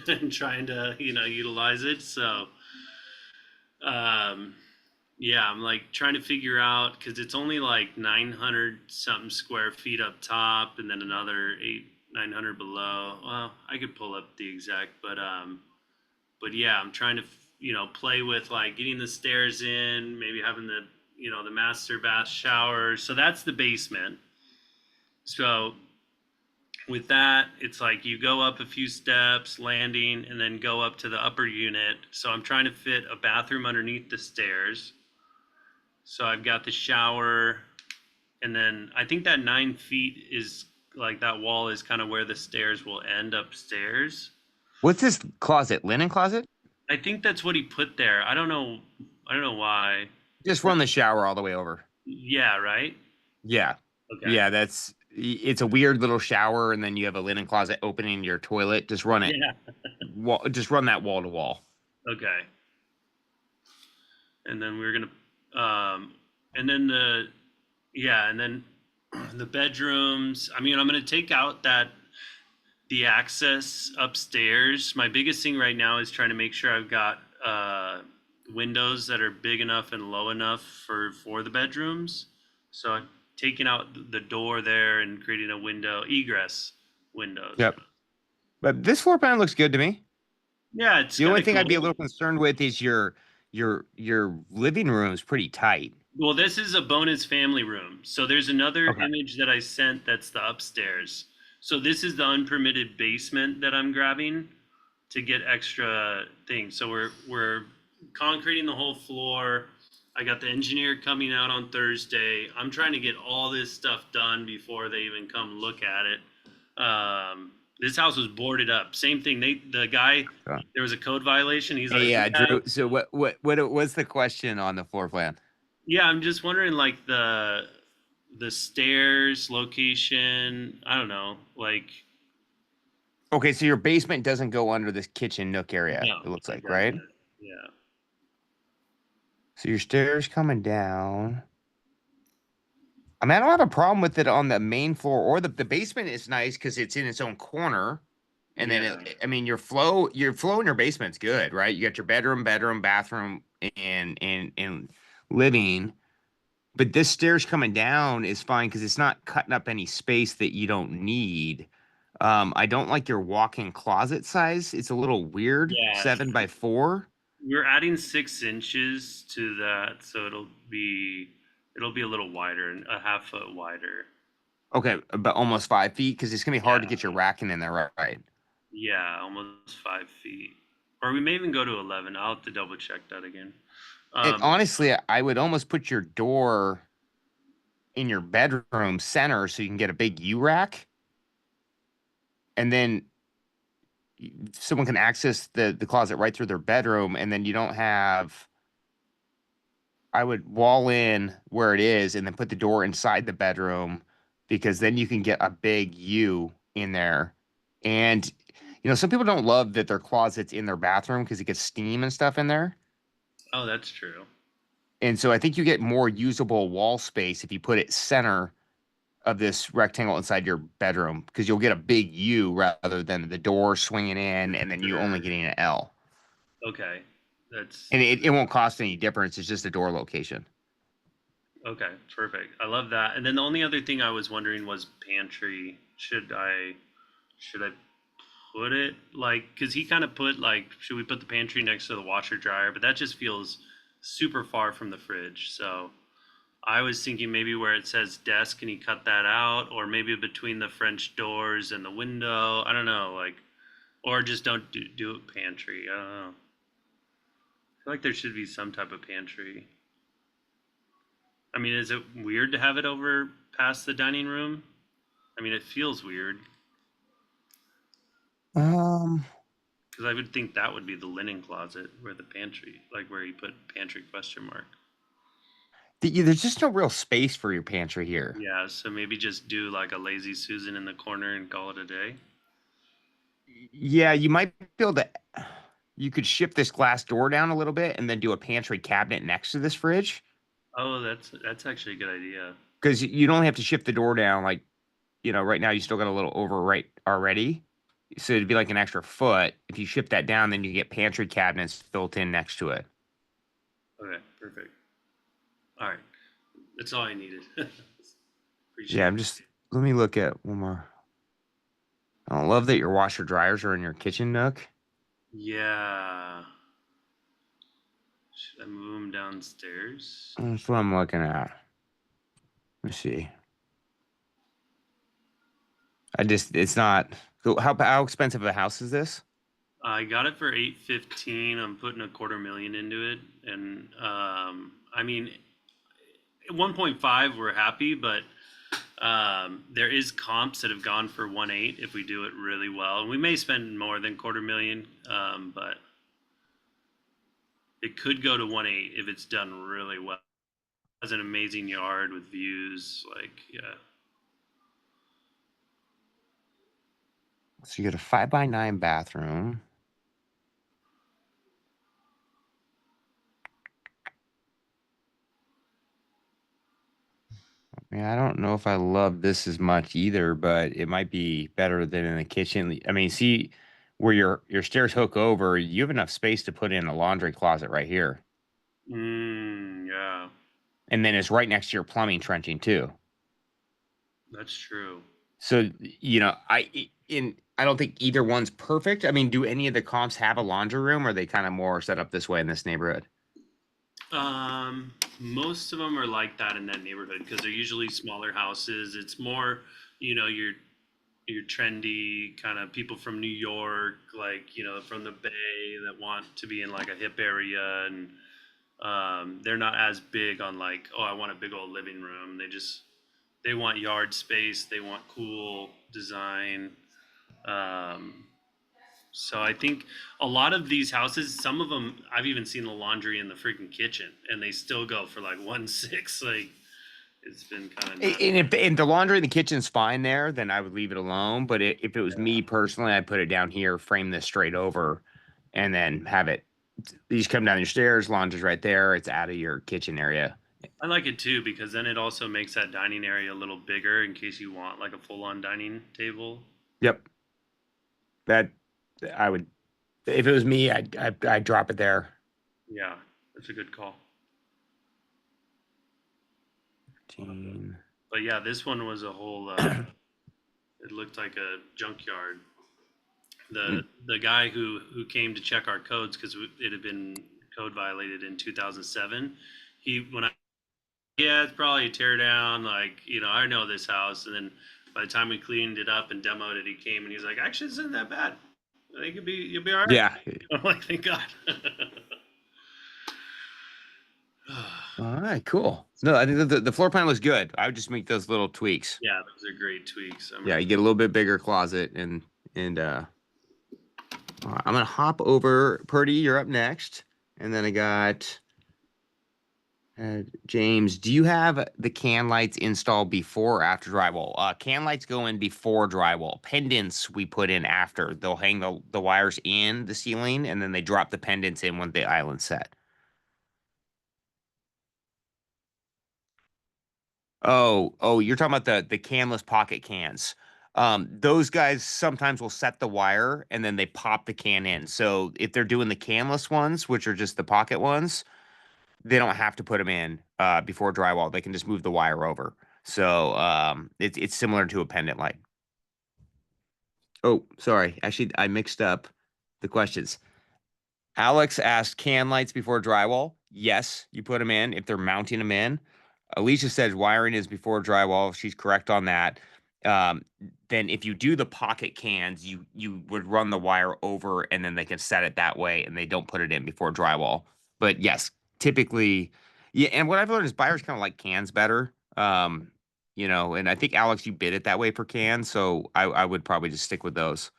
and trying to, utilize it. So, yeah, I'm like trying to figure out, because it's only like 900 something square feet up top and then another 900 below. Well, I could pull up the exact, but yeah, I'm trying to, play with like getting the stairs in, maybe having the, the master bath shower. So that's the basement. So with that, it's like you go up a few steps, landing, and then go up to the upper unit. So I'm trying to fit a bathroom underneath the stairs. So I've got the shower, and then I think that 9 feet is like that wall is kind of where the stairs will end upstairs. What's this closet? Linen closet? I think that's what he put there. I don't know why. Just run the shower all the way over. Yeah, right? Yeah. Okay. Yeah, it's a weird little shower, and then you have a linen closet opening your toilet. Just run it. Yeah. Just run that wall to wall. Okay. And then we're gonna, and then the bedrooms. I mean, I'm gonna take out the access upstairs. My biggest thing right now is trying to make sure I've got windows that are big enough and low enough for the bedrooms. So I'm taking out the door there and creating a window egress windows. Yep. But this floor plan looks good to me. Yeah, it's The only thing kinda I'd be a cool. little concerned with is your living room is pretty tight. Well, this is a bonus family room. So there's another Okay. image that I sent that's the upstairs. So this is the unpermitted basement that I'm grabbing to get extra things. So we're concreting the whole floor. I got the engineer coming out on Thursday. I'm trying to get all this stuff done before they even come look at it. This house was boarded up. Same thing. The guy, there was a code violation. He's like, Hey, "Yeah, Drew. So what's the question on the floor plan? yeah, I'm just wondering, like the stairs location. I don't know, like Okay, so your basement doesn't go under this kitchen nook area. no, It looks like, yeah, right? yeah. So your stairs coming down. I mean, I don't have a problem with it on the main floor, or the basement is nice because it's in its own corner. And then I mean, your flow in your basement's good, right? You got your bedroom, bathroom, and living. But this stairs coming down is fine because it's not cutting up any space that you don't need. I don't like your walk-in closet size. It's a little weird, Yeah. 7 by 4. We're adding 6 inches to that, so it'll be a little wider, and a half foot wider. Okay, but almost 5 feet because it's gonna be hard to get your racking in there, right? Yeah, almost 5 feet. Or we may even go to 11. I'll have to double check that again. And honestly, I would almost put your door in your bedroom center so you can get a big U rack. And then someone can access the closet right through their bedroom, and then you don't have. I would wall in where it is and then put the door inside the bedroom, because then you can get a big U in there. And some people don't love that their closet's in their bathroom because it gets steam and stuff in there. Oh, that's true. And so I think you get more usable wall space if you put it center of this rectangle inside your bedroom, because you'll get a big U rather than the door swinging in and then you only getting an L. Okay. That's And it won't cost any difference. It's just a door location. okay. Perfect. I love that. And then the only other thing I was wondering was pantry. Should I put it like, because he kind of put like, should we put the pantry next to the washer dryer? But that just feels super far from the fridge. So I was thinking maybe where it says desk, can he cut that out? Or maybe between the French doors and the window. I don't know, like, or just don't do it pantry. I don't know. I feel like there should be some type of pantry. I mean, is it weird to have it over past the dining room? I mean, it feels weird because I would think that would be the linen closet where the pantry, like where you put pantry question mark. There's just no real space for your pantry here. Yeah, so maybe just do like a lazy Susan in the corner and call it a day. Yeah, you might be able to. You could shift this glass door down a little bit and then do a pantry cabinet next to this fridge. Oh, that's actually a good idea. Because you don't have to shift the door down. Like, right now you still got a little over right already. So it'd be like an extra foot. If you shift that down, then you get pantry cabinets built in next to it. Okay, perfect. All right, that's all I needed. Appreciate Yeah, it. let me look at one more. I love that your washer dryers are in your kitchen nook. Yeah. Should I move them downstairs? That's what I'm looking at. Let's see. It's not. So how expensive a house is this? I got it for $815. I'm putting $250,000 into it, and I mean, at 1.5 we're happy, but there is comps that have gone for 1.8 if we do it really well, and we may spend more than $250,000, but it could go to 1.8 if it's done really well. It has an amazing yard with views, like yeah. So you get a 5x9 bathroom. I mean, I don't know if I love this as much either, but it might be better than in the kitchen. I mean, see where your stairs hook over, you have enough space to put in a laundry closet right here. Yeah, And then it's right next to your plumbing trenching too. that's true. So, I don't think either one's perfect. I mean, do any of the comps have a laundry room, or are they kind of more set up this way in this neighborhood? Most of them are like that in that neighborhood because they're usually smaller houses. It's more, your trendy kind of people from New York, like, from the Bay that want to be in like a hip area, and they're not as big on like, oh, I want a big old living room. They want yard space, they want cool design. So I think a lot of these houses, some of them, I've even seen the laundry in the freaking kitchen, and they still go for like 1.6. Like, it's been kind of nuts. And the laundry in the kitchen's fine there, then I would leave it alone. But if it was me personally, I'd put it down here, frame this straight over, and then have it. You just come down your stairs, laundry's right there. It's out of your kitchen area. I like it too because then it also makes that dining area a little bigger in case you want like a full-on dining table. Yep. That I would, if it was me, I'd drop it there. Yeah, that's a good call. 15. But yeah, this one was a whole. It looked like a junkyard. The guy who came to check our codes because it had been code violated in 2007. Yeah, it's probably a tear down. Like, I know this house, and then by the time we cleaned it up and demoed it, he came and he's like, actually, this isn't that bad. I think you'll be all right. Yeah. I'm like, thank God. All right, cool. No, I think the floor plan looks good. I would just make those little tweaks. Yeah, those are great tweaks. Yeah, you get a little bit bigger closet and I'm gonna hop over. Purdy, you're up next, and then I got James. Do you have the can lights installed before or after drywall? Can lights go in before drywall. Pendants we put in after. They'll hang the wires in the ceiling, and then they drop the pendants in when the island's set. Oh, you're talking about the canless pocket cans. Those guys sometimes will set the wire and then they pop the can in. So if they're doing the canless ones, which are just the pocket ones, they don't have to put them in before drywall. They can just move the wire over. So it's similar to a pendant light. Oh, sorry. Actually, I mixed up the questions. Alex asked, can lights before drywall? Yes, you put them in if they're mounting them in. Alicia says wiring is before drywall. She's correct on that. Then if you do the pocket cans, you would run the wire over and then they can set it that way and they don't put it in before drywall. But yes, typically, yeah. And what I've learned is buyers kind of like cans better. And I think Alex, you bid it that way for cans, so I would probably just stick with those.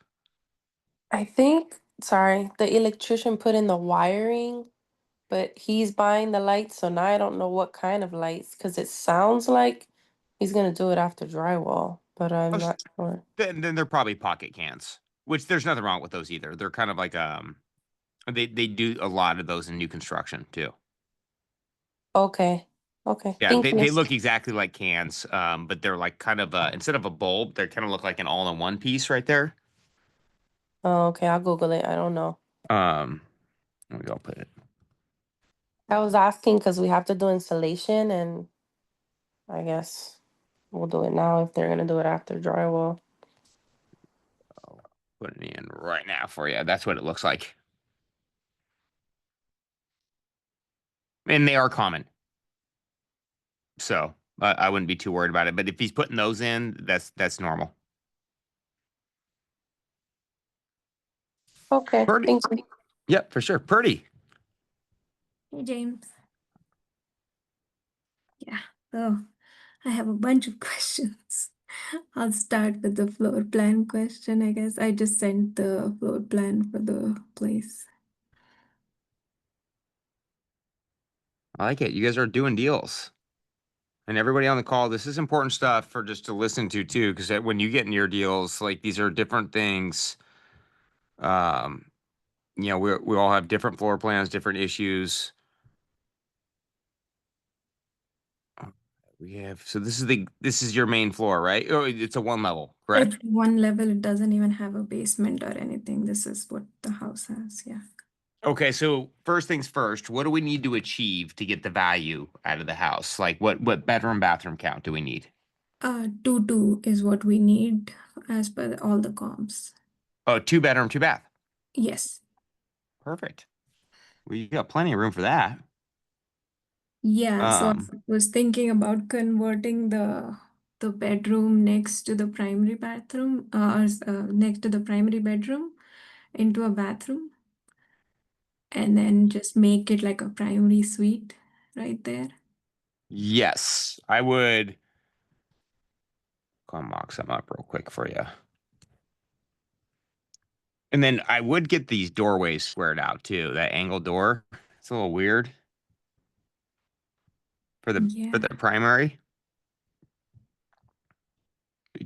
I think, sorry, the electrician put in the wiring, but he's buying the lights, so now I don't know what kind of lights, because it sounds like he's gonna do it after drywall, but I'm not sure. Then they're probably pocket cans, which there's nothing wrong with those either. They're kind of like they do a lot of those in new construction too. Okay. Okay. Yeah, Thank they you. look exactly like cans, but they're like kind of instead of a bulb, they kind of look like an all-in-one piece right there. Oh, okay, I'll Google it. I don't know. Let me go put it. I was asking because we have to do installation, and I guess we'll do it now if they're gonna do it after drywall. Put it in right now for you. That's what it looks like. And they are common. So I wouldn't be too worried about it. But if he's putting those in, that's normal. Okay, Purdy. thank you. Yep, for sure. Purdy. Hey, James. Yeah, so I have a bunch of questions. I'll start with the floor plan question, I guess. I just sent the floor plan for the place. I like it. You guys are doing deals. And everybody on the call, this is important stuff for just to listen to too, because when you get in your deals, like these are different things. We all have different floor plans, different issues. This is your main floor, right? Oh, it's a one level, correct? It's one level, it doesn't even have a basement or anything. This is what the house has, yeah. Okay, so first things first, what do we need to achieve to get the value out of the house? Like what bedroom, bathroom count do we need? 2 is what we need as per all the comps. Oh, 2 bedroom, 2 bath. Yes. Perfect. Well, you got plenty of room for that. Yeah, so I was thinking about converting the bedroom next to the primary bathroom, next to the primary bedroom into a bathroom, and then just make it like a primary suite right there. Yes, I would. Go mock some up real quick for you. And then I would get these doorways squared out too. That angle door, it's a little weird for the primary.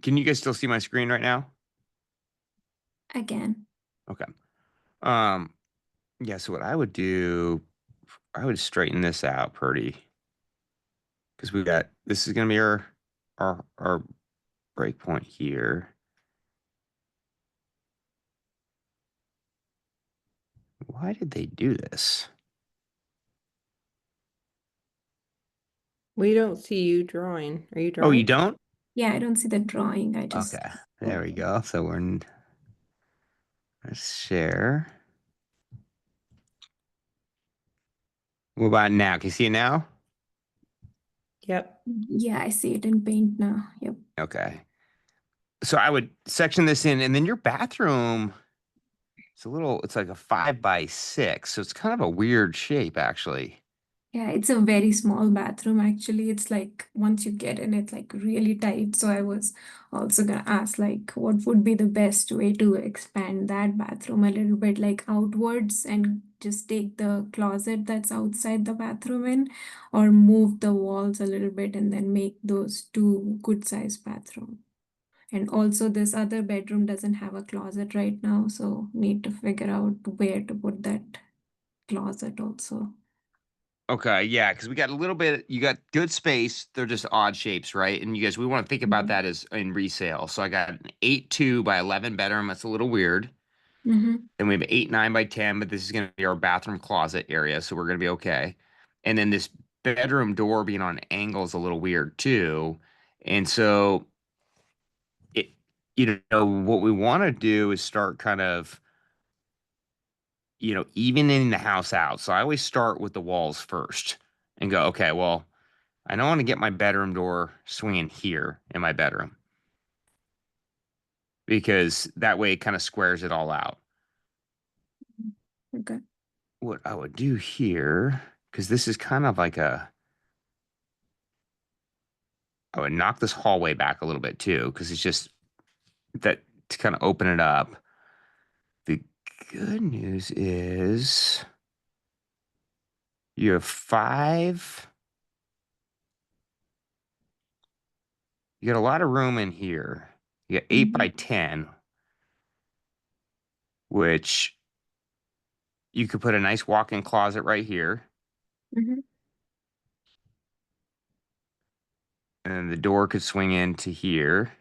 Can you guys still see my screen right now? Again. Okay. Yeah, so what I would do, I would straighten this out pretty. Because this is gonna be our break point here. Why did they do this? We don't see you drawing. Are you Oh, you drawing? don't? Yeah, I don't see the drawing. I just Okay, there we go. So let's share. What about now? Can you see it now? Yep. Yeah, I see it in paint now. Yep. Okay. So I would section this in, and then your bathroom, it's like a 5x6. So it's kind of a weird shape, actually. Yeah, it's a very small bathroom actually. It's like once you get in, it's like really tight. So I was also gonna ask like what would be the best way to expand that bathroom a little bit like outwards and just take the closet that's outside the bathroom in, or move the walls a little bit and then make those 2 good sized bathroom. And also this other bedroom doesn't have a closet right now, so need to figure out where to put that closet also. Okay, yeah, because we got a little bit. You got good space. They're just odd shapes, right? And you guys, we want to think about Mm-hmm. that as in resale. So I got an 8.2 by 11 bedroom. That's a little weird. Mm-hmm. Then we have 8.9 by 10, but this is going to be our bathroom closet area, so we're going to be okay. And then this bedroom door being on an angle is a little weird too. And so it, what we want to do is start kind of, evening the house out. So I always start with the walls first and go, okay, well, I don't want to get my bedroom door swinging here in my bedroom because that way it kind of squares it all out. Okay. What I would do here, because this is kind of like I would knock this hallway back a little bit too, because it's just that to kind of open it up. The good news is you have 5. You got a lot of room in here. You got 8 by 10, which you could put a nice walk-in closet right here. Mm-hmm. And then the door could swing into here.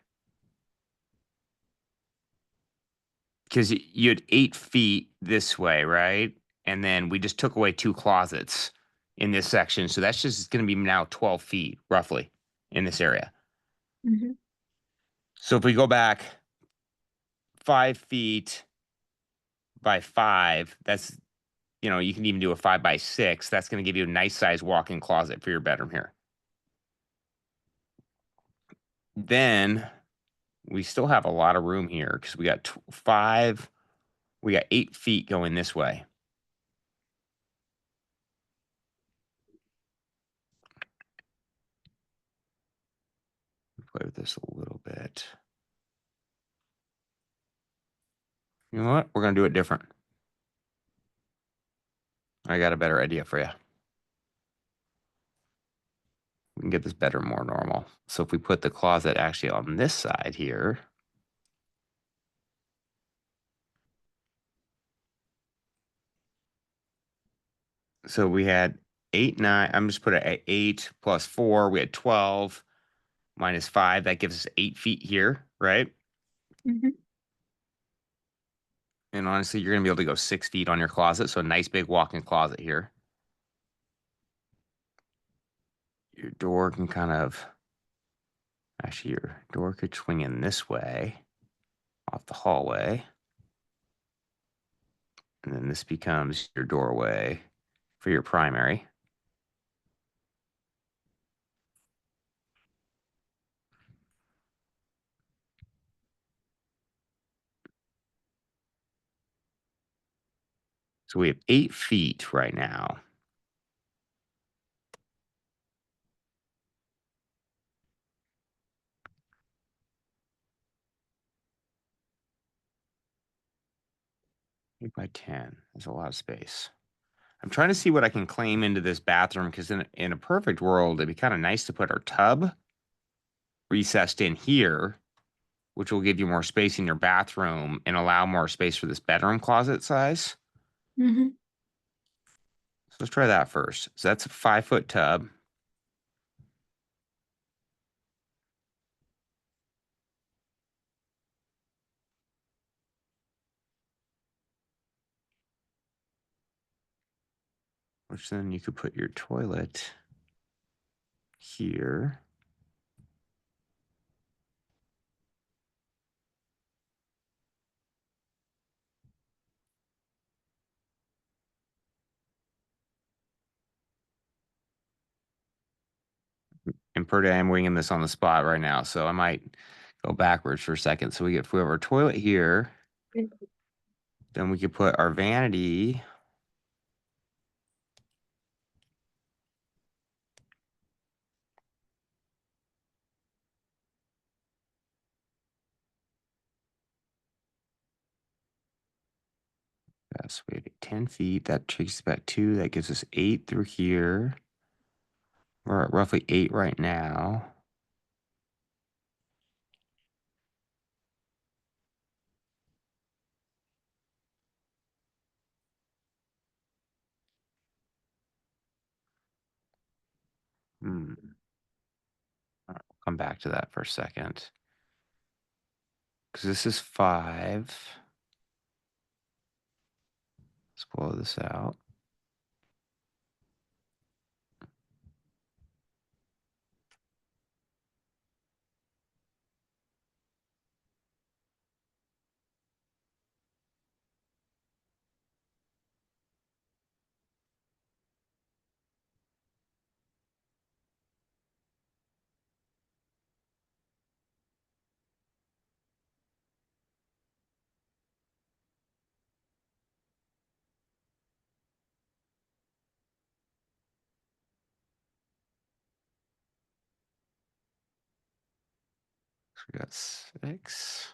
Because you had 8 feet this way, right? And then we just took away 2 closets in this section. So that's just going to be now 12 feet roughly in this area. Mm-hmm. So if we go back 5 feet by 5, that's, you can even do a 5 by 6. That's going to give you a nice size walk-in closet for your bedroom here. Then we still have a lot of room here because we got 8 feet going this way. Play with this a little bit. You know what? We're going to do it different. I got a better idea for you. We can get this better, more normal. So if we put the closet actually on this side here. So we had 8, 9. I'm just put it at 8 plus 4. We had 12 minus 5. That gives us 8 feet here, right? Mm-hmm. And honestly, you're going to be able to go 6 feet on your closet. So a nice big walk-in closet here. Your door can actually, your door could swing in this way off the hallway. And then this becomes your doorway for your primary. So we have 8 feet right now. By 10. There's a lot of space. I'm trying to see what I can claim into this bathroom because in a perfect world, it'd be kind of nice to put our tub recessed in here, which will give you more space in your bathroom and allow more space for this bedroom closet size. Mm-hmm. So let's try that first. So that's a 5-foot tub. Which then you could put your toilet here. And per day, I'm winging this on the spot right now, so I might go backwards for a second. So if we have our toilet here, then we could put our vanity. So we have 10 feet. That takes about 2. That gives us 8 through here. We're at roughly 8 right now. Hmm. All right, we'll come back to that for a second. Because this is 5. Let's blow this out. So we got 6.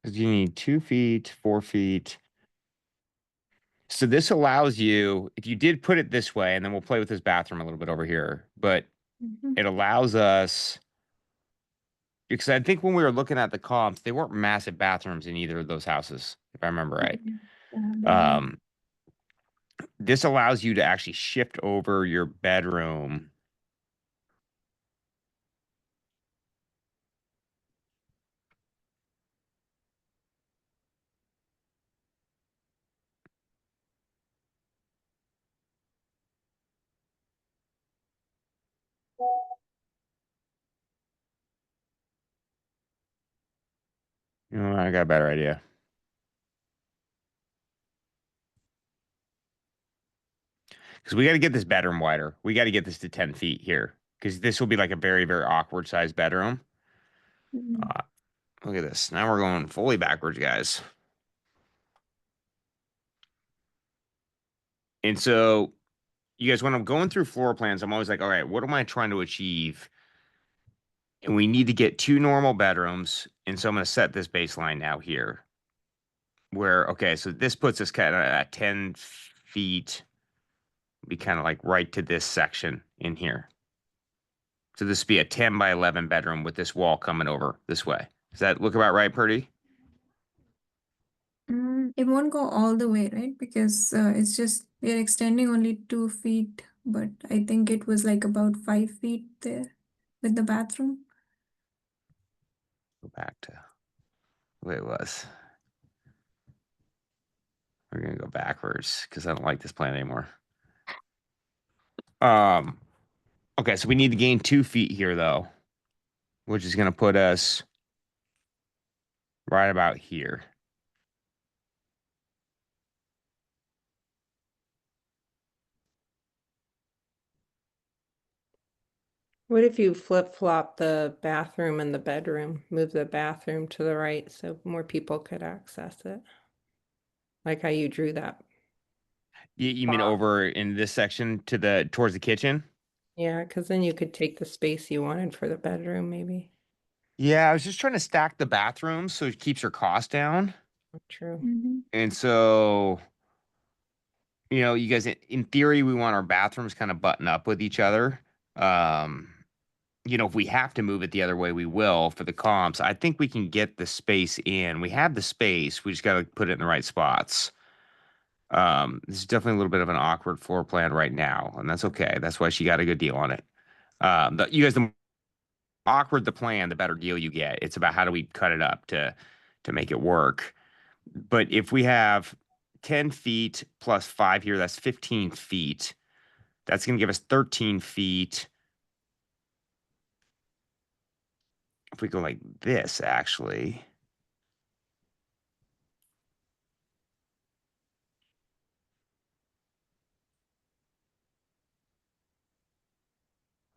Because you need 2 feet, 4 feet. So this allows you, if you did put it this way, and then we'll play with this bathroom a little bit over here, but Mhm. it allows us, because I think when we were looking at the comps, they weren't massive bathrooms in either of those houses, if I remember right. They were. This allows you to actually shift over your bedroom. You know, I got a better idea. Because we got to get this bedroom wider. We got to get this to 10 feet here. Because this will be like a very, very awkward sized bedroom. Mhm. Look at this. Now we're going fully backwards, guys. And so, you guys, when I'm going through floor plans, I'm always like, all right, what am I trying to achieve? And we need to get 2 normal bedrooms. And so I'm going to set this baseline now here. Where, okay, so this puts us kind of at 10 feet. Be kind of like right to this section in here. So this would be a 10 by 11 bedroom with this wall coming over this way. Does that look about right, Purdy? It won't go all the way, right? Because it's just we are extending only 2 feet, but I think it was like about 5 feet there with the bathroom. Go back to the way it was. We're gonna go backwards because I don't like this plan anymore. Okay, so we need to gain 2 feet here though, which is gonna put us right about here. What if you flip-flop the bathroom and the bedroom? Move the bathroom to the right so more people could access it. Like how you drew that. You mean over in this section to the towards the kitchen? Yeah, because then you could take the space you wanted for the bedroom, maybe. Yeah, I was just trying to stack the bathrooms so it keeps your cost down. True. Mhm. And so, you know, you guys, in theory, we want our bathrooms kind of button up with each other. Um, you know, if we have to move it the other way, we will for the comps. I think we can get the space in. We have the space. We just got to put it in the right spots. This is definitely a little bit of an awkward floor plan right now, and that's okay. That's why she got a good deal on it. You guys, the more awkward the plan, the better deal you get. It's about how do we cut it up to make it work. But if we have 10 feet plus 5 here, that's 15 feet. That's going to give us 13 feet. If we go like this, actually.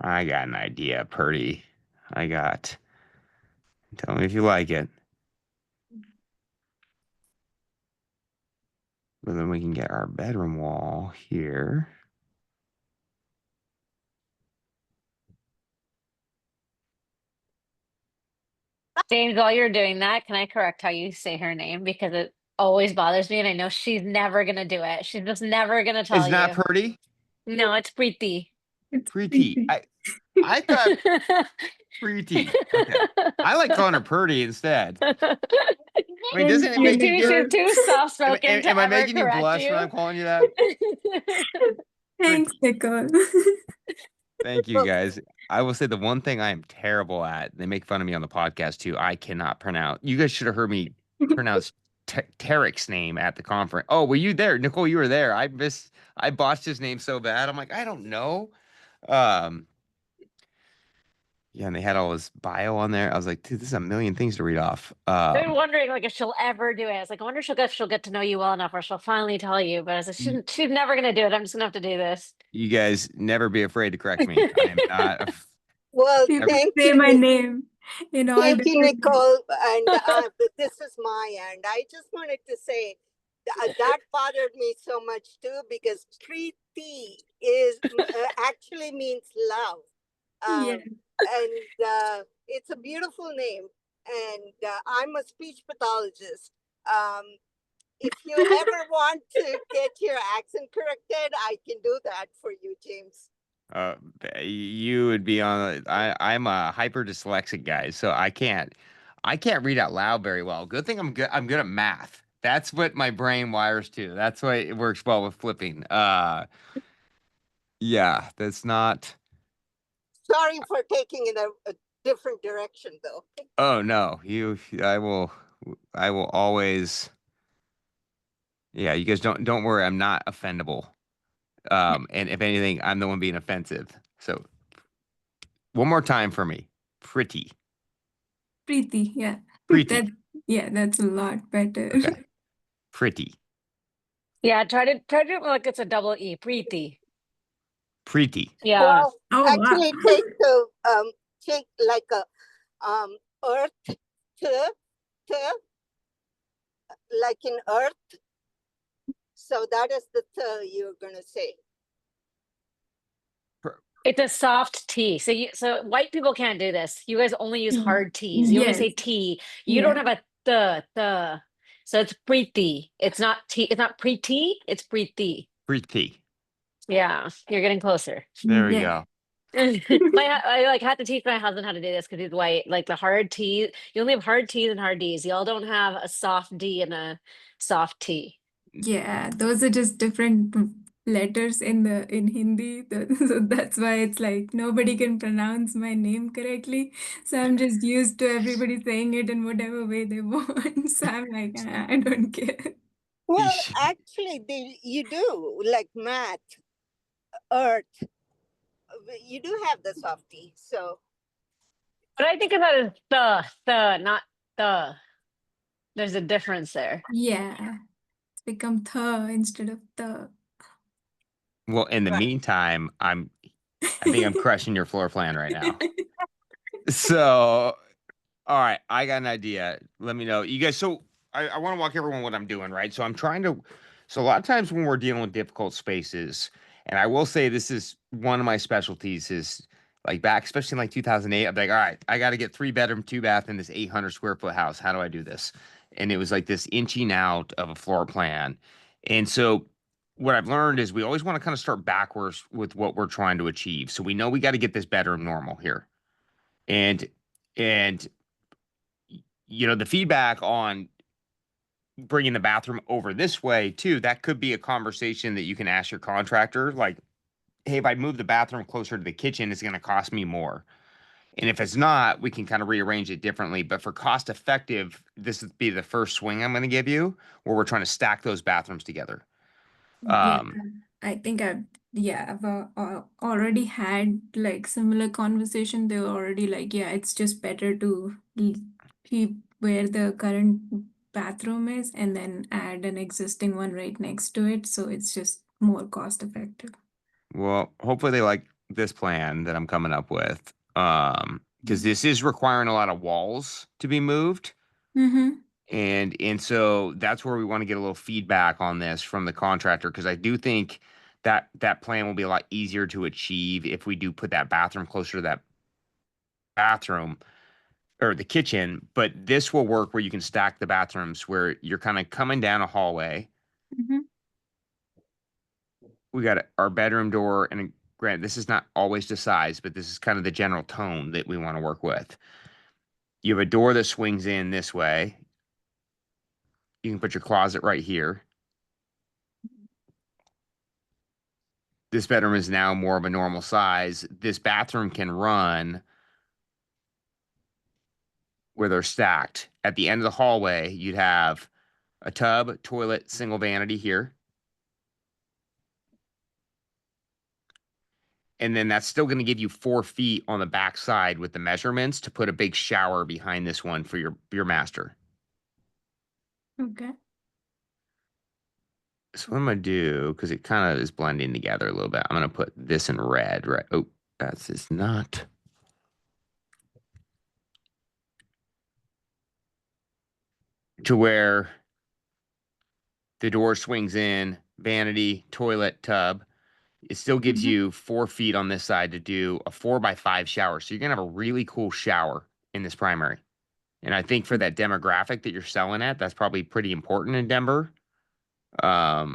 I got an idea, Purdy. Tell me if you like it. But then we can get our bedroom wall here. James, while you're doing that, can I correct how you say her name? Because always bothers me, and I know she's never gonna do it. She's just never gonna tell It's not you. Purdy? No, it's Preeti. It's Preeti. creepy. I thought Preeti. Okay. I like calling her Purdy instead. I mean, Thank doesn't it you, make you She's good? too soft spoken to Am I ever making you correct blush when you. I'm calling you that? Thanks, Nicole. Thank you, guys. I will say the one thing I am terrible at, they make fun of me on the podcast too. I cannot pronounce. You guys should have heard me pronounce Tarek's name at the conference. Oh, were you there? Nicole, you were there. I botched his name so bad. I'm like, I don't know. Yeah, and they had all his bio on there. I was like, dude, this is a million things to read off. I've been wondering like if she'll ever do it. I was like, I wonder if she'll get to know you well enough or she'll finally tell you. But I was like, she's never gonna do it. I'm just gonna have to do this. You guys never be afraid to correct me. I am not. Well, People thank say you, my name in all thank you, different ways. Nicole. And this is my end. I just wanted to say that bothered me so much too because Preeti is actually means love. Yeah. And it's a beautiful name. And I'm a speech pathologist. If you ever want to get your accent corrected, I can do that for you, James. You would be on. I'm a hyper dyslexic guy, so I can't read out loud very well. Good thing I'm good at math. That's what my brain wires to. That's why it works well with flipping. Yeah, that's not. Sorry for taking in a different direction, though. Oh no, I will always. Yeah, you guys don't worry. I'm not offendable. And if anything, I'm the one being offensive. So one more time for me. Pretty. Preeti, yeah. Preeti. That's a lot better. Okay. Pretty. Yeah, try to do it like it's a double E. Preeti. Preeti. Yeah. Well, Oh, wow. actually, take like a earth to like in earth. So that is the you're gonna say. It's a soft T. So white people can't do this. You guys only use hard T's. You only say Yes. T. You don't have a the. So it's Preeti. It's not T. It's not Preeti. It's Preeti. Preeti. Yeah, you're getting closer. There we Yeah. go. I like had to teach my husband how to do this because he's white. Like the hard T, you only have hard T's and hard D's. Y'all don't have a soft D and a soft T. Yeah, those are just different letters in Hindi. So that's why it's like nobody can pronounce my name correctly. So I'm just used to everybody saying it in whatever way they want. So I'm like, I don't care. Well, actually, you do like math, earth. You do have the softie, so. But I think about it as the, not the. There's a difference there. Yeah, it's become the instead of the. Well, in the meantime, I think I'm crushing your floor plan right now. So, all right, I got an idea. Let me know. You guys, so I want to walk everyone what I'm doing, right? So so a lot of times when we're dealing with difficult spaces, and I will say this is one of my specialties is like back, especially in like 2008, I'm like, all right, I got to get 3-bedroom, 2-bath in this 800 square foot house. How do I do this? And it was like this inching out of a floor plan. And so what I've learned is we always want to kind of start backwards with what we're trying to achieve. So we know we got to get this bedroom normal here. And you know, the feedback on bringing the bathroom over this way too, that could be a conversation that you can ask your contractor. Like, hey, if I move the bathroom closer to the kitchen, it's going to cost me more. And if it's not, we can kind of rearrange it differently. But for cost effective, this would be the first swing I'm going to give you where we're trying to stack those bathrooms together. Yeah, I think I've already had like similar conversation. They were already like, yeah, it's just better to keep where the current bathroom is and then add an existing one right next to it. So it's just more cost effective. Well, hopefully they like this plan that I'm coming up with. Because this is requiring a lot of walls to be moved. Mm-hmm. And so that's where we want to get a little feedback on this from the contractor, because I do think that that plan will be a lot easier to achieve if we do put that bathroom closer to that bathroom. or the kitchen, but this will work where you can stack the bathrooms where you're kind of coming down a hallway. Mhm. We got our bedroom door, and granted, this is not always the size, but this is kind of the general tone that we want to work with. You have a door that swings in this way. You can put your closet right here. This bedroom is now more of a normal size. This bathroom can run where they're stacked. At the end of the hallway, you'd have a tub, toilet, single vanity here. And then that's still going to give you 4 feet on the back side with the measurements to put a big shower behind this one for your master. Okay. So what I'm going to do, because it kind of is blending together a little bit, I'm going to put this in red, right? Oh, that's is not. To where the door swings in, vanity, toilet, tub. It still gives Mhm. you 4 feet on this side to do a 4x5 shower. So you're going to have a really cool shower in this primary. And I think for that demographic that you're selling at, that's probably pretty important in Denver. Yeah,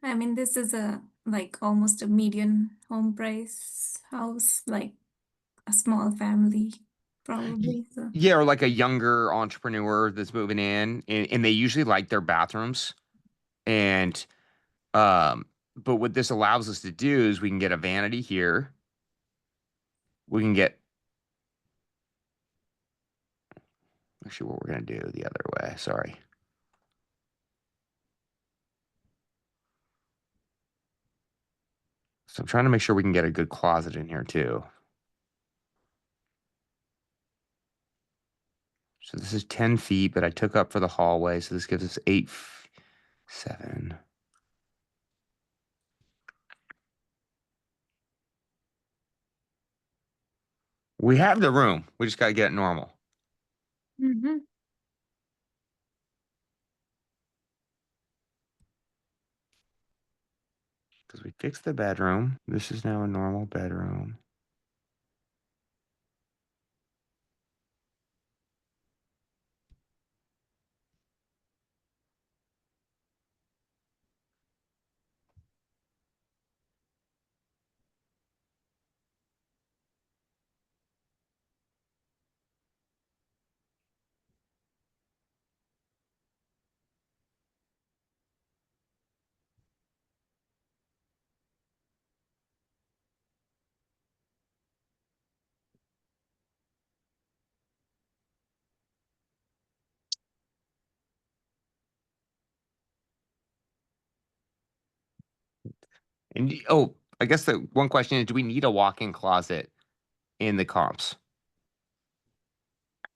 I mean, this is a like almost a median home price house, like a small family, probably. So, Yeah, or like a younger entrepreneur that's moving in, and they usually like their bathrooms. And but what this allows us to do is we can get a vanity here. We can get actually what we're gonna do the other way. Sorry. So I'm trying to make sure we can get a good closet in here too. So this is 10 feet, but I took up for the hallway, so this gives us 7. We have the room. We just gotta get it normal. Mhm. Because we fixed the bedroom. This is now a normal bedroom. And oh, I guess the one question is, do we need a walk-in closet in the comps?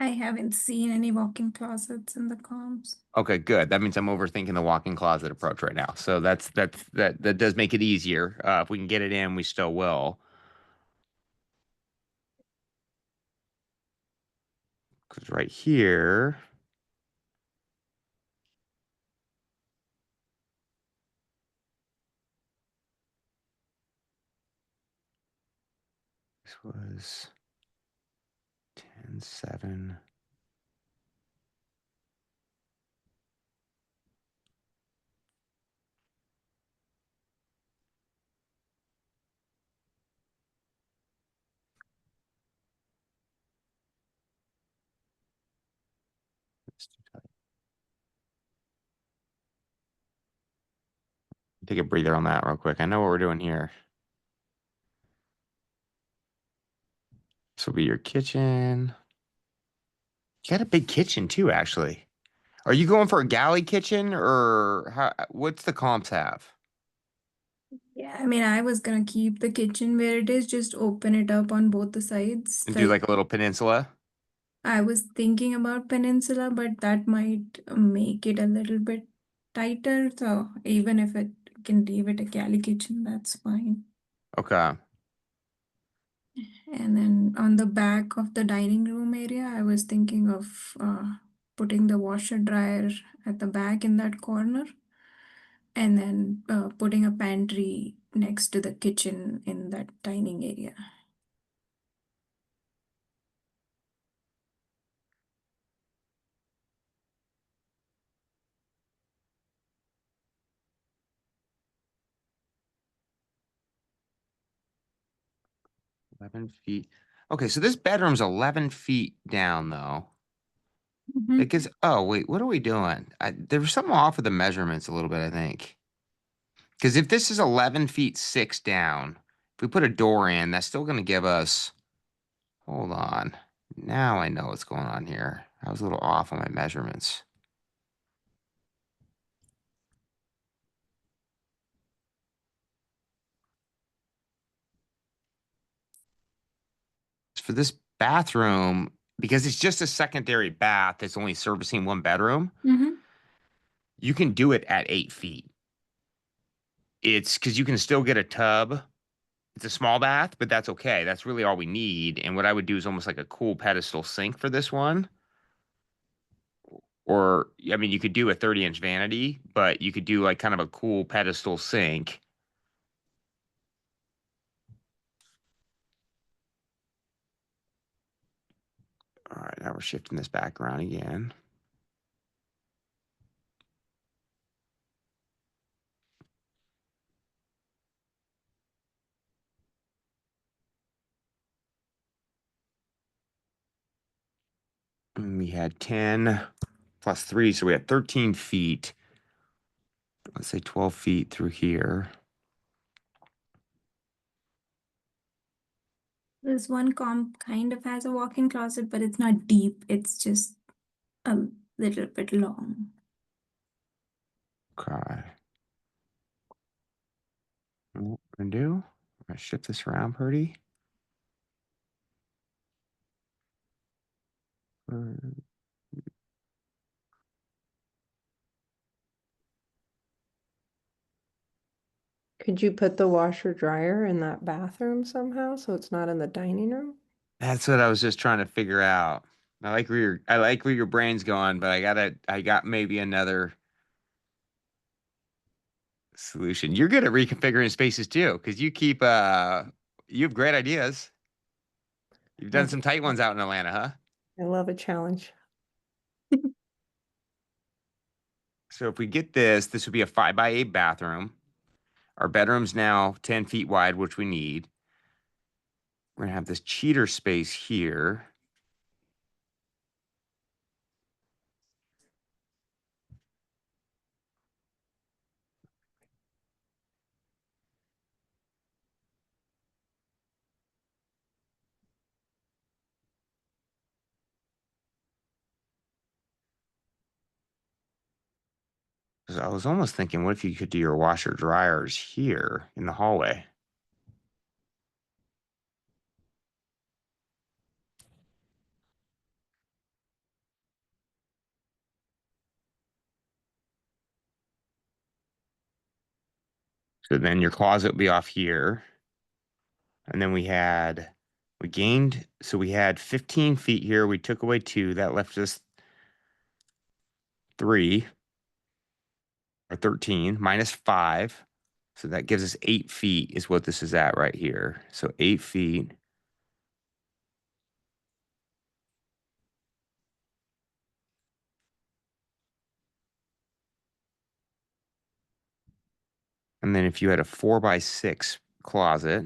I haven't seen any walk-in closets in the comps. Okay, good. That means I'm overthinking the walk-in closet approach right now. So that does make it easier. If we can get it in, we still will. Because right here, this was 10-7. Take a breather on that real quick. I know what we're doing here. This will be your kitchen. You got a big kitchen too, actually. Are you going for a galley kitchen or what's the comps have? Yeah, I mean, I was gonna keep the kitchen where it is, just open it up on both the sides. And do like a little peninsula? I was thinking about peninsula, but that might make it a little bit tighter. So even if it can leave it a galley kitchen, that's fine. Okay. And then on the back of the dining room area, I was thinking of putting the washer dryer at the back in that corner, and then putting a pantry next to the kitchen in that dining area. 11 feet. Okay, so this bedroom's 11 feet down though. Mhm. Because, oh wait, what are we doing? There was something off with the measurements a little bit, I think. Because if this is 11 feet 6 down, if we put a door in, that's still going to give us, hold on. Now I know what's going on here. I was a little off on my measurements. For this bathroom, because it's just a secondary bath that's only servicing one bedroom, Mhm. you can do it at 8 feet. It's because you can still get a tub. It's a small bath, but that's okay. That's really all we need. And what I would do is almost like a cool pedestal sink for this one. Or, I mean, you could do a 30-inch vanity, but you could do like kind of a cool pedestal sink. All right, now we're shifting this back around again. And we had 10 plus 3, so we had 13 feet. Let's say 12 feet through here. This one comp kind of has a walk-in closet, but it's not deep. It's just a little bit long. Okay. What we're gonna do, I'm gonna shift this around pretty. Could you put the washer dryer in that bathroom somehow so it's not in the dining room? That's what I was just trying to figure out. I like where your brain's going, but I got maybe another solution. You're good at reconfiguring spaces too, because you have great ideas. You've done some tight ones out in Atlanta, huh? I love a challenge. So if we get this would be a 5x8 bathroom. Our bedroom's now 10 feet wide, which we need. We're gonna have this cheater space here. Because I was almost thinking, what if you could do your washer dryers here in the hallway? So then your closet would be off here. And then we had 15 feet here. We took away 2. That left us 3 or 13 minus 5. So that gives us 8 feet is what this is at right here. So 8 feet. And then if you had a 4x6 closet,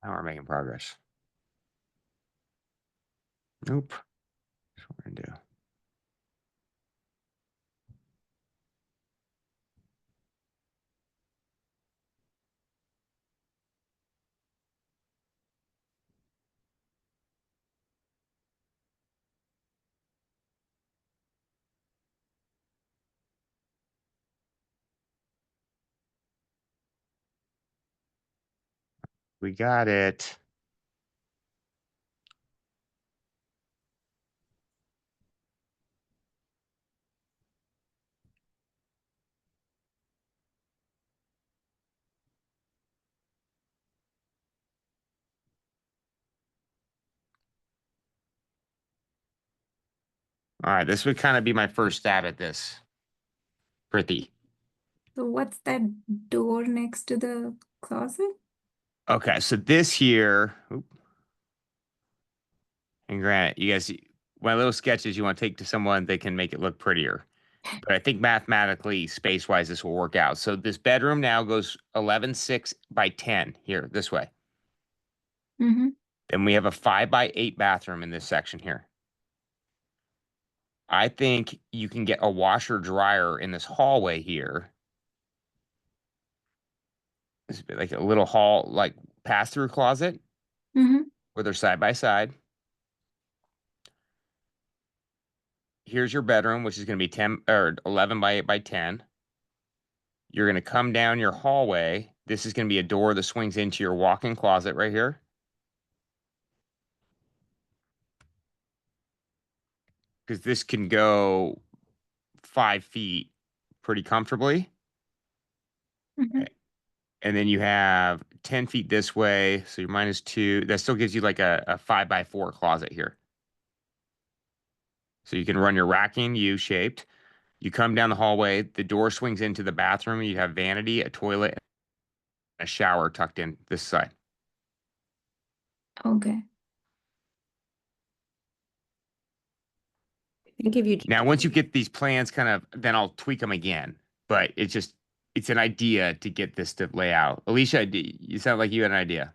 now we're making progress. Nope. That's what we're gonna do. We got it. All right, this would kind of be my first stab at this. Pretty. So what's that door next to the closet? Okay, so this here, and granted, you guys, my little sketches you want to take to someone, they can make it look prettier. But I think mathematically, space-wise, this will work out. So this bedroom now goes 11.6 by 10 here, this way. Mm-hmm. Then we have a 5 by 8 bathroom in this section here. I think you can get a washer dryer in this hallway here. This would be like a little hall, like pass-through closet Mm-hmm. where they're side by side. Here's your bedroom, which is going to be 10 or 11 by 8 by 10. You're going to come down your hallway. This is going to be a door that swings into your walk-in closet right here. Because this can go 5 feet pretty comfortably. Mm-hmm. And then you have 10 feet this way. So you're -2. That still gives you like a 5 by 4 closet here. So you can run your racking U-shaped. You come down the hallway. The door swings into the bathroom. You have vanity, a toilet, and a shower tucked in this side. Okay. I think if you Now, once you get these plans kind of, then I'll tweak them again. But it's an idea to get this to lay out. Alicia, you sound like you had an idea.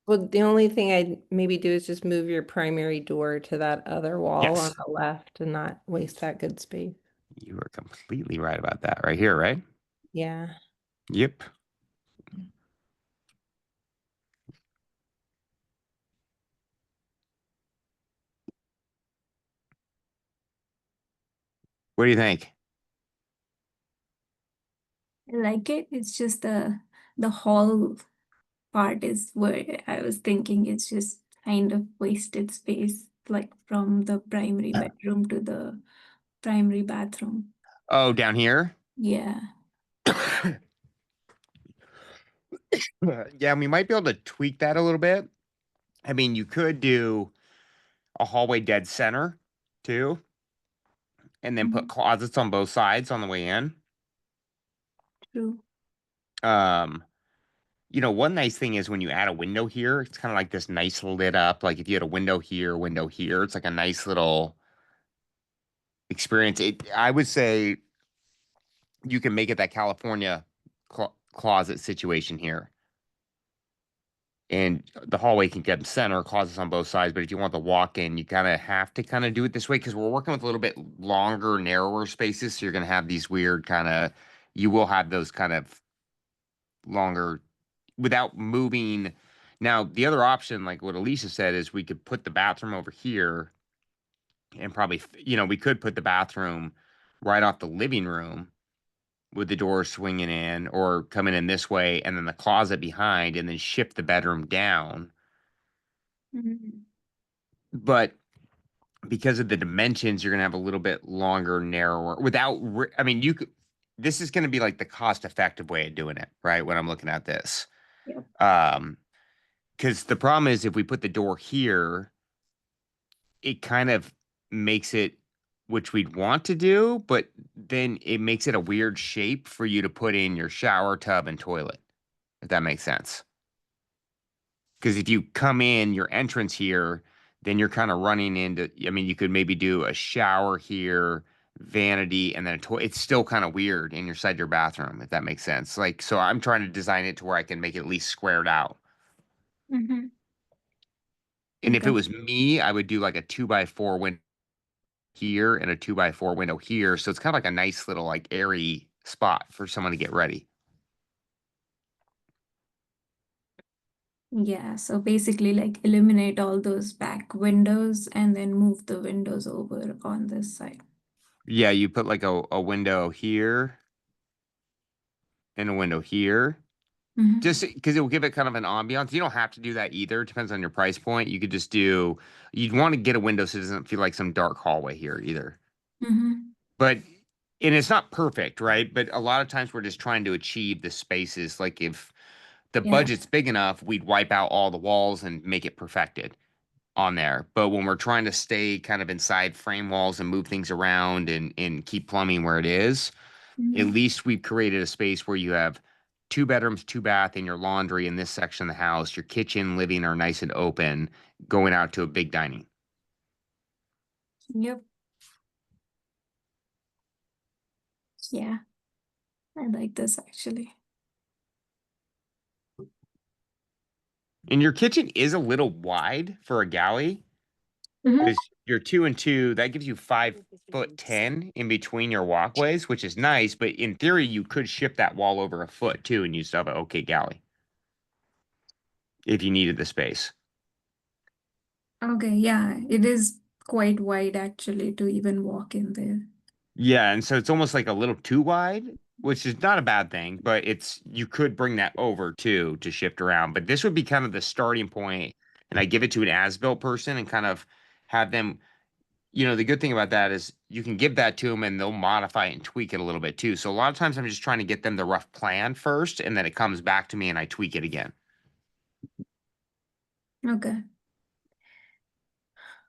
Well, the only thing I'd maybe do is just move your primary door to that other wall on Yes. the left and not waste that good space. You are completely right about that right here, right? Yeah. Yep. What do you think? I like it. It's just the hall part is where I was thinking it's just kind of wasted space, like from the primary bedroom to the primary bathroom. Oh, down here? Yeah. Yeah, we might be able to tweak that a little bit. I mean, you could do a hallway dead center too, and then put closets on both sides on the way in. True. One nice thing is when you add a window here, it's kind of like this nice lit up. Like if you had a window here, it's like a nice little experience. I would say you can make it that California closet situation here. And the hallway can get center, closets on both sides. But if you want the walk-in, you kind of have to kind of do it this way because we're working with a little bit longer, narrower spaces. So you're going to have these weird you will have those kind of longer without moving. Now, the other option, like what Alicia said, is we could put the bathroom over here and probably, we could put the bathroom right off the living room with the door swinging in or coming in this way and then the closet behind and then shift the bedroom down. Mhm. But because of the dimensions, you're going to have a little bit longer, narrower this is going to be like the cost effective way of doing it, right? When I'm looking at this. Yeah. Because the problem is if we put the door here, it kind of makes it, which we'd want to do, but then it makes it a weird shape for you to put in your shower tub and toilet, if that makes sense. Because if you come in your entrance here, then you're kind of running into, you could maybe do a shower here, vanity, and then a toilet. It's still kind of weird inside your bathroom, if that makes sense. Like, so I'm trying to design it to where I can make it at least squared out. Mm-hmm. And if it Okay. was me, I would do like a 2x4 window here and a 2x4 window here. So it's kind of like a nice little like airy spot for someone to get ready. Yeah, so basically like eliminate all those back windows and then move the windows over on this side. Yeah, you put like a window here and a window here. Mhm. Just because it will give it kind of an ambiance. You don't have to do that either. It depends on your price point. You could just you'd want to get a window so it doesn't feel like some dark hallway here either. Mhm. And it's not perfect, right? But a lot of times we're just trying to achieve the spaces. Like if the Yeah. budget's big enough, we'd wipe out all the walls and make it perfected on there. But when we're trying to stay kind of inside frame walls and move things around and keep plumbing where it is, at Mhm. least we've created a space where you have 2 bedrooms, 2 bath, and your laundry in this section of the house. Your kitchen, living are nice and open, going out to a big dining. Yep. Yeah, I like this actually. And your kitchen is a little wide for a galley. Mhm. Because you're 2 and 2, that gives you 5'10" in between your walkways, which is nice. But in theory, you could shift that wall over a foot too, and you still have an okay galley if you needed the space. Okay, yeah, it is quite wide actually to even walk in there. Yeah, and so it's almost like a little too wide, which is not a bad thing, but it's you could bring that over too to shift around. But this would be kind of the starting point, and I give it to an as-built person and kind of have them. The good thing about that is you can give that to them and they'll modify it and tweak it a little bit too. So a lot of times I'm just trying to get them the rough plan first, and then it comes back to me and I tweak it again. Okay.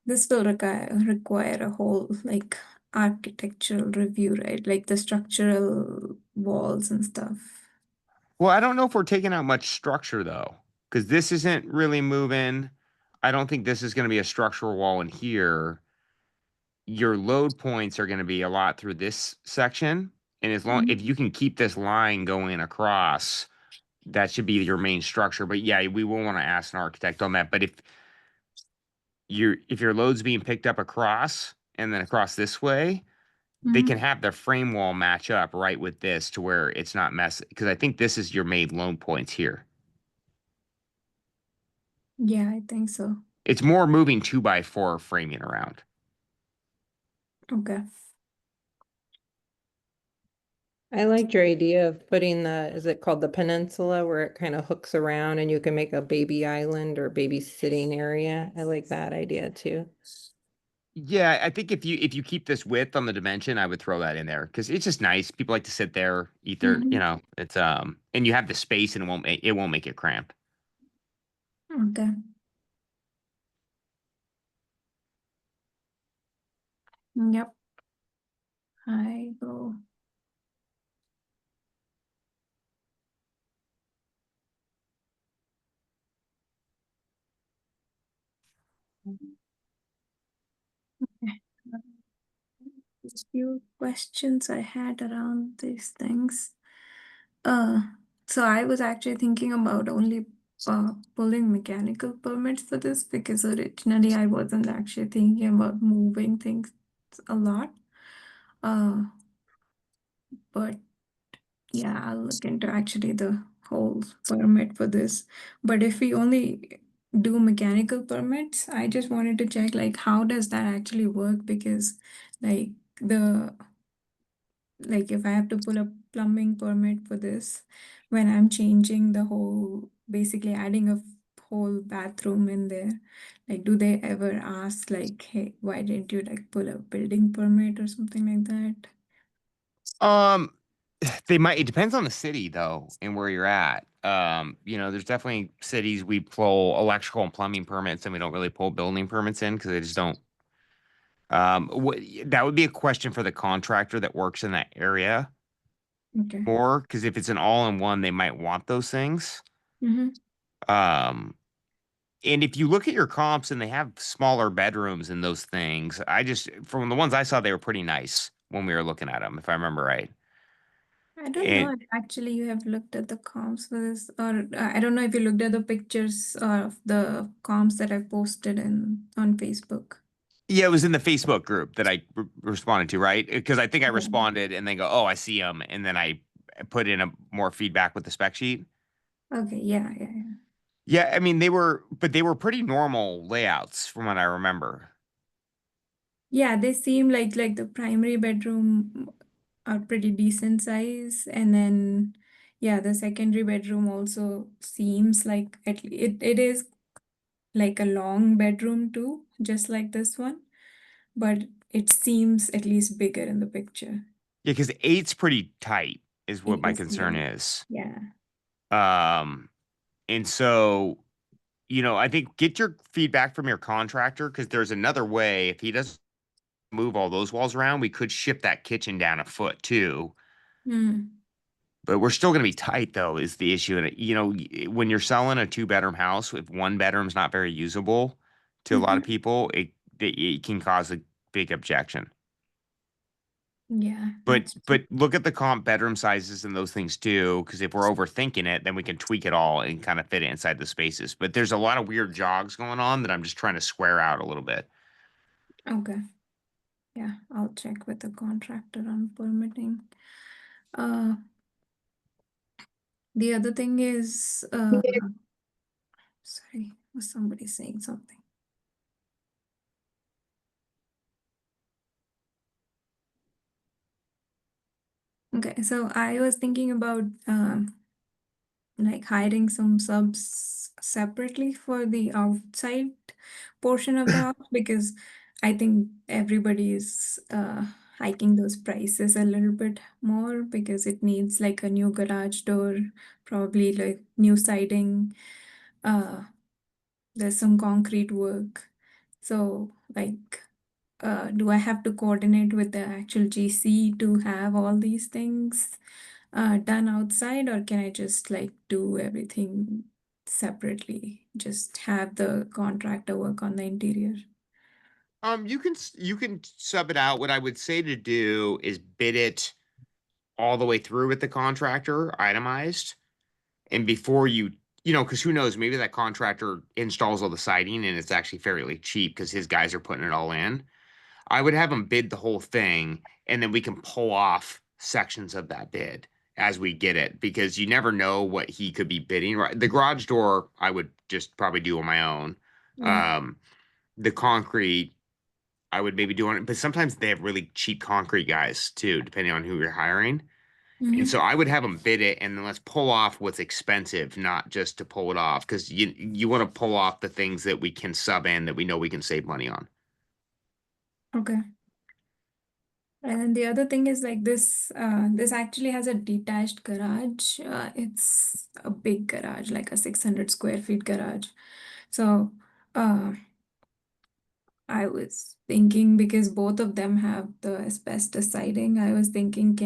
This will require a whole like architectural review, right? Like the structural walls and stuff. Well, I don't know if we're taking out much structure though, because this isn't really moving. I don't think this is going to be a structural wall in here. Your load points are going to be a lot through this section. And as long if you can keep this line going across, that should be your main structure. But yeah, we will want to ask an architect on that. But if your load's being picked up across and then across this way, they can have the frame wall match up right with this to where it's not messy. Because I think this is your main load points here. Yeah, I think so. It's more moving 2x4 framing around. Okay. I liked your idea of putting is it called the peninsula, where it kind of hooks around and you can make a baby island or baby sitting area. I like that idea too. Yeah, I think if you keep this width on the dimension, I would throw that in there because it's just nice. People like to sit there, eat their, it's and you have the space and it won't make it cramped. Okay. Yep. I will. Okay. A few questions I had around these things. So I was actually thinking about only pulling mechanical permits for this because originally I wasn't actually thinking about moving things a lot. But yeah, I'll look into actually the whole permit for this. But if we only do mechanical permits, I just wanted to check like how does that actually work? Because like if I have to pull a plumbing permit for this, when I'm changing the whole, basically adding a whole bathroom in there, like do they ever ask like, hey, why didn't you like pull a building permit or something like that? They might. It depends on the city though and where you're at. There's definitely cities we pull electrical and plumbing permits, and we don't really pull building permits in because they just don't. That would be a question for the contractor that works in that area Okay. more, because if it's an all-in-one, they might want those things. Um, and if you look at your comps and they have smaller bedrooms and those things, from the ones I saw, they were pretty nice when we were looking at them, if I remember right. I don't And know if actually you have looked at the comps for this, or I don't know if you looked at the pictures of the comps that I posted on Facebook. yeah, it was in the Facebook group that I responded to, right? Because I think I Okay. responded and they go, "Oh, I see them," and then I put in a more feedback with the spec sheet. Okay, yeah. Yeah, I mean they were pretty normal layouts from what I remember. Yeah, they seem like the primary bedroom are pretty decent size, and then yeah, the secondary bedroom also seems like it is like a long bedroom too, just like this one, but it seems at least bigger in the picture. Yeah, because 8's pretty tight, is what It my is concern tight. is. Yeah. And so, I think get your feedback from your contractor because there's another way. If he doesn't move all those walls around, we could shift that kitchen down a foot too. Hmm. But we're still going to be tight though, is the issue. And when you're selling a 2-bedroom house, if one bedroom's not very usable to a lot of Mhm. people, it can cause a big objection. Yeah, But that's true. but look at the comp bedroom sizes and those things too, because if we're overthinking it, then we can tweak it all and kind of fit it inside the spaces. But there's a lot of weird jogs going on that I'm just trying to square out a little bit. Okay. Yeah, I'll check with the contractor on permitting. Uh, the other thing is, sorry, was somebody saying something? Okay, so I was thinking about like hiring some subs separately for the outside portion of the house because I think everybody is hiking those prices a little bit more because it needs like a new garage door, probably like new siding. There's some concrete work. So like do I have to coordinate with the actual GC to have all these things done outside, or can I just like do everything separately? Just have the contractor work on the interior. You can sub it out. What I would say to do is bid it all the way through with the contractor, itemized, and before because who knows, maybe that contractor installs all the siding and it's actually fairly cheap because his guys are putting it all in. I would have him bid the whole thing, and then we can pull off sections of that bid as we get it, because you never know what he could be bidding. Right, the garage door, I would just probably do on my own. Yeah. The concrete, I would maybe do on it, but sometimes they have really cheap concrete guys too, depending on who you're hiring. And so I would have them bid it, and then let's pull off what's expensive, not just to pull it off, because you want to pull off the things that we can sub in that we know we can save money on. Okay. And then the other thing is like this actually has a detached garage. It's a big garage, like a 600 square feet garage. So uh, I was thinking because both of them have the asbestos siding, I was thinking,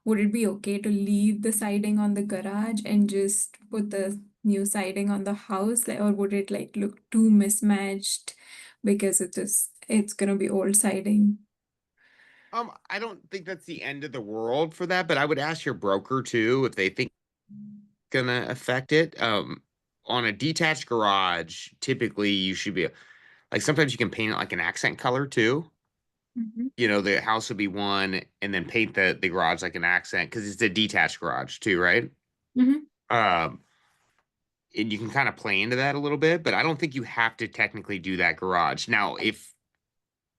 would it be okay to leave the siding on the garage and just put the new siding on the house, or would it like look too mismatched because it's gonna be old siding? I don't think that's the end of the world for that, but I would ask your broker too if they think it's gonna affect it. On a detached garage, typically you should be like, sometimes you can paint it like an accent color too. The house would be one, and then paint the garage like an accent because it's a detached garage too, right? Um, and you can kind of play into that a little bit, but I don't think you have to technically do that garage. Now, if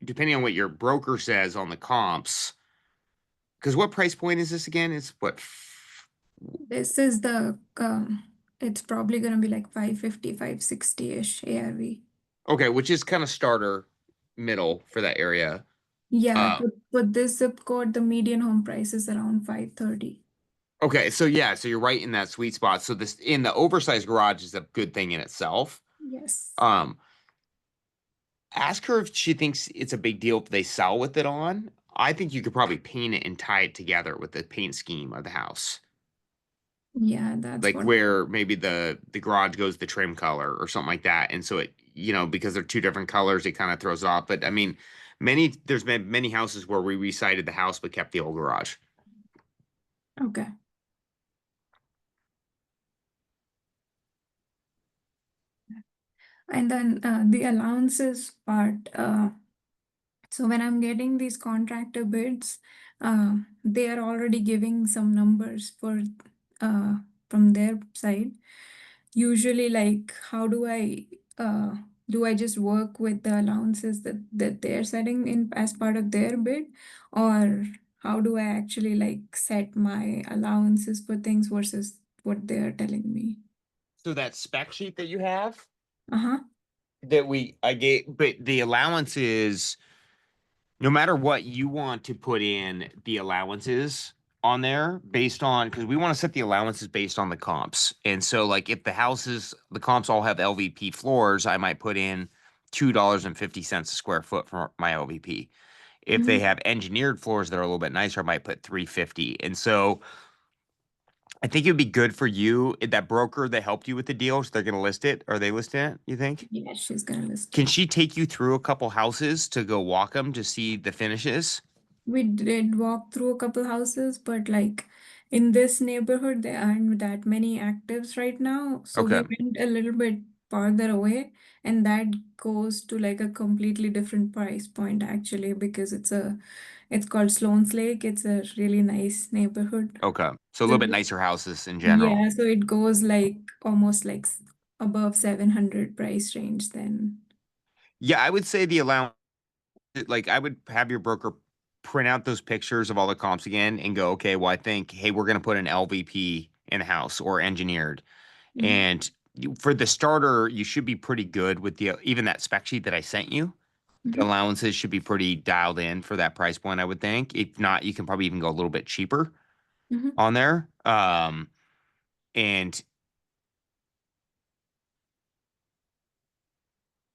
depending on what your broker says on the comps, because what price point is this again? It's what? This is it's probably gonna be like 550, 560-ish ARV. Okay, which is kind of starter middle for that area. Yeah, but this zip code, the median home price is around 530. Okay, so yeah, so you're right in that sweet spot. So this in the oversized garage is a good thing in itself. Yes. Ask her if she thinks it's a big deal if they sell with it on. I think you could probably paint it and tie it together with the paint scheme of the house. Yeah, that's Like what. where maybe the garage goes the trim color or something like that. And so it, because they're two different colors, it kind of throws off. But I mean, there's been many houses where we resided the house but kept the old garage. Okay. And then the allowances part. So when I'm getting these contractor bids, they are already giving some numbers from their side. Usually, like, how do I just work with the allowances that they're setting in as part of their bid, or how do I actually like set my allowances for things versus what they're telling me? So that spec sheet that you have Uh-huh. that I gave, but the allowance is no matter what you want to put in the allowances on there based on, because we want to set the allowances based on the comps. And so like if the comps all have LVP floors, I might put in $2.50 a square foot for my LVP. If they Mhm. have engineered floors that are a little bit nicer, I might put 350. And so I think it would be good for you. That broker that helped you with the deals, they're going to list it. Are they listing it, you think? Yeah, she's gonna list Can it. she take you through a couple houses to go walk them to see the finishes? We did walk through a couple houses, but like in this neighborhood, there aren't that many actives right now. So we Okay. went a little bit farther away, and that goes to like a completely different price point actually, because it's called Sloan's Lake. It's a really nice neighborhood. Okay. So a So little bit this, nicer houses in general. yeah, so it goes like almost like above 700 price range then. Yeah, I would say the allowance, like I would have your broker print out those pictures of all the comps again and go, okay, well, I think, hey, we're going to put an LVP in the house or engineered. Mhm. And for the starter, you should be pretty good with the even that spec sheet that I sent you. The Mhm. allowances should be pretty dialed in for that price point, I would think. If not, you can probably even go a little bit cheaper Mhm. on there. And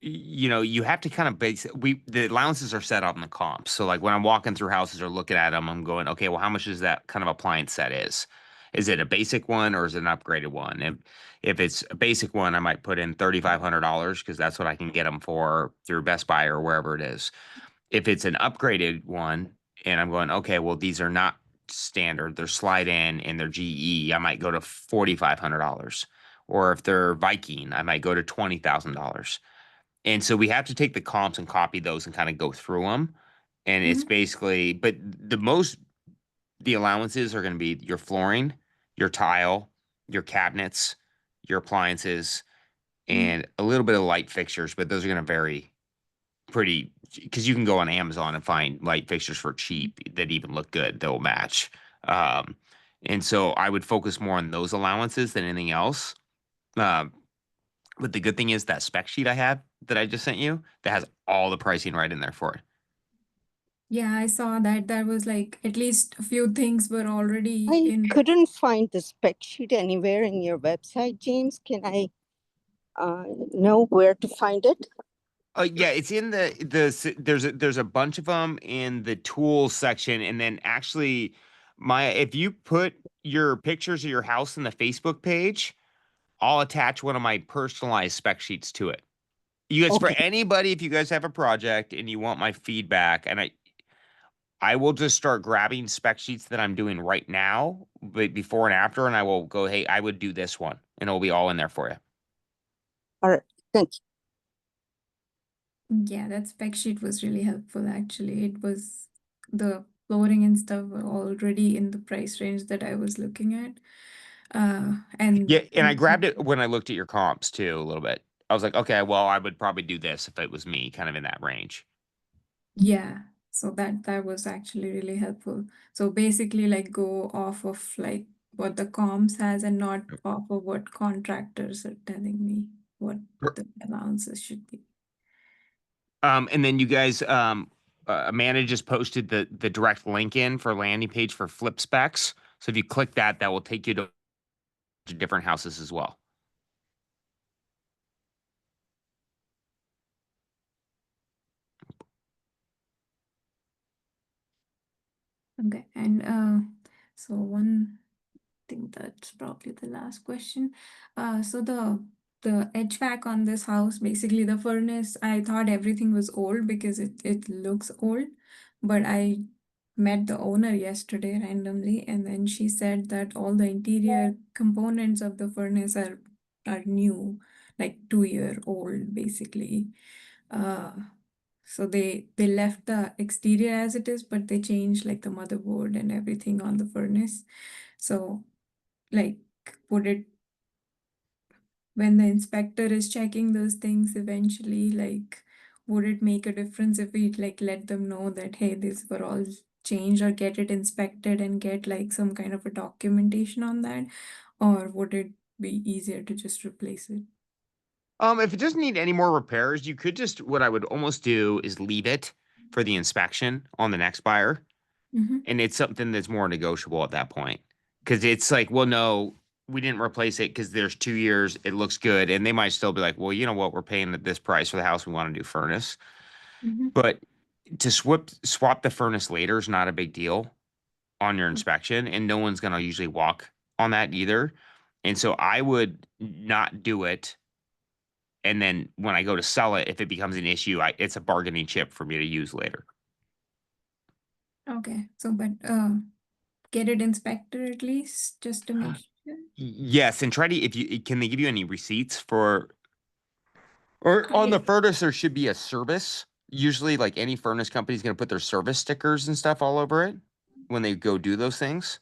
you know, you have to kind of base the allowances are set up in the comps. So like when I'm walking through houses or looking at them, I'm going, okay, well, how much is that kind of appliance set is? Is it a basic one or is it an upgraded one? If it's a basic one, I might put in $3,500 because that's what I can get them for through Best Buy or wherever it is. If it's an upgraded one and I'm going, okay, well, these are not standard, they're slide in and they're GE, I might go to $4,500. Or if they're Viking, I might go to $20,000. And so we have to take the comps and copy those and kind of go through them. And it's Mhm. basically, but the allowances are going to be your flooring, your tile, your cabinets, your appliances, Mhm. and a little bit of light fixtures, but those are going to vary pretty because you can go on Amazon and find light fixtures for cheap that even look good. They'll match. Um, and so I would focus more on those allowances than anything else. Um, but the good thing is that spec sheet I have that I just sent you that has all the pricing right in there for it. Yeah, I saw that there was like at least a few things were already I in. couldn't find the spec sheet anywhere in your website, James. Can I know where to find it? Yeah, it's in there's a bunch of them in the tools section, and then actually, if you put your pictures of your house in the Facebook page, I'll attach one of my personalized spec sheets to it. You guys, for Okay. anybody, if you guys have a project and you want my feedback, and I will just start grabbing spec sheets that I'm doing right now, but before and after, and I will go, hey, I would do this one, and it'll be all in there for you. All right. Thank you. Yeah, that spec sheet was really helpful actually. It was the flooring and stuff were already in the price range that I was looking at. And Yeah, and I grabbed it when I looked at your comps too a little bit. I was like, okay, well, I would probably do this if it was me, kind of in that range. yeah, so that was actually really helpful. So basically like go off of like what the comps has and not off of what contractors are telling me what the allowances should be. And then you guys, Amanda just posted the direct link in for landing page for Flip Specs. So if you click that, that will take you to different houses as well. Okay, and so one think that's probably the last question. So the HVAC on this house, basically the furnace, I thought everything was old because it looks old, but I met the owner yesterday randomly, and then she said that all the interior components of the furnace are new, like 2 year old basically. Uh, so they left the exterior as it is, but they changed like the motherboard and everything on the furnace. So like would it, when the inspector is checking those things eventually, like would it make a difference if we like let them know that hey, these were all changed, or get it inspected and get like some kind of a documentation on that, or would it be easier to just replace it? If it doesn't need any more repairs, you could just, what I would almost do is leave it for the inspection on the next buyer. Mm-hmm. And it's something that's more negotiable at that point. Cause it's like, well, no, we didn't replace it because there's 2 years, it looks good. And they might still be like, well, you know what, we're paying at this price for the house, we want to do furnace. Mm-hmm. But to swap the furnace later is not a big deal on your inspection, and no one's gonna usually walk on that either. And so I would not do it. And then when I go to sell it, if it becomes an issue, it's a bargaining chip for me to use later. Okay, so but get it inspected at least just to make sure. Yes, and try to, if you can, they give you any receipts for, or on the furnace there should be a service. Usually, like any furnace company is going to put their service stickers and stuff all over it when they go do those things.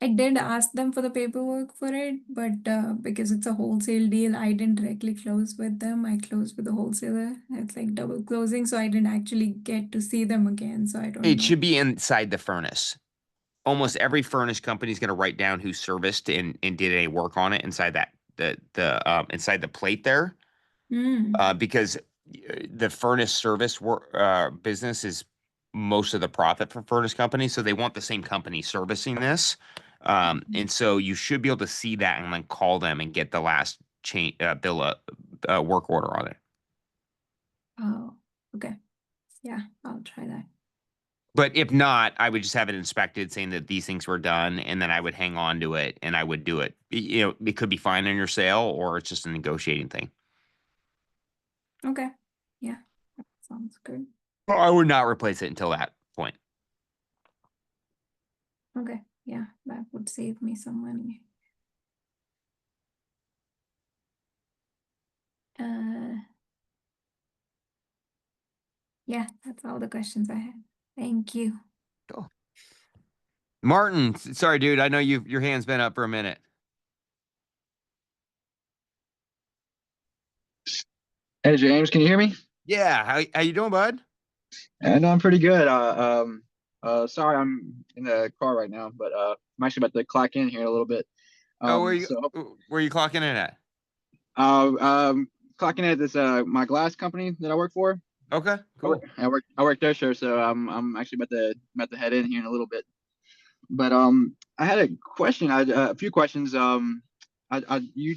I did ask them for the paperwork for it, but because it's a wholesale deal, I didn't directly close with them. I closed with the wholesaler. It's like double closing, so I didn't actually get to see them again. So I don't It know. should be inside the furnace. Almost every furnace company is going to write down who serviced and did any work on it inside that inside the plate there, because the furnace service business is most of the profit for furnace companies, so they want the same company servicing this, and so you should be able to see that and then call them and get the last bill work order on it. Oh, okay. Yeah, I'll try that. But if not, I would just have it inspected saying that these things were done, and then I would hang on to it and I would do it. You know, it could be fine on your sale or it's just a negotiating thing. Okay. Yeah, that sounds good. Well, I would not replace it until that point. Okay. Yeah, that would save me some money. Yeah, that's all the questions I had. Thank you. Cool. Martin, sorry, dude. I know your hand's been up for a minute. Hey, James, can you hear me? Yeah. How you doing, bud? I know I'm pretty good. Sorry, I'm in the car right now, but I'm actually about to clock in here in a little bit. Where you clocking in at? Clocking in at this my glass company that I work for. Okay, cool. I work there, sure. So I'm actually about to head in here in a little bit. But I had a question. A few questions. You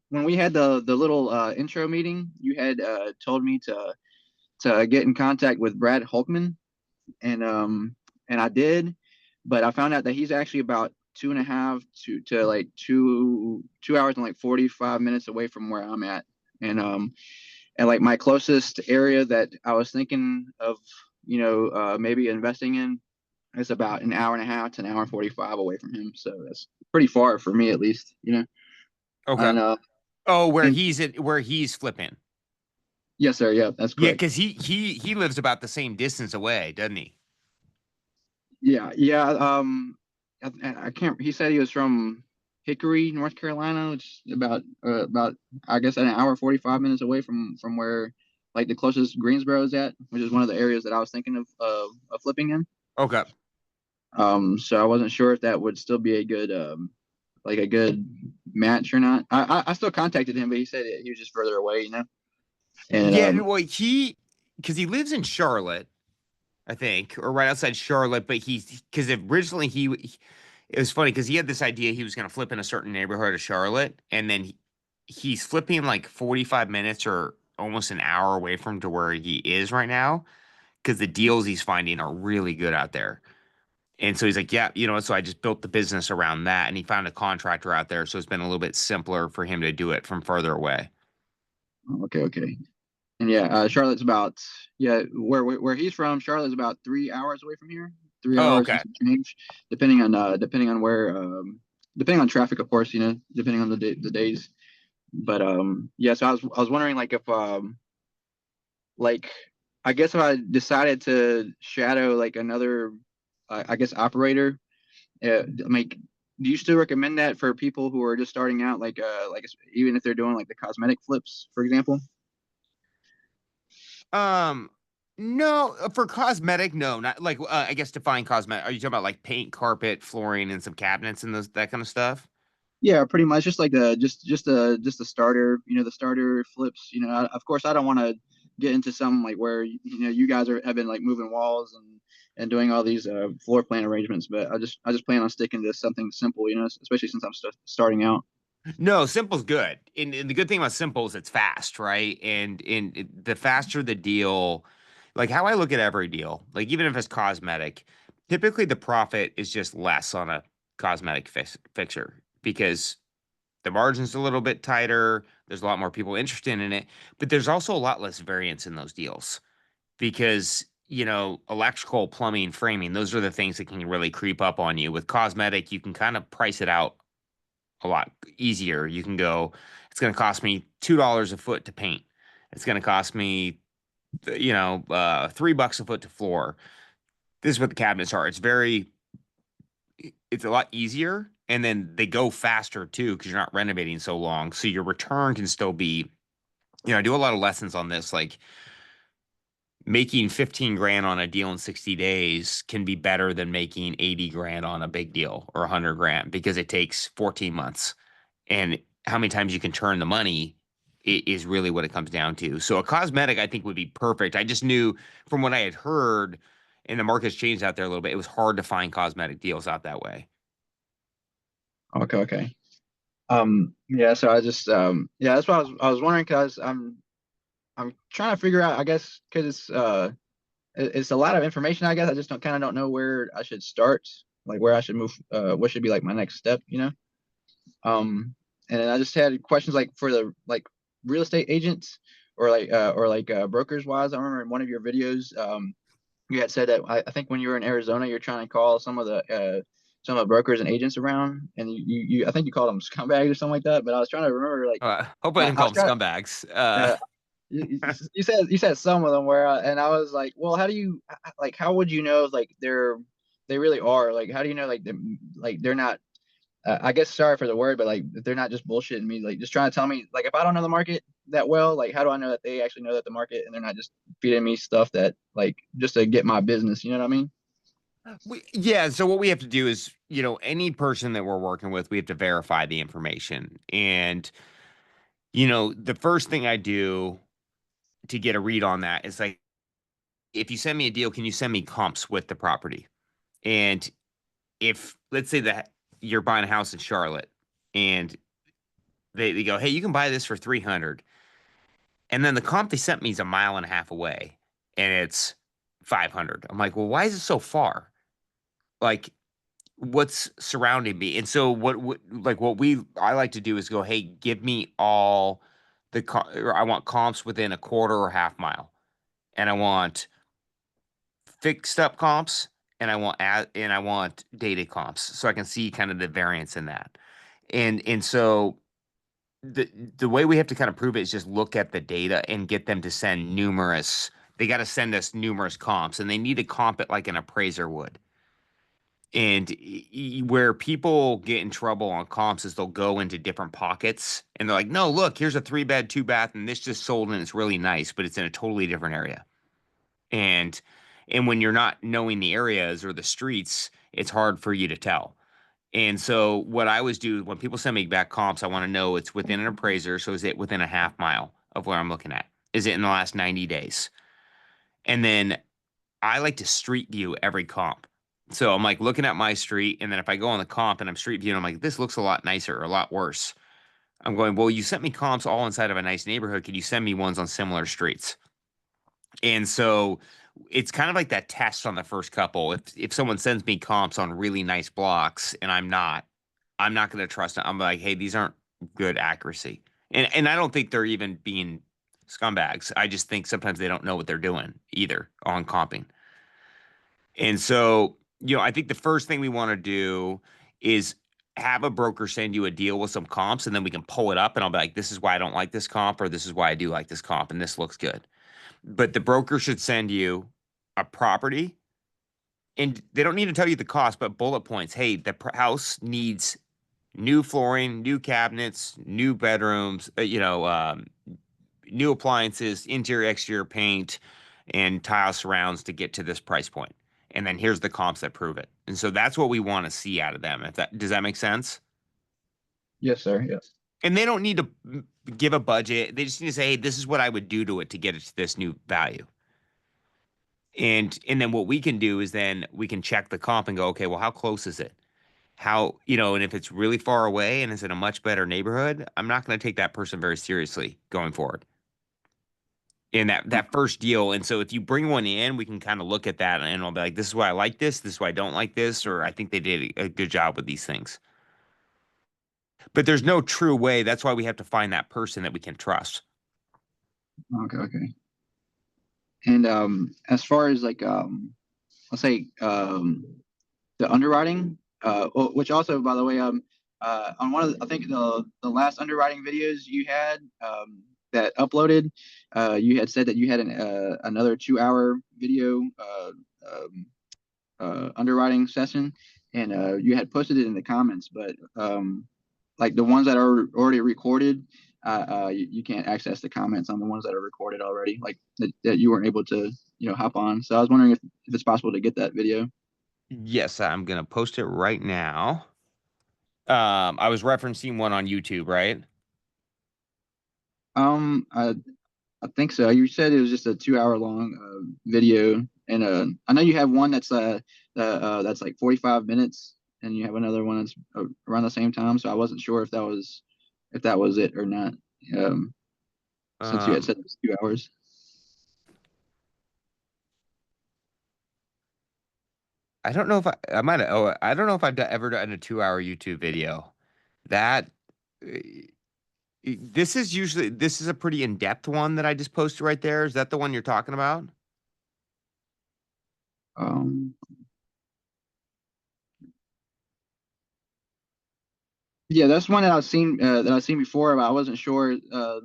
when we had the little intro meeting, you had told me to get in contact with Brad Hulkman, and I did, but I found out that he's actually about 2.5 to like 2 hours and like 45 minutes away from where I'm at, and like my closest area that I was thinking of, maybe investing in is about 1.5 to 1.45 away from him. So that's pretty far for me, at least, Okay. And, where he's flipping. Yes, sir. Yeah, that's correct. Yeah, because he lives about the same distance away, doesn't he? Yeah. I can't. He said he was from Hickory, North Carolina, which is about I guess 1.45 minutes away from where like the closest Greensboro is at, which is one of the areas that I was thinking of flipping in. Okay. So I wasn't sure if that would still be a good match or not. I still contacted him, but he said he was just further away, And yeah, well, because he lives in Charlotte, I think, or right outside Charlotte, but because originally it was funny because he had this idea he was going to flip in a certain neighborhood of Charlotte, and then he's flipping like 45 minutes or almost an hour away from to where he is right now, because the deals he's finding are really good out there. And so he's like, yeah, so I just built the business around that, and he found a contractor out there, so it's been a little bit simpler for him to do it from further away. Okay. And yeah, Charlotte's about where he's from. Charlotte's about 3 hours away from here. 3 hours and some change, depending on where, depending on traffic, of course. Depending on the days. But so I was wondering, like, if I guess if I decided to shadow like another, I guess, operator, do you still recommend that for people who are just starting out, like even if they're doing like the cosmetic flips, for example? No, for cosmetic, no, not like I guess define cosmetic. Are you talking about like paint, carpet, flooring, and some cabinets and that kind of stuff? Yeah, pretty much just like just the starter, the starter flips. Of course, I don't want to get into something like where you guys have been like moving walls and doing all these floor plan arrangements, but I just plan on sticking to something simple, especially since I'm starting out. No, simple's good. And the good thing about simple is it's fast, right? And the faster the deal, like how I look at every deal, like even if it's cosmetic, typically the profit is just less on a cosmetic fixture because the margin's a little bit tighter. There's a lot more people interested in it, but there's also a lot less variance in those deals because, you know, electrical, plumbing, framing, those are the things that can really creep up on you. With cosmetic, you can kind of price it out a lot easier. You can go, it's going to cost me $2 a foot to paint. It's going to cost me, you know, $3 a foot to floor. This is what the cabinets are. It's a lot easier, and then they go faster too because you're not renovating so long. So your return can still be, you know, I do a lot of lessons on this, like making 15 grand on a deal in 60 days can be better than making 80 grand on a big deal or 100 grand because it takes 14 months. And how many times you can turn the money is really what it comes down to. So a cosmetic, I think, would be perfect. I just knew from what I had heard, and the market's changed out there a little bit, it was hard to find cosmetic deals out that way. Okay, okay. Yeah, so I just yeah, that's what I was wondering because I'm trying to figure out, I guess, because it's a lot of information, I guess. I just don't know where I should start, like where I should move, what should be like my next step, you know? And then I just had questions like for the like real estate agents or like brokers wise. I remember in one of your videos, you had said that I think when you were in Arizona, you're trying to call some of the brokers and agents around, and you I think you called them scumbags or something like that. But I was trying to remember, like, Hope I didn't I call was them trying. scumbags. You said some of them were, and I was like, well, how do you like? How would you know if like they really are? Like, how do you know like they're not? I guess sorry for the word, but like they're not just bullshitting me. Like just trying to tell me, like if I don't know the market that well, like how do I know that they actually know that the market and they're not just feeding me stuff that like just to get my business? You know what I mean? Yeah, so what we have to do is, you know, any person that we're working with, we have to verify the information. And, you know, the first thing I do to get a read on that is like, if you send me a deal, can you send me comps with the property? And if, let's say that you're buying a house in Charlotte and they go, hey, you can buy this for 300. And then the comp they sent me is a mile and a half away and it's 500. I'm like, well, why is it so far? Like, what's surrounding me? And so what I like to do is go, hey, give me all or I want comps within a quarter or half mile, and I want fixed up comps, and I want data comps, so I can see kind of the variance in that. And so the way we have to kind of prove it is just look at the data and get them to send numerous. They got to send us numerous comps, and they need to comp it like an appraiser would. And where people get in trouble on comps is they'll go into different pockets and they're like, no, look, here's a 3-bed, 2-bath, and this just sold and it's really nice, but it's in a totally different area. And when you're not knowing the areas or the streets, it's hard for you to tell. And so what I always do when people send me back comps, I want to know it's within an appraiser. So is it within a half mile of where I'm looking at? Is it in the last 90 days? And then I like to street view every comp. So I'm like looking at my street, and then if I go on the comp and I'm street viewing, I'm like, this looks a lot nicer or a lot worse. I'm going, well, you sent me comps all inside of a nice neighborhood. Could you send me ones on similar streets? And so it's kind of like that test on the first couple. If someone sends me comps on really nice blocks and I'm not going to trust it. I'm like, hey, these aren't good accuracy. And I don't think they're even being scumbags. I just think sometimes they don't know what they're doing either on comping. And so, you know, I think the first thing we want to do is have a broker send you a deal with some comps, and then we can pull it up and I'll be like, this is why I don't like this comp, or this is why I do like this comp, and this looks good. But the broker should send you a property, and they don't need to tell you the cost, but bullet points. Hey, the house needs new flooring, new cabinets, new bedrooms, new appliances, interior, exterior paint, and tile surrounds to get to this price point. And then here's the comps that prove it. And so that's what we want to see out of them. Does that make sense? Yes, sir. Yes. And they don't need to give a budget. They just need to say, hey, this is what I would do to it to get it to this new value. And then what we can do is then we can check the comp and go, okay, well, how close is it? How, and if it's really far away and it's in a much better neighborhood, I'm not going to take that person very seriously going forward. in that first deal. And so if you bring one in, we can kind of look at that and I'll be like, this is why I like this is why I don't like this, or I think they did a good job with these things. But there's no true way. That's why we have to find that person that we can trust. Okay. And as far as like let's say the underwriting, which also, by the way, on one of I think the last underwriting videos you had that uploaded, you had said that you had another 2-hour video underwriting session, and you had posted it in the comments, but like the ones that are already recorded, you can't access the comments on the ones that are recorded already, like that you weren't able to hop on. So I was wondering if it's possible to get that video. Yes, I'm gonna post it right now. I was referencing one on YouTube, right? I think so. You said it was just a 2-hour long video, and I know you have one that's like 45 minutes, and you have another one that's around the same time. So I wasn't sure if that was it or not. Since you had said it was 2 hours. I don't know if I might have. Oh, I don't know if I've ever done a 2-hour YouTube video. That this is a pretty in-depth one that I just posted right there. Is that the one you're talking about? Yeah, that's one that I've seen before, but I wasn't sure that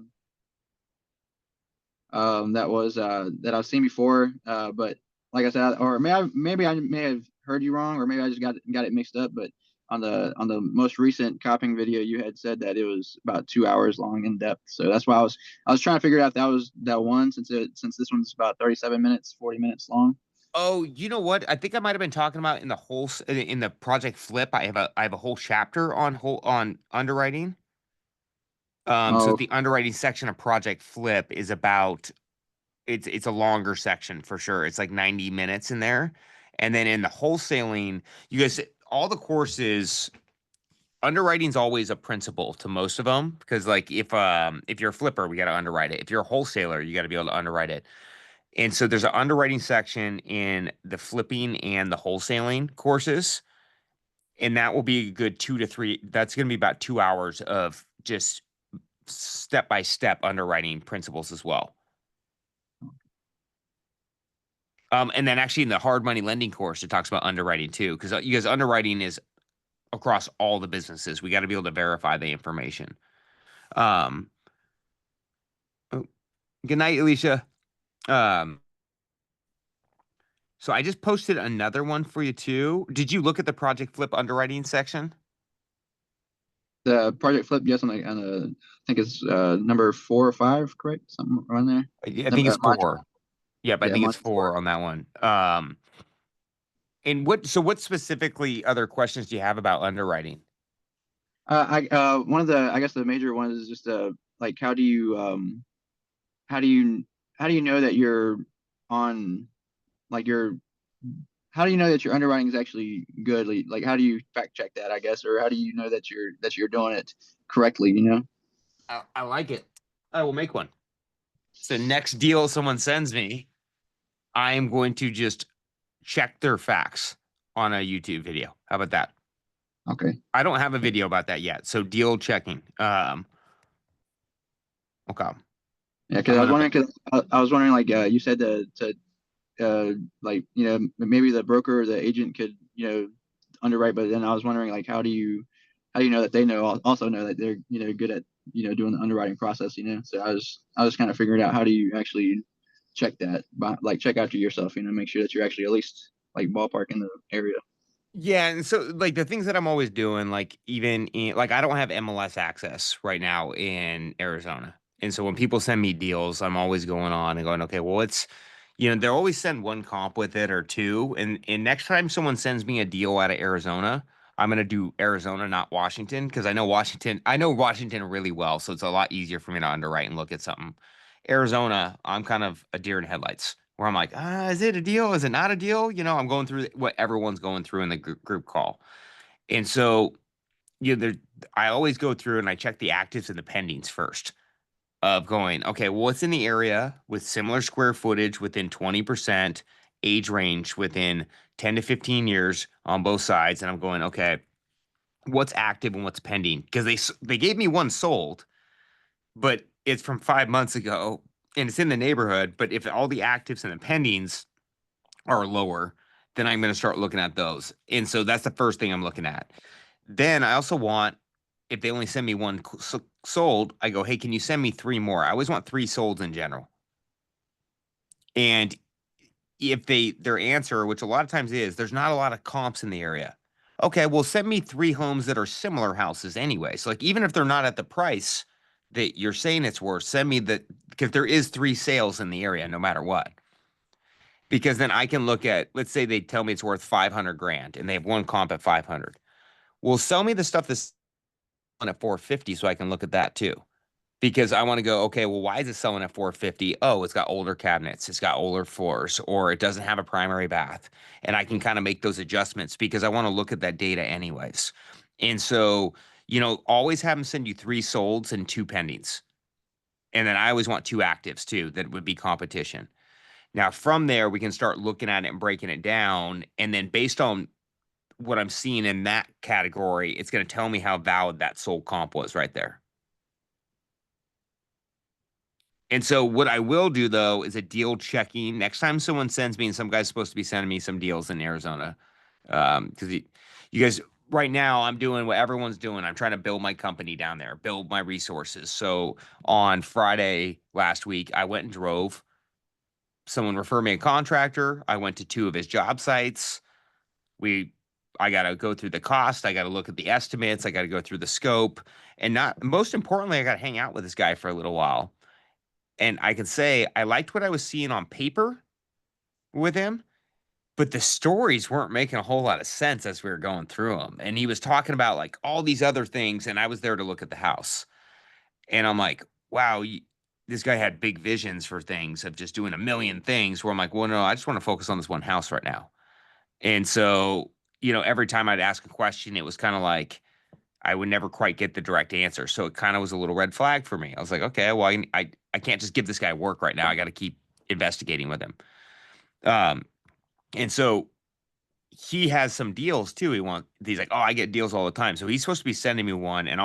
I've seen before. But like I said, or maybe I may have heard you wrong, or maybe I just got it mixed up. But on the most recent copying video, you had said that it was about 2 hours long in depth. So that's why I was trying to figure out if that was that one, since this one's about 37 minutes, 40 minutes long. Oh, you know what? I think I might have been talking about in the Project Flip. I have a whole chapter on underwriting. So the underwriting section of Project Flip is about it's a longer section for sure. It's like 90 minutes in there. And then in the wholesaling, you guys, all the courses, underwriting's always a principle to most of them, because like if you're a flipper, we got to underwrite it. If you're a wholesaler, you got to be able to underwrite it. And so there's an underwriting section in the flipping and the wholesaling courses. And that will be a good 2 to 3. That's going to be about 2 hours of just step-by-step underwriting principles as well. And then actually in the hard money lending course, it talks about underwriting too, because you guys, underwriting is across all the businesses. We got to be able to verify the information. Good night, Alicia. So I just posted another one for you too. Did you look at the Project Flip underwriting section? The Project Flip, yes, I think it's number 4 or 5, correct? Something around there. Yeah, I think it's 4. Yeah, but I think it's 4 on that one. And what specifically other questions do you have about underwriting? One of the, I guess the major ones is just like how do you know that you're on, like how do you know that your underwriting is actually good? Like how do you fact check that, I guess, or how do you know that you're doing it correctly, I like it. I will make one. So next deal someone sends me, I am going to just check their facts on a YouTube video. How about that? Okay. I don't have a video about that yet. So deal checking. Okay. Yeah, because I was wondering, like you said to like maybe the broker or the agent could underwrite, but then I was wondering, like how do you know that they also know that they're good at doing the underwriting process, So I was kind of figuring out how do you actually check that, like check after yourself, make sure that you're actually at least like ballpark in the area. Yeah, and so like the things that I'm always doing, like even in, like I don't have MLS access right now in Arizona. And so when people send me deals, I'm always going on and going, okay, well, it's they'll always send one comp with it or two. And next time someone sends me a deal out of Arizona, I'm gonna do Arizona, not Washington, because I know Washington really well. So it's a lot easier for me to underwrite and look at something. Arizona, I'm kind of a deer in headlights, where I'm like, is it a deal? Is it not a deal? I'm going through what everyone's going through in the group call. And so, I always go through and I check the actives and the pendings first. of going, okay, well, what's in the area with similar square footage within 20% age range within 10 to 15 years on both sides. And I'm going, okay, what's active and what's pending? Because they gave me one sold, but it's from 5 months ago and it's in the neighborhood. But if all the actives and the pendings are lower, then I'm going to start looking at those. And so that's the first thing I'm looking at. Then I also want, if they only send me one sold, I go, hey, can you send me 3 more? I always want 3 solds in general. And if their answer, which a lot of times is, there's not a lot of comps in the area. Okay, well, send me 3 homes that are similar houses anyway. So like, even if they're not at the price that you're saying it's worth, send me because there is 3 sales in the area, no matter what. Because then I can look at, let's say they tell me it's worth 500 grand and they have one comp at 500. Well, sell me the stuff that's at 450 so I can look at that too. Because I want to go, okay, well, why is it selling at 450? Oh, it's got older cabinets, it's got older floors, or it doesn't have a primary bath. And I can kind of make those adjustments because I want to look at that data anyways. And so, always have them send you 3 solds and 2 pendings. And then I always want 2 actives too, that would be competition. Now, from there, we can start looking at it and breaking it down. And then based on what I'm seeing in that category, it's going to tell me how valid that sold comp was right there. And so what I will do, though, is a deal checking. Next time someone sends me, and some guy's supposed to be sending me some deals in Arizona, because you guys, right now, I'm doing what everyone's doing. I'm trying to build my company down there, build my resources. So on Friday last week, I went and drove. Someone referred me a contractor. I went to 2 of his job sites. I got to go through the cost. I got to look at the estimates. I got to go through the scope. And most importantly, I got to hang out with this guy for a little while. And I can say I liked what I was seeing on paper with him, but the stories weren't making a whole lot of sense as we were going through them. And he was talking about like all these other things. And I was there to look at the house. And I'm like, wow, this guy had big visions for things of just doing a million things, where I'm like, well, no, I just want to focus on this one house right now. And so, every time I'd ask a question, it was kind of like I would never quite get the direct answer. So it kind of was a little red flag for me. I was like, okay, well, I can't just give this guy work right now. I got to keep investigating with him. And so he has some deals too. He's like, oh, I get deals all the time. So he's supposed to be sending me one, and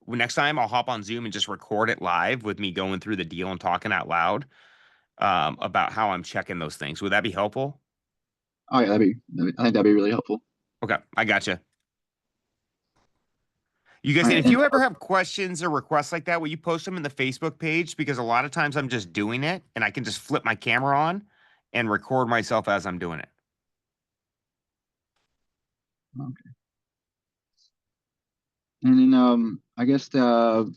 next time I'll hop on Zoom and just record it live with me going through the deal and talking out loud about how I'm checking those things. Would that be helpful? Oh yeah, I think that'd be really helpful. Okay, I gotcha. You guys, and if you ever have questions or requests like that, will you post them in the Facebook page? Because a lot of times I'm just doing it and I can just flip my camera on and record myself as I'm doing it. Okay. And then I guess the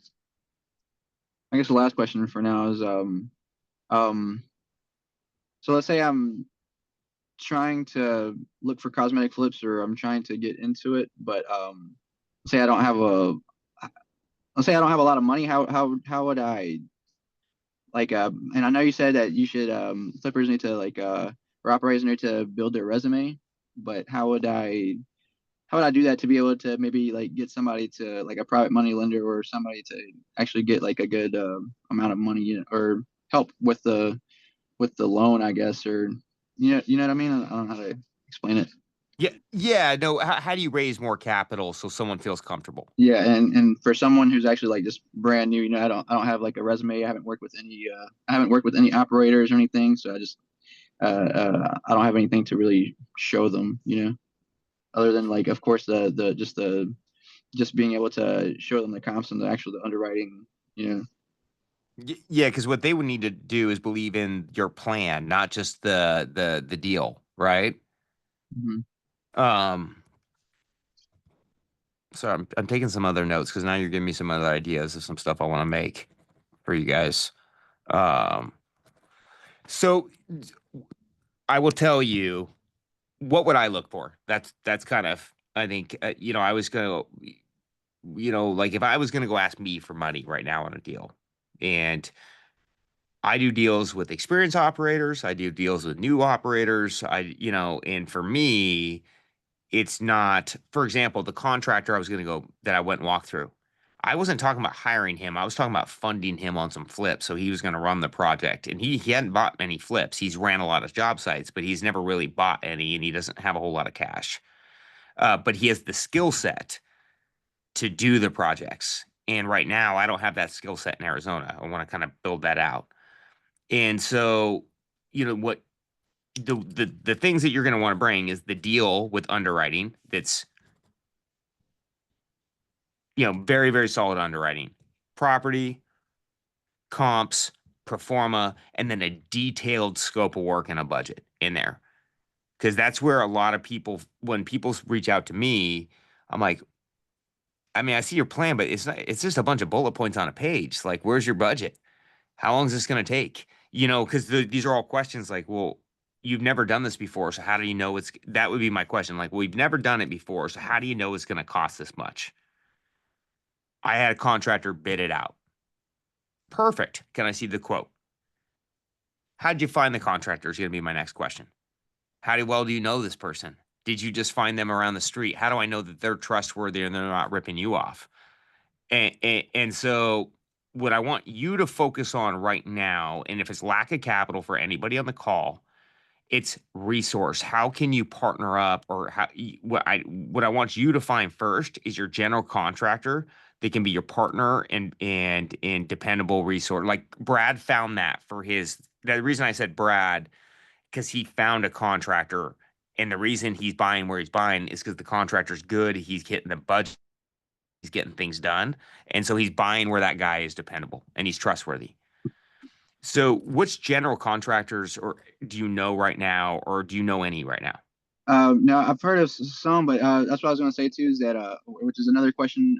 last question for now is so let's say I'm trying to look for cosmetic flips, or I'm trying to get into it, but let's say I don't have a lot of money. How would I, like, and I know you said that you should flippers need to or operators need to build their resume, but how would I do that to be able to maybe get somebody to a private money lender, or somebody to actually get a good amount of money, or help with the loan, I guess, or you know what I mean? I don't know how to explain it. Yeah. No. How do you raise more capital so someone feels comfortable? Yeah, and for someone who's actually just brand new, I don't have a resume. I haven't worked with any operators or anything, so I just I don't have anything to really show them, other than of course just being able to show them the comps and the underwriting, Yeah, because what they would need to do is believe in your plan, not just the deal, right? Mm-hmm. So I'm taking some other notes because now you're giving me some other ideas of some stuff I want to make for you guys. So I will tell you, what would I look for? That's kind of, I think, I was going to, if I was going to go ask me for money right now on a deal, and I do deals with experienced operators, I do deals with new operators, and for me, it's not, for example, the contractor that I went and walked through. I wasn't talking about hiring him. I was talking about funding him on some flips. So he was going to run the project, and he hadn't bought many flips. He's ran a lot of job sites, but he's never really bought any, and he doesn't have a whole lot of cash. But he has the skill set to do the projects. And right now, I don't have that skill set in Arizona. I want to kind of build that out. And so, what the things that you're going to want to bring is the deal with underwriting that's very, very solid underwriting, property, comps, pro forma, and then a detailed scope of work and a budget in there. Because that's where a lot of people, when people reach out to me, I'm like, I mean, I see your plan, but it's just a bunch of bullet points on a page. Like, where's your budget? How long is this going to take? Because these are all questions like, well, you've never done this before. So how do you know that would be my question. Like, well, we've never done it before. So how do you know it's going to cost this much? I had a contractor bid it out. Perfect. Can I see the quote? How'd you find the contractor is going to be my next question. How well do you know this person? Did you just find them around the street? How do I know that they're trustworthy and they're not ripping you off? And so what I want you to focus on right now, and if it's lack of capital for anybody on the call, it's resource. How can you partner up, or what I want you to find first is your general contractor that can be your partner and dependable resource. Like Brad found that for the reason I said Brad, because he found a contractor, and the reason he's buying where he's buying is because the contractor's good. He's getting the budget. He's getting things done. And so he's buying where that guy is dependable and he's trustworthy. So which general contractors do you know right now, or do you know any right now? No, I've heard of some, but that's what I was going to say too, is that which is another question.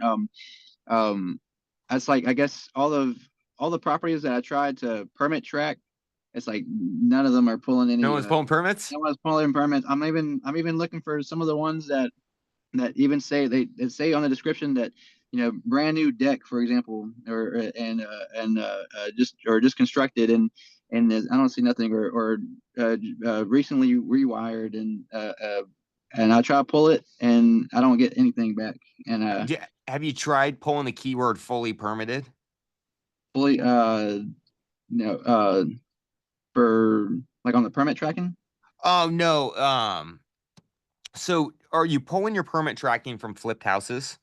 That's like, I guess all the properties that I tried to permit track, it's like none of them are pulling any. No one's pulling permits? No one's pulling permits. I'm even looking for some of the ones that even say they say on the description that, brand new deck, for example, or just constructed, and I don't see nothing, or recently rewired, and I try to pull it and I don't get anything back. And have you tried pulling the keyword fully permitted? Fully no, for like on the permit tracking? Oh no. So are you pulling your permit tracking from flipped houses?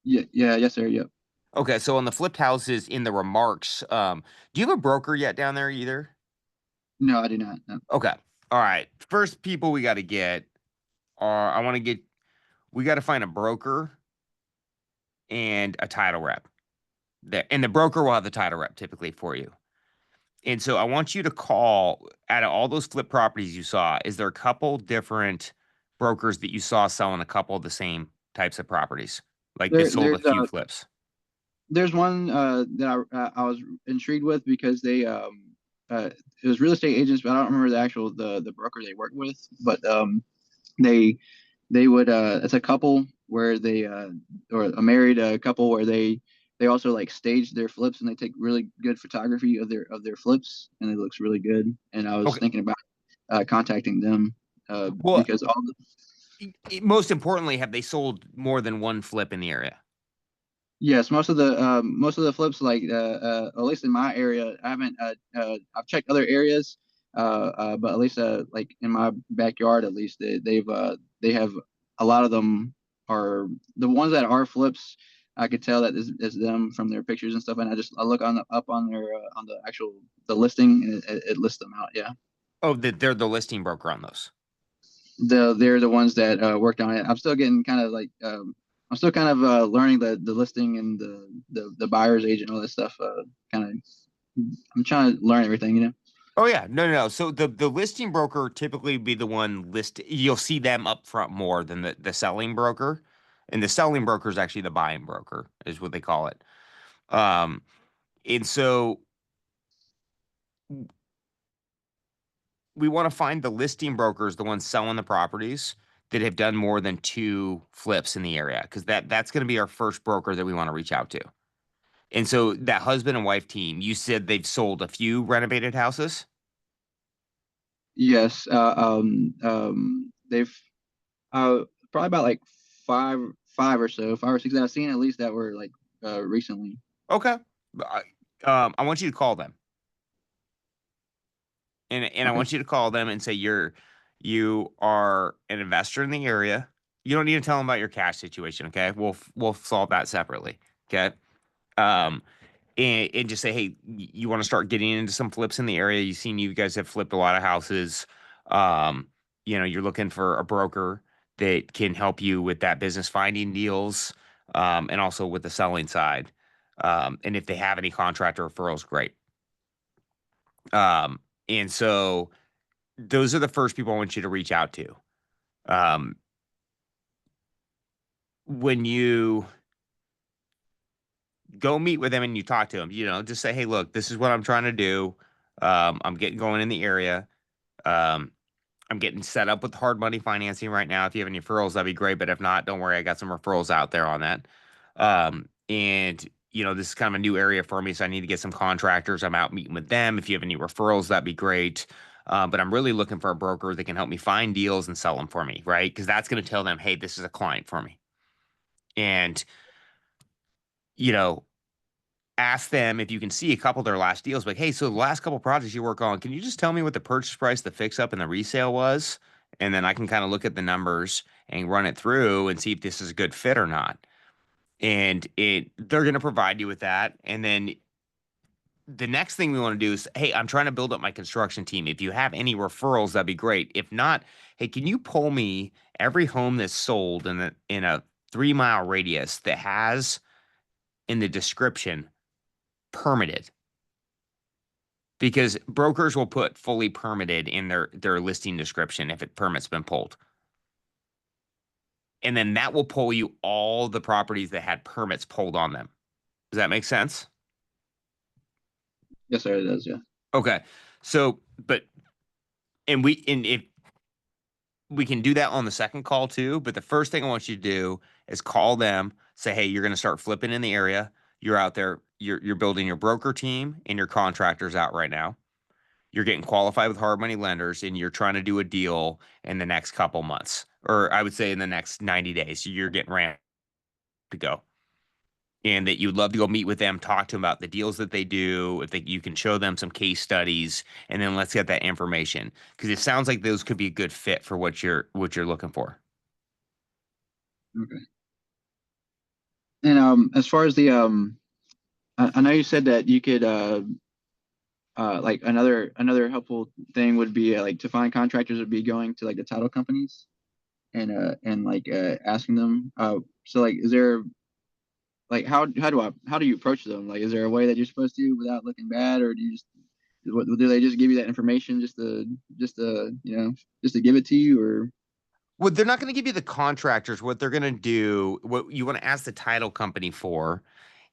Yeah, yes, sir. Yep. Okay, so on the flipped houses in the remarks, do you have a broker yet down there either? No, I do not. No. Okay. All right. First people we got to get are, we got to find a broker and a title rep. And the broker will have the title rep typically for you. And so I want you to call, out of all those flip properties you saw, is there a couple different brokers that you saw selling a couple of the same types of properties? Like they sold a few flips. There's one that I was intrigued with because they it was real estate agents, but I don't remember the broker they worked with. But they would it's a couple where they or a married couple where they also like stage their flips, and they take really good photography of their flips, and it looks really good. And I was thinking about contacting them because most importantly, have they sold more than one flip in the area? Yes, most of the flips, like at least in my area, I haven't. I've checked other areas, but at least like in my backyard, at least they have a lot of them are the ones that are flips. I could tell that is them from their pictures and stuff, and I look on the actual listing, and it lists them out. Yeah. Oh, they're the listing broker on those. They're the ones that worked on it. I'm still getting kind of like I'm still kind of learning the listing and the buyer's agent, all that stuff. I'm trying to learn everything. Oh yeah, no. So the listing broker typically be the one you'll see them up front more than the selling broker, and the selling broker is actually the buying broker, is what they call it. And so we want to find the listing brokers, the ones selling the properties that have done more than 2 flips in the area, because that's going to be our first broker that we want to reach out to. And so that husband and wife team, you said they've sold a few renovated houses? Yes. They've probably about like 5 or 6 that I've seen at least that were like recently. Okay. I want you to call them. And I Okay. want you to call them and say you are an investor in the area. You don't need to tell them about your cash situation, okay? We'll solve that separately, okay? And just say, hey, you want to start getting into some flips in the area. You guys have flipped a lot of houses. You're looking for a broker that can help you with that business, finding deals, and also with the selling side. And if they have any contractor referrals, great. And so those are the first people I want you to reach out to. When you go meet with them and you talk to them, just say, hey, look, this is what I'm trying to do. I'm getting going in the area. I'm getting set up with hard money financing right now. If you have any referrals, that'd be great. But if not, don't worry. I got some referrals out there on that. And this is kind of a new area for me. So I need to get some contractors. I'm out meeting with them. If you have any referrals, that'd be great. But I'm really looking for a broker that can help me find deals and sell them for me, right? Because that's going to tell them, hey, this is a client for me. And, ask them if you can see a couple of their last deals. Like, hey, so the last couple projects you work on, can you just tell me what the purchase price, the fix up, and the resale was? And then I can kind of look at the numbers and run it through and see if this is a good fit or not. And they're going to provide you with that. And then the next thing we want to do is, hey, I'm trying to build up my construction team. If you have any referrals, that'd be great. If not, hey, can you pull me every home that's sold in a 3-mile radius that has in the description permitted? Because brokers will put fully permitted in their listing description if permit's been pulled. And then that will pull you all the properties that had permits pulled on them. Does that make sense? Yes, sir, it does. Yeah. Okay. So, if we can do that on the second call too, but the first thing I want you to do is call them, say, hey, you're going to start flipping in the area. You're out there, you're building your broker team and your contractors out right now. You're getting qualified with hard money lenders and you're trying to do a deal in the next couple months, or I would say in the next 90 days. You're getting ramped to go. And that you'd love to go meet with them, talk to them about the deals that they do, you can show them some case studies, and then let's get that information. Because it sounds like those could be a good fit for what you're looking for. Okay. And as far as the I know you said that you could like another helpful thing would be like to find contractors would be going to like the title companies and like asking them. So like, is there like how do you approach them? Like, is there a way that you're supposed to without looking bad, or do they just give you that information just to give it to you, or? Well, they're not going to give you the contractors. What they're going to do, what you want to ask the title company for,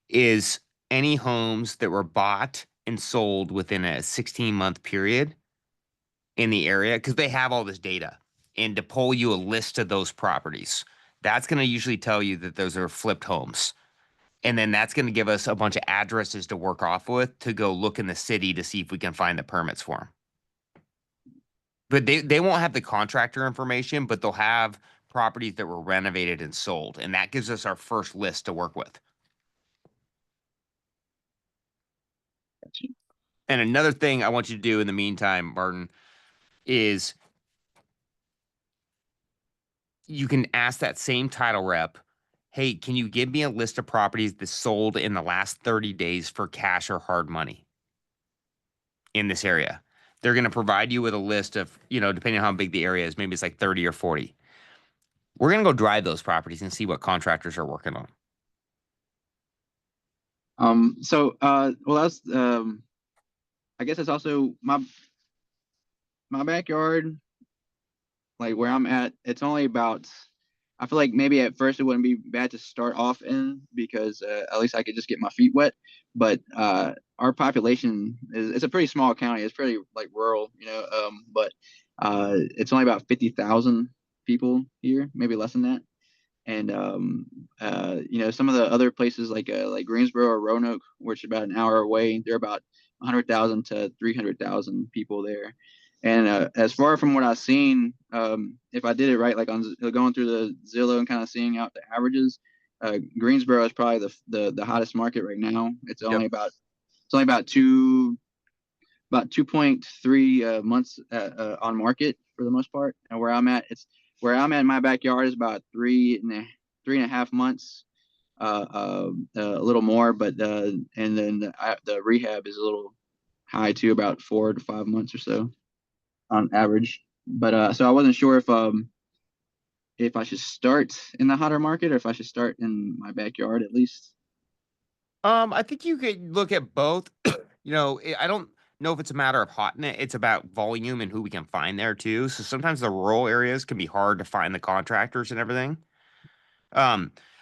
is any homes that were bought and sold within a 16-month period in the area, because they have all this data, and to pull you a list of those properties. That's going to usually tell you that those are flipped homes. And then that's going to give us a bunch of addresses to work off with to go look in the city to see if we can find the permits for them. But they won't have the contractor information, but they'll have properties that were renovated and sold. And that gives us our first list to work with. And another thing I want you to do in the meantime, Martin, is you can ask that same title rep, hey, can you give me a list of properties that sold in the last 30 days for cash or hard money in this area? They're going to provide you with a list of, depending on how big the area is, maybe it's like 30 or 40. We're going to go drive those properties and see what contractors are working on. Well, that's I guess it's also my backyard, like where I'm at. It's only about, I feel like maybe at first it wouldn't be bad to start off in, because at least I could just get my feet wet. But our population it's a pretty small county. It's pretty like rural, but it's only about 50,000 people here, maybe less than that. And some of the other places like Greensboro or Roanoke, which is about an hour away, they're about 100,000 to 300,000 people there. And as far from what I've seen, if I did it right, like on going through the Zillow and kind of seeing out the averages, Greensboro is probably the hottest market right now. It's only about 2.3 months on market for the most part. And where I'm at in my backyard is about 3.5 months, a little more, but and then the rehab is a little high too, about 4 to 5 months or so on average. But so I wasn't sure if I should start in the hotter market or if I should start in my backyard at least. I think you could look at both. I don't know if it's a matter of hot in it. It's about volume and who we can find there too. So sometimes the rural areas can be hard to find the contractors and everything. I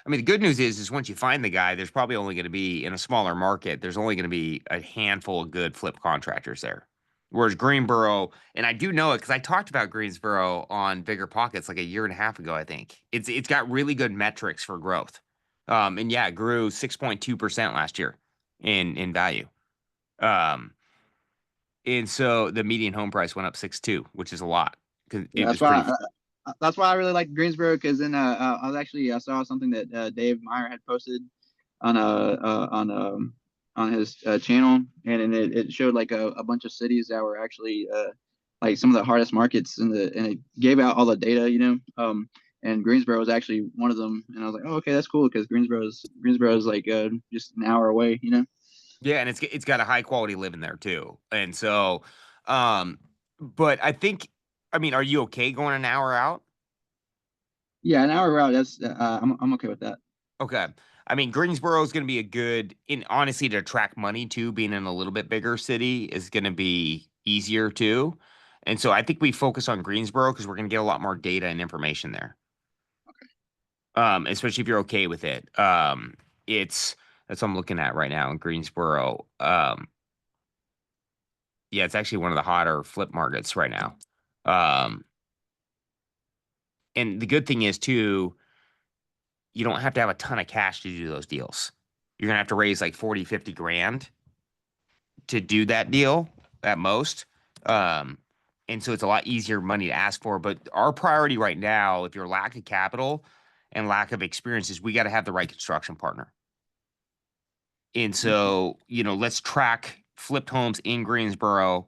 mean, the good news is once you find the guy, there's probably only going to be in a smaller market. There's only going to be a handful of good flip contractors there. Whereas Greensboro, and I do know it because I talked about Greensboro on Bigger Pockets like a year and a half ago. I think it's got really good metrics for growth. And yeah, it grew 6.2% last year in value. And so the median home price went up 6.2, which is a lot because it was pretty. That's why I really like Greensboro, because then I saw something that Dave Meyer had posted on his channel, and it showed like a bunch of cities that were actually like some of the hardest markets and it gave out all the data, and Greensboro was actually one of them, and I was like, oh, okay, that's cool, because Greensboro is like just an hour away, Yeah, and it's got a high quality living there too. And so but I mean, are you okay going an hour out? Yeah, an hour out, that's I'm okay with that. Okay. I mean, Greensboro is going to be a good, honestly, to attract money too, being in a little bit bigger city is going to be easier too. And so I think we focus on Greensboro because we're going to get a lot more data and information there. Especially if you're okay with it. That's what I'm looking at right now in Greensboro. Yeah, it's actually one of the hotter flip markets right now. And the good thing is too, you don't have to have a ton of cash to do those deals. You're gonna have to raise like 40, 50 grand to do that deal at most. And so it's a lot easier money to ask for. But our priority right now, if you're lack of capital and lack of experience, is we got to have the right construction partner. And so, let's track flipped homes in Greensboro,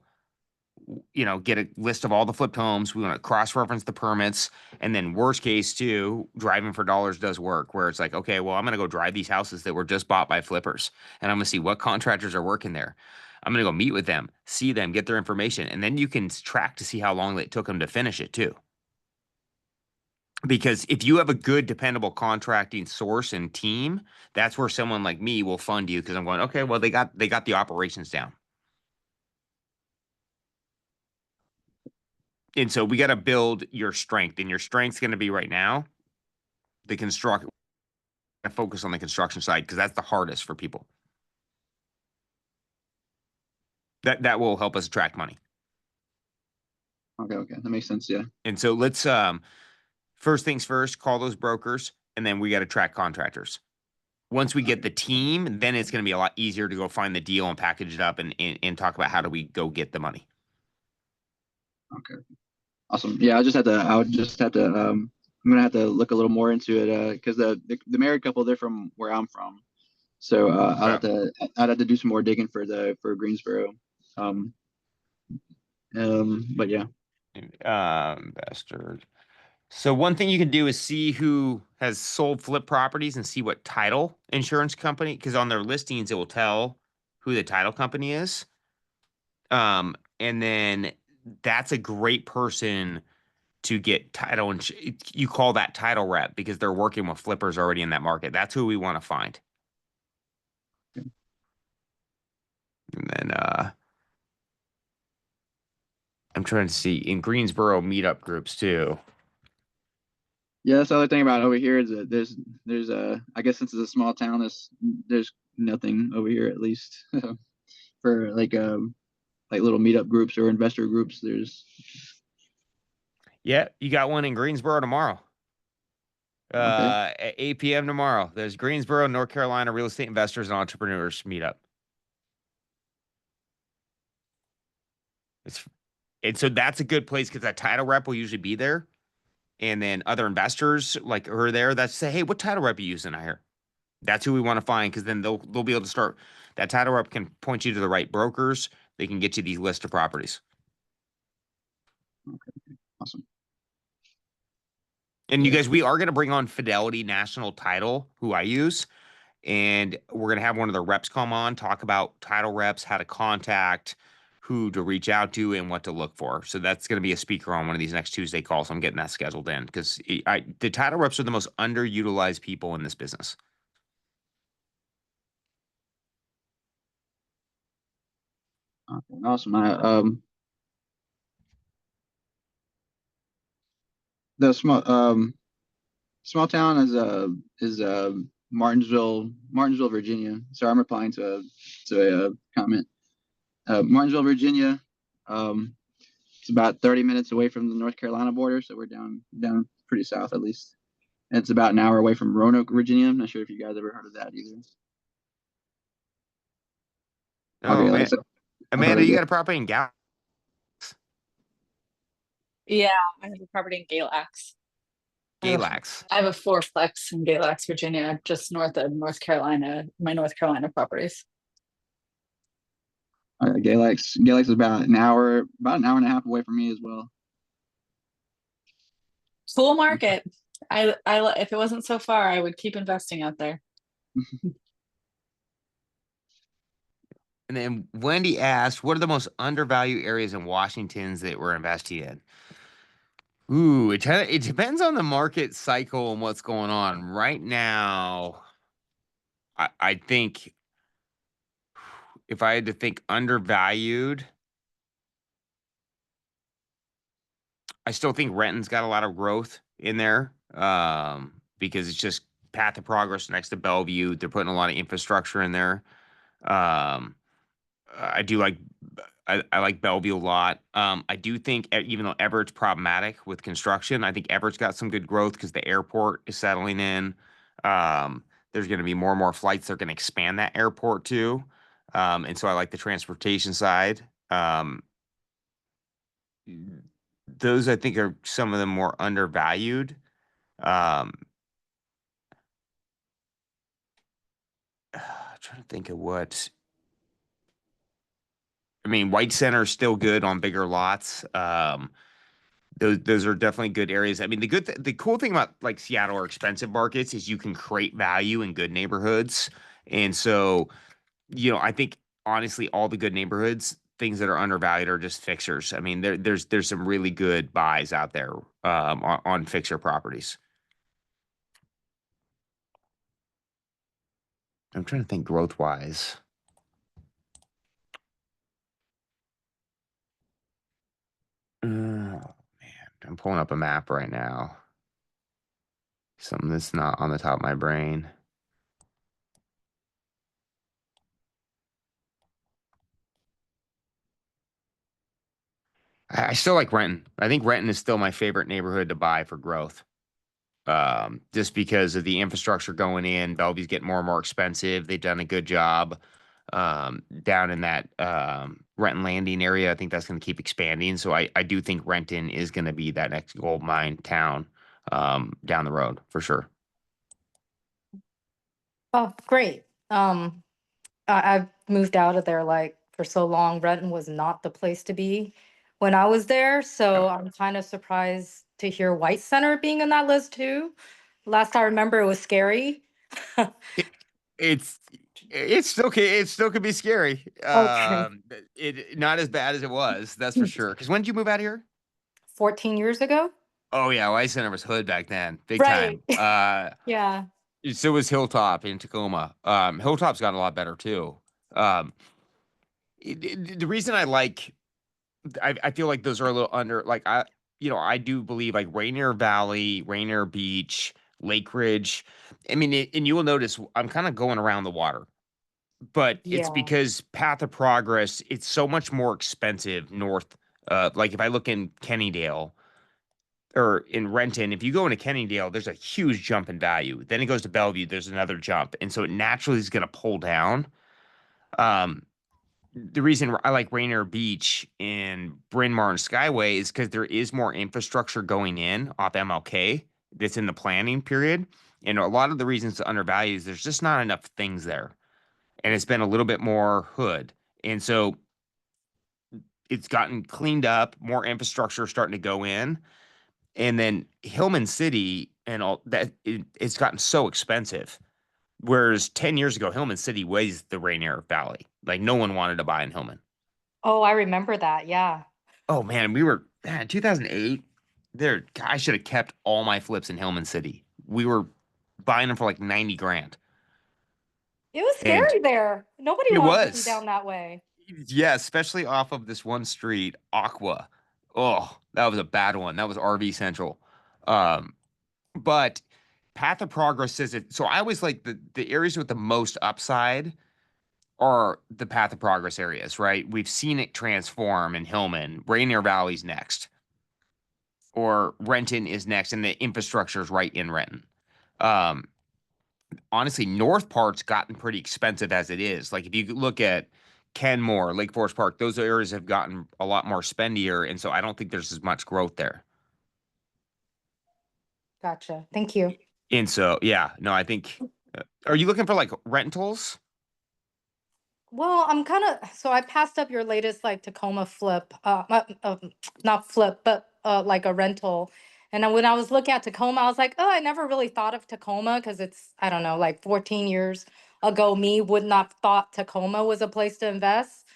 get a list of all the flipped homes. We want to cross-reference the permits. And then worst case too, driving for dollars does work, where it's like, okay, well, I'm going to go drive these houses that were just bought by flippers. And I'm going to see what contractors are working there. I'm going to go meet with them, see them, get their information. And then you can track to see how long it took them to finish it too. Because if you have a good, dependable contracting source and team, that's where someone like me will fund you, because I'm going, okay, well, they got the operations down. And so we got to build your strength, and your strength's going to be right now focus on the construction side, because that's the hardest for people. That will help us attract money. Okay, that makes sense. Yeah. And so let's first things first, call those brokers, and then we got to track contractors. Once we get the team, then it's going to be a lot easier to go find the deal and package it up and talk about how do we go get the money. Okay. Awesome. Yeah, I'm gonna have to look a little more into it, because the married couple, they're from where I'm from, so I'd have to do some more digging for Greensboro. But yeah. Investor. So one thing you can do is see who has sold flip properties and see what title insurance company, because on their listings it will tell who the title company is. And then that's a great person to get title, and you call that title rep, because they're working with flippers already in that market. That's who we want to find. Okay. And then I'm trying to see in Greensboro meetup groups too. Yeah, that's the other thing about over here is that there's I guess since it's a small town, there's nothing over here, at least for like little meetup groups or investor groups. Yeah, you got one in Greensboro tomorrow. At 8 p.m. tomorrow. There's Greensboro, North Carolina Real Estate Investors and Entrepreneurs Meetup. And so that's a good place because that title rep will usually be there. And then other investors like who are there that say, hey, what title rep are you using out here? That's who we want to find because then they'll be able to start. That title rep can point you to the right brokers. They can get you these list of properties. Okay, awesome. And you guys, we are going to bring on Fidelity National Title, who I use. And we're going to have one of the reps come on, talk about title reps, how to contact, who to reach out to, and what to look for. So that's going to be a speaker on one of these next Tuesday calls. I'm getting that scheduled in because the title reps are the most underutilized people in this business. Okay, awesome. The small town is Martinsville, Virginia. So I'm replying to a comment. Martinsville, Virginia. It's about 30 minutes away from the North Carolina border, so we're down pretty south at least. And it's about an hour away from Roanoke, Virginia. I'm not sure if you guys ever heard of that either. Oh, Okay, man. so Amanda, you got a property in Gal? Yeah, I have a property in Galax. Galax. I have a fourplex in Galax, Virginia, just north of North Carolina, my North Carolina properties. Galax is about an hour and a half away from me as well. Cool market. I if it wasn't so far, I would keep investing out there. And then Wendy asked, what are the most undervalued areas in Washington's that we're investing in? Ooh, it depends on the market cycle and what's going on. Right now, I think if I had to think undervalued, I still think Renton's got a lot of growth in there because it's just path of progress next to Bellevue. They're putting a lot of infrastructure in there. I do like I like Bellevue a lot. I do think even though Everett's problematic with construction, I think Everett's got some good growth because the airport is settling in. There's going to be more and more flights. They're going to expand that airport too. And so I like the transportation side. Those I think are some of the more undervalued. I'm trying to think of what. I mean, White Center is still good on bigger lots. Those are definitely good areas. I mean, the cool thing about like Seattle or expensive markets is you can create value in good neighborhoods. And so, I think honestly, all the good neighborhoods, things that are undervalued are just fixers. I mean, there's some really good buys out there on fixer properties. I'm trying to think growth wise. Oh man, I'm pulling up a map right now. Something that's not on the top of my brain. I still like Renton. I think Renton is still my favorite neighborhood to buy for growth. Just because of the infrastructure going in, Bellevue's getting more and more expensive. They've done a good job down in that Renton Landing area. I think that's going to keep expanding. So I do think Renton is going to be that next gold mine town down the road for sure. Oh, great. I've moved out of there like for so long. Renton was not the place to be when I was there. So I'm kind of surprised to hear White Center being in that list too. Last I remember, it was scary. It's still it still could be scary. Okay. It not as bad as it was, that's for sure. Because when did you move out here? 14 years ago? Oh yeah, White Center was hood back then, big Right. time. Yeah. So was Hilltop in Tacoma. Hilltop's gotten a lot better too. The reason I feel like those are a little under, like I do believe like Rainier Valley, Rainier Beach, Lake Ridge. I mean, and you will notice I'm kind of going around the water, but it's Yeah. because path of progress, it's so much more expensive north. Like if I look in Kennydale or in Renton, if you go into Kennydale, there's a huge jump in value. Then it goes to Bellevue, there's another jump. And so it naturally is going to pull down. the reason I like Rainier Beach and Bryn Mawr and Skyway is because there is more infrastructure going in off MLK that's in the planning period. And a lot of the reasons it's undervalued is there's just not enough things there. And it's been a little bit more hood. And so it's gotten cleaned up, more infrastructure starting to go in. And then Hillman City and all that, it's gotten so expensive. Whereas 10 years ago, Hillman City was the Rainier Valley. Like no one wanted to buy in Hillman. Oh, I remember that. Yeah. Oh man, we were 2008. There, I should have kept all my flips in Hillman City. We were buying them for like 90 grand. It was And scary there. Nobody it wanted to be was. down that way. Yeah, especially off of this one street, Aqua. Oh, that was a bad one. That was RV Central. But Path of Progress says it. So I always like the areas with the most upside are the Path of Progress areas, right? We've seen it transform in Hillman. Rainier Valley's next. Or Renton is next, and the infrastructure is right in Renton. Honestly, North Park's gotten pretty expensive as it is. Like if you look at Kenmore, Lake Forest Park, those areas have gotten a lot more spendier, and so I don't think there's as much growth there. Gotcha. Thank you. And so, yeah, no, I think. Are you looking for like rentals? Well, I'm kind of, so I passed up your latest like Tacoma flip, not flip, but like a rental. And then when I was looking at Tacoma, I was like, oh, I never really thought of Tacoma because it's, I don't know, like 14 years ago, me would not thought Tacoma was a place to invest.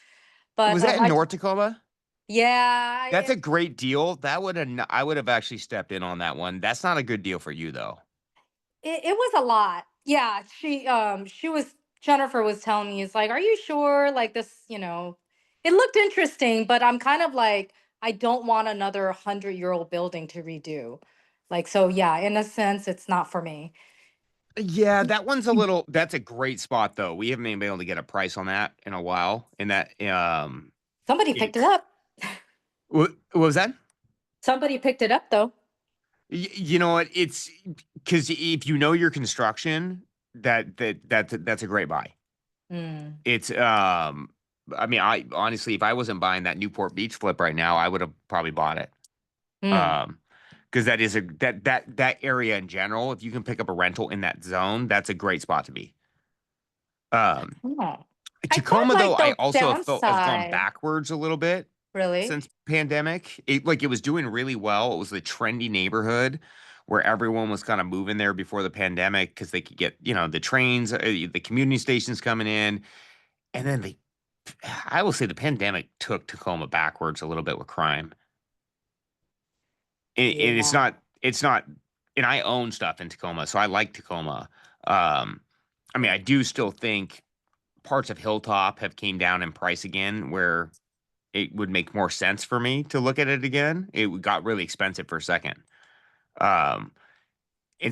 But Was that in North Tacoma? yeah, That's a great deal. That would have, I would have actually stepped in on that one. That's not a good deal for you though. it was a lot. Yeah, Jennifer was telling me, it's like, are you sure? Like this, it looked interesting, but I'm kind of like, I don't want another 100-year-old building to redo. Like, so yeah, in a sense, it's not for me. Yeah, that one's a little, that's a great spot though. We haven't been able to get a price on that in a while. And that, Somebody picked it up. What was that? Somebody picked it up though. You know what? It's because if you know your construction, that's a great buy. It's I mean, I honestly, if I wasn't buying that Newport Beach flip right now, I would have probably bought it. Because that is that area in general, if you can pick up a rental in that zone, that's a great spot to be. Tacoma though, I also have felt has gone backwards a little bit. Really? Since pandemic, it was doing really well. It was a trendy neighborhood where everyone was kind of moving there before the pandemic because they could get, the trains, the community stations coming in. And then I will say the pandemic took Tacoma backwards a little bit with crime. And it's not, and I own stuff in Tacoma, so I like Tacoma. I mean, I do still think parts of Hilltop have came down in price again where it would make more sense for me to look at it again. It got really expensive for a second. And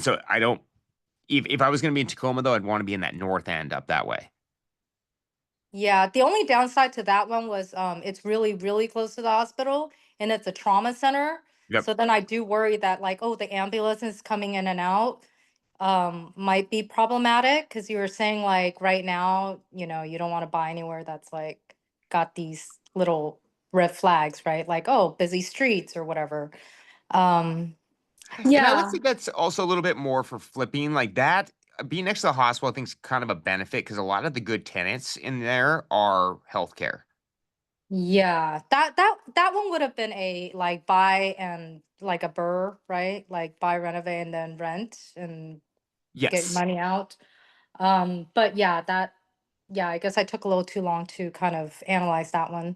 so I don't, if I was going to be in Tacoma though, I'd want to be in that north end up that way. Yeah, the only downside to that one was it's really, really close to the hospital and it's a trauma center. Yep. So then I do worry that like, oh, the ambulances coming in and out might be problematic because you were saying like right now, you don't want to buy anywhere that's like got these little red flags, right? Like, oh, busy streets or whatever. And I would say that's also a little bit more for flipping like that. Being next to the hospital, I think is kind of a benefit because a lot of the good tenants in there are healthcare. Yeah, that one would have been a like buy and like a burr, right? Like buy, renovate, and then rent and get Yes. money out. But yeah, I guess I took a little too long to kind of analyze that one.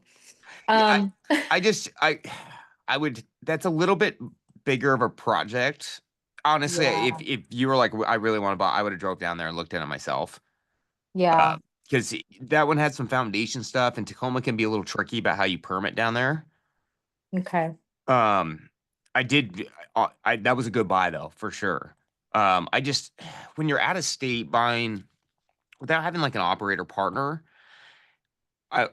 Yeah, I would, that's a little bit bigger of a project. Honestly, Yeah. if you were like, I really want to buy, I would have drove down there and looked at it myself. Yeah. Because that one had some foundation stuff, and Tacoma can be a little tricky about how you permit down there. Okay. I did, that was a good buy though, for sure. When you're out of state buying without having like an operator partner, I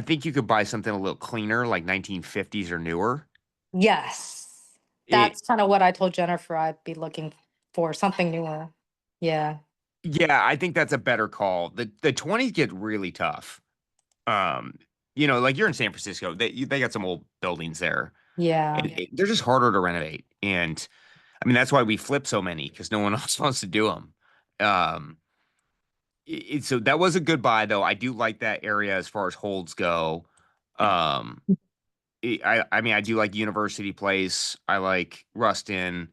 think you could buy something a little cleaner, like 1950s or newer. Yes. That's kind of what I told Jennifer I'd be looking for, something newer. Yeah. Yeah, I think that's a better call. The 20s get really tough. You know, like you're in San Francisco, they got some old buildings there. Yeah. And they're just harder to renovate. And I mean, that's why we flip so many because no one else wants to do them. So that was a good buy, though. I do like that area as far as holds go. I mean, I do like University Place. I like Rustin.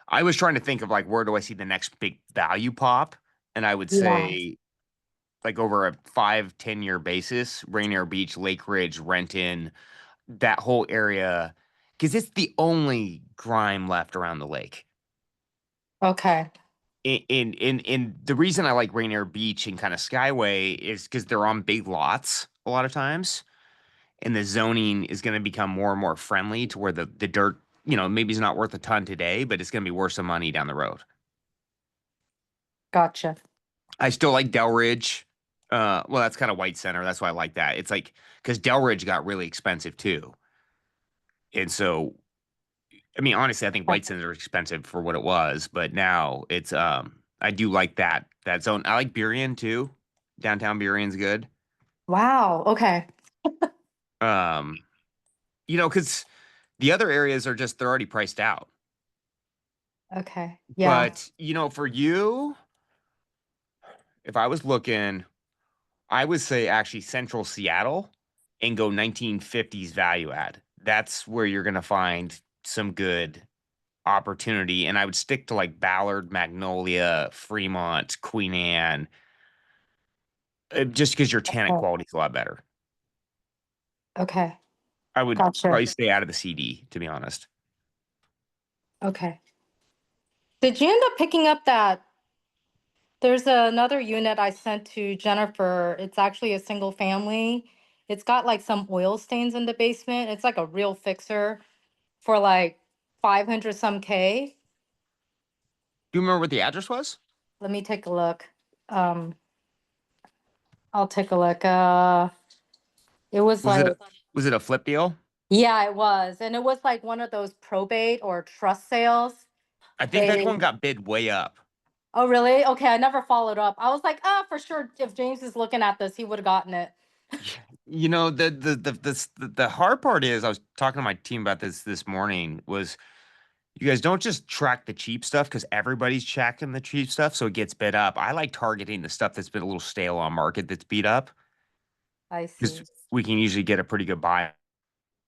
I was trying to think of like where do I see the next big value pop, and I would Yeah. say like over a 5-10 year basis, Rainier Beach, Lake Ridge, Renton, that whole area, because it's the only grime left around the lake. Okay. And the reason I like Rainier Beach and kind of Skyway is because they're on big lots a lot of times, and the zoning is going to become more and more friendly to where the dirt, you know, maybe is not worth a ton today, but it's going to be worth some money down the road. Gotcha. I still like Delridge. Well, that's kind of White Center. That's why I like that. It's like because Delridge got really expensive too, and so I mean, honestly, I think White Center is expensive for what it was, but now it's I do like that zone. I like Burien too. Downtown Burien's good. Wow. Okay. You know, because the other areas are just they're already priced out. Okay. Yeah. But you know, for you, if I was looking, I would say actually Central Seattle and go 1950s value add. That's where you're gonna find some good opportunity. And I would stick to like Ballard, Magnolia, Fremont, Queen Anne, just because your tenant Okay. quality is a lot better. Okay. I would Gotcha. probably stay out of the CD, to be honest. Okay. Did you end up picking up that? There's another unit I sent to Jennifer. It's actually a single family. It's got like some oil stains in the basement. It's like a real fixer for like 500 some K. Do you remember what the address was? Let me take a look. I'll take a look. It was like, Was it a flip deal? yeah, it was. And it was like one of those probate or trust sales. I think that They- one got bid way up. Oh, really? Okay, I never followed up. I was like, for sure, if James is looking at this, he would have gotten it. You know, the hard part is I was talking to my team about this morning was you guys don't just track the cheap stuff because everybody's tracking the cheap stuff, so it gets bid up. I like targeting the stuff that's been a little stale on market that's beat up. I see. Because we can usually get a pretty good buy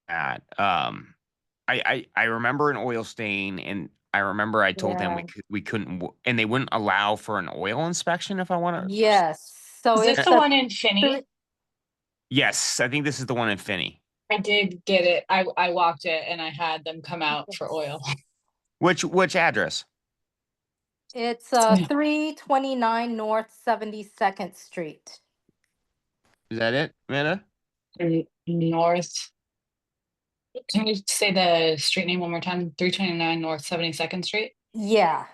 at. I remember an oil stain, and I remember I told them Yeah. we couldn't, and they wouldn't allow for an oil inspection if I want to. Yes. So Is it's this the one in Finney? Yes, I think this is the one in Finney. I did get it. I walked it and I had them come out for oil. Which address? It's 329 North 72nd Street. Is that it, Amanda? North. Can you say the street name one more time? 329 North 72nd Street? Yeah.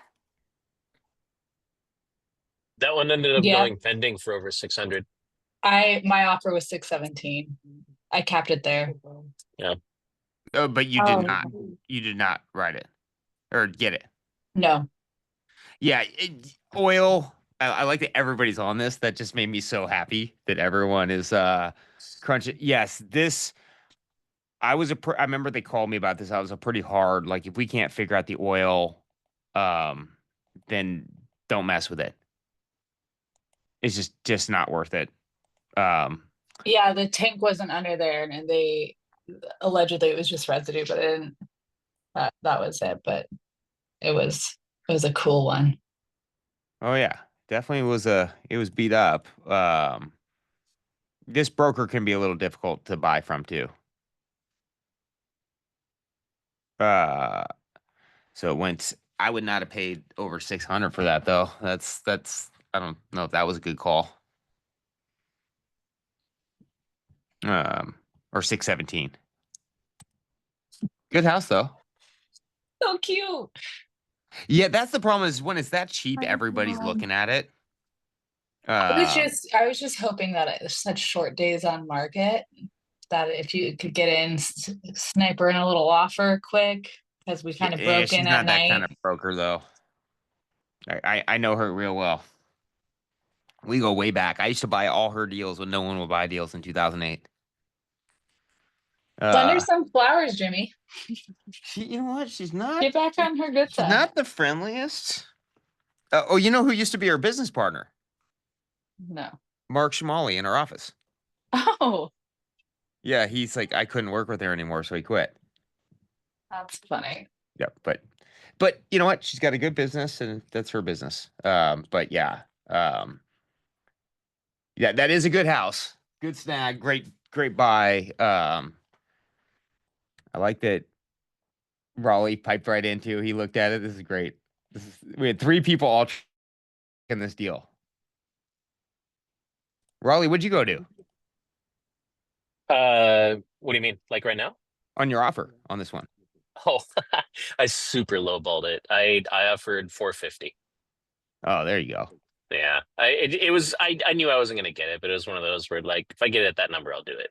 That one ended up Yeah. going pending for over 600. My offer was 617. I capped it there. Yeah. Oh, but you did not write it or get it. No. Yeah, oil. I like that everybody's on this. That just made me so happy that everyone is crunching. Yes, this. I remember they called me about this. I was a pretty hard. Like, if we can't figure out the oil, then don't mess with it. It's just not worth it. Yeah, the tank wasn't under there, and they allegedly it was just residue, but it didn't. That was it. But it was a cool one. Oh yeah, definitely it was beat up. This broker can be a little difficult to buy from too. So it went. I would not have paid over 600 for that though. That's I don't know if that was a good call. Or 617. Good house though. So cute. Yeah, that's the problem is when it's that cheap, I everybody's know. looking at it. I was just hoping that it's such short days on market that if you could get in, sniper in a little offer quick because we kind of broke she's in not at that night. kind of broker though. I know her real well. We go way back. I used to buy all her deals when no one would buy deals in 2008. Send her some flowers, Jimmy. You know what? She's not. Get back on her good She's side. not the friendliest. Oh, you know who used to be her business partner? No. Mark Shimali in her office. Oh, Yeah, he's like, I couldn't work with her anymore, so he quit. that's funny. Yeah, but you know what? She's got a good business, and that's her business. But yeah, yeah, that is a good house. Good snag. Great buy. I like that Raleigh piped right into. He looked at it. This is great. We had 3 people all in this deal. Raleigh, what'd you go do What do you mean? Like right now? on your offer on this one? Oh, I super lowballed it. I offered 450. Oh, there you go. Yeah, I knew I wasn't gonna get it, but it was one of those where like if I get it at that number, I'll do it.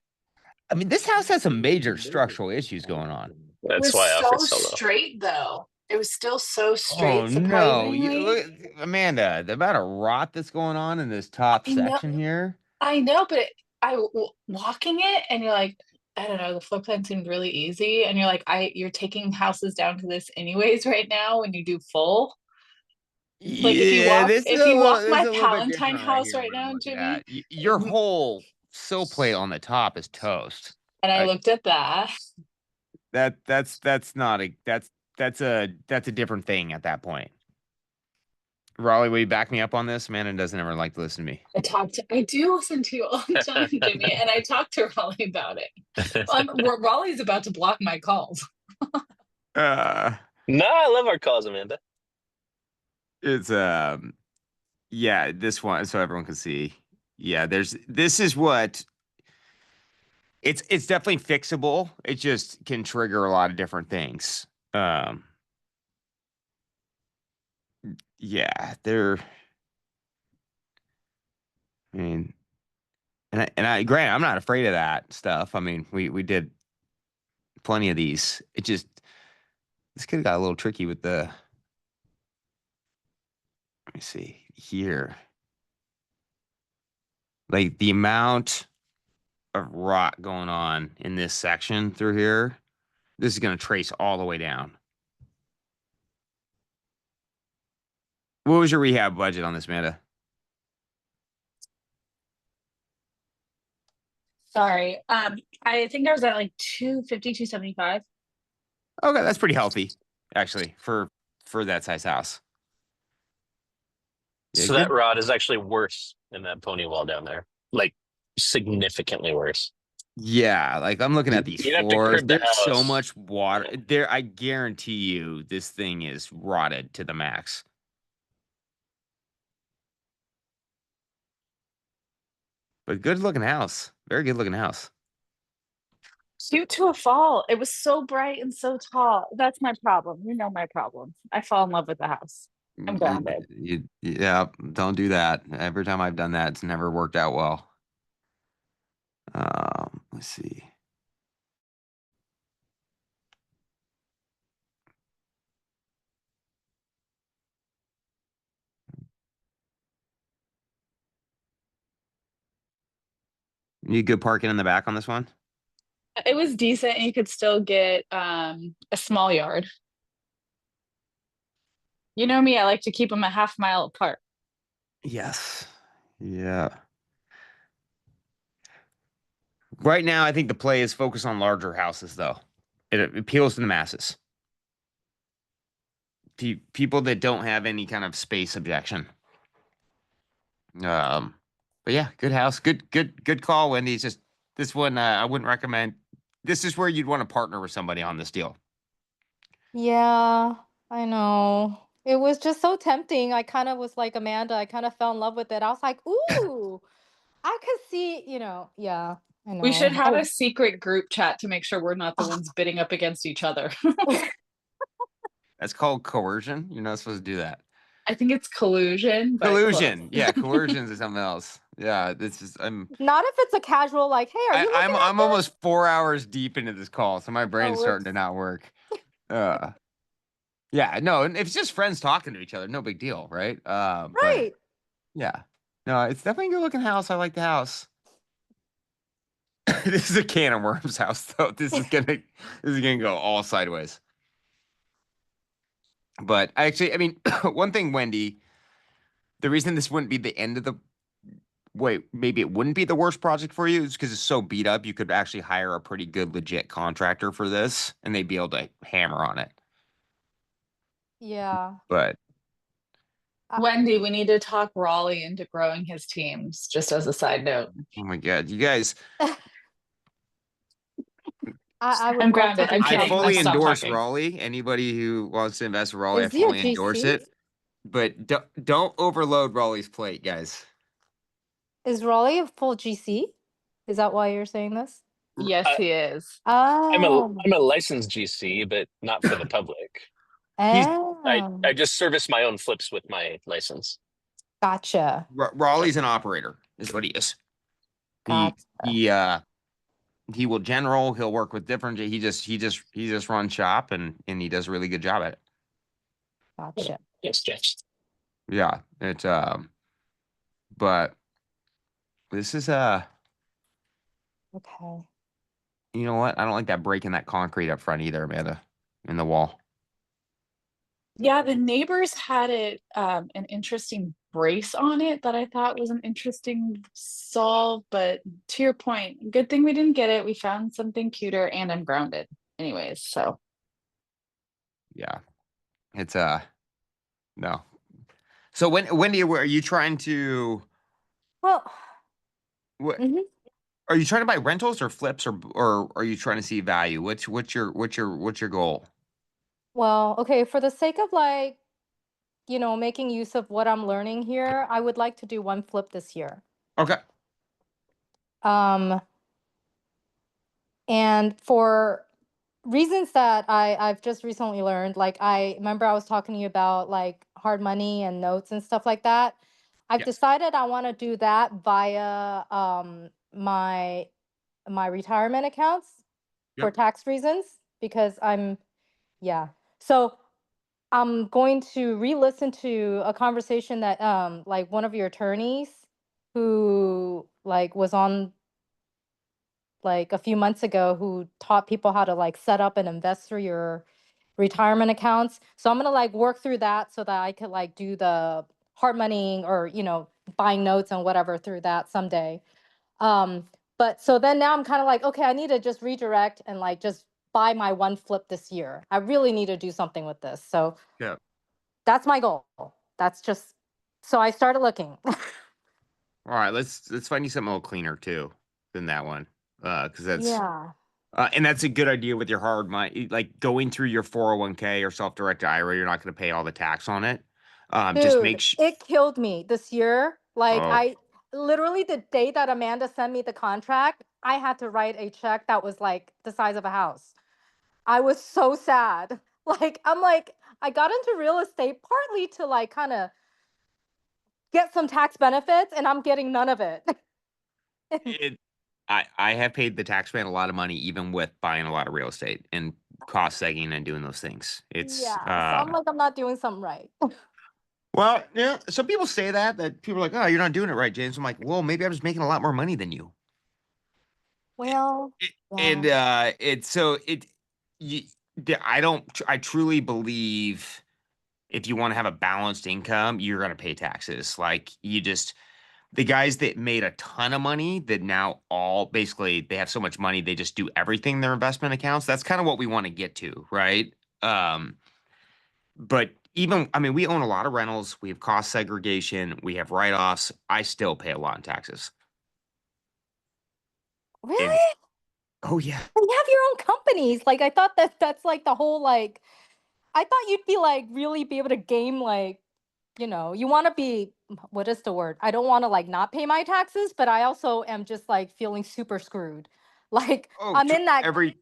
I mean, this house has some major structural issues going on. It That's was why I offered so so low. straight though. It was still so straight, Oh no, surprisingly. look, Amanda, the amount of rot that's going on in this top I know, section here. I know, but walking it and you're like, I don't know, the floor plan seemed really easy, and you're like, you're taking houses down to this anyways right now when you do full. Like Yeah, if you walk this my is a little bit Palatine different house here right what I'm now, looking Jimmy, at. Your whole sill plate on the top is toast. and I looked at that. That's not a that's a different thing at that point. Raleigh, will you back me up on this? Amanda doesn't ever like to listen to me. I do listen to you all the time, Jimmy, and I talked to Raleigh about it. Raleigh's about to block my calls. No, I love our calls, Amanda. It's yeah, this one so everyone can see. Yeah, this is what it's definitely fixable. It just can trigger a lot of different things. Yeah, I mean, and I granted, I'm not afraid of that stuff. I mean, we did plenty of these. It just this could have got a little tricky with the. Let me see here. Like the amount of rot going on in this section through here, this is going to trace all the way down. What was your rehab budget on this, Amanda? Sorry. I think I was at like 250, 275. Okay, that's pretty healthy, actually, for that size house. Yeah, So good. that rod is actually worse than that pony wall down there, like significantly worse. Yeah, like I'm looking at these You'd have to floors. crib the There's so house. much water there. I guarantee you, this thing is rotted to the max. But good looking house. Very good looking house. Cute to a fall. It was so bright and so tall. That's my problem. You know my problem. I fall in love with the house. I'm grounded. Yeah, don't do that. Every time I've done that, it's never worked out well. Let's see. You need good parking in the back on this one? It was decent, and you could still get a small yard. You know me, I like to keep them a half mile apart. Yes. Yeah. Right now, I think the play is focused on larger houses, though. It appeals to the masses. People that don't have any kind of space objection. But yeah, good house. Good call, Wendy. It's just this one, I wouldn't recommend. This is where you'd want to partner with somebody on this deal. Yeah, I know. It was just so tempting. I kind of was like Amanda. I kind of fell in love with it. I was like, ooh, I could see, yeah, I We should know. have Oh, a secret group chat to make sure we're not the ones bidding up against each other. That's called coercion. You're not supposed to do that. I think it's collusion. But Collusion. close. Yeah, collusion is something else. Yeah, this is not if it's a casual, like, hey, are you looking at I'm this? almost 4 hours deep into this call, so my brain's starting whoops. to not work. Yeah, no, and if it's just friends talking to each other, no big deal, right? But Right. yeah. No, it's definitely a good looking house. I like the house. This is a can of worms house, though. This is gonna go all sideways. But I mean, one thing, Wendy, the reason this wouldn't be the end of the wait, maybe it wouldn't be the worst project for you is because it's so beat up. You could actually hire a pretty good, legit contractor for this, and they'd be able to hammer on it. Yeah. But Wendy, we need to talk Raleigh into growing his teams, just as a side note. oh my god, you guys! I would I'm love grounded. to I'm do I kidding. something. fully I've stopped endorse talking. Raleigh. Anybody who wants to invest in Raleigh, I Is he a fully endorse GC? it. But don't overload Raleigh's plate, guys. Is Raleigh a full GC? Is that why you're saying this? Yes, Uh, he is. Oh. I'm a licensed GC, but not for the public. He's I Oh. just service my own flips with my license. Gotcha. Raleigh's an operator, is what he is. Gotcha. He will general. He'll work with different. He just runs shop and he does a really good job at it. Gotcha. Yes, Jeff. Yeah, it's but this is Okay. you know what? I don't like that breaking that concrete up front either, Amanda, in the wall. Yeah, the neighbors had an interesting brace on it that I thought was an interesting solve, but to your point, good thing we didn't get it. We found something cuter and I'm grounded anyways, so Yeah, it's no. So Wendy, are you trying to Well, what? mhm. Are you trying to buy rentals or flips or are you trying to see value? What's your goal? Well, okay, for the sake of like, making use of what I'm learning here, I would like to do one flip this year. Okay. And for reasons that I've just recently learned, like I remember I was talking to you about like hard money and notes and stuff like that. I've Yes. decided I want to do that via my retirement accounts for Yep. tax reasons because yeah. So I'm going to re-listen to a conversation that like one of your attorneys who like was on like a few months ago who taught people how to like set up and invest through your retirement accounts. So I'm gonna like work through that so that I could like do the hard money or buying notes and whatever through that someday. But so then now I'm kind of like, okay, I need to just redirect and like just buy my one flip this year. I really need to do something with this. So Yeah. that's my goal. That's just so I started looking. All right, let's find you something a little cleaner too than that one. Because that's Yeah. and that's a good idea with your hard money, like going through your 401k or self-directed IRA. You're not going to pay all the tax on it. Just make Dude, sure. it killed me this year. Like Oh, I literally the day that Amanda sent me the contract, I had to write a check that was like the size of a house. I was so sad. Like I'm like I got into real estate partly to like kind of get some tax benefits and I'm getting none of it. I have paid the tax man a lot of money, even with buying a lot of real estate and cost segging and doing those things. It's Yeah, so I'm like I'm not doing something right. well, yeah. Some people say that people are like, oh, you're not doing it right, James. I'm like, well, maybe I'm just making a lot more money than you. Well, And yeah. it's so it you, I truly believe if you want to have a balanced income, you're going to pay taxes. Like the guys that made a ton of money that now all basically they have so much money they just do everything in their investment accounts. That's kind of what we want to get to, right? But even I mean, we own a lot of rentals, we have cost segregation, we have write-offs. I still pay a lot in taxes. Really? And oh yeah. You have your own companies. Like I thought that's like the whole like I thought you'd be like really be able to game like, you want to be what is the word? I don't want to like not pay my taxes, but I also am just like feeling super screwed. Like Oh, I'm in that, every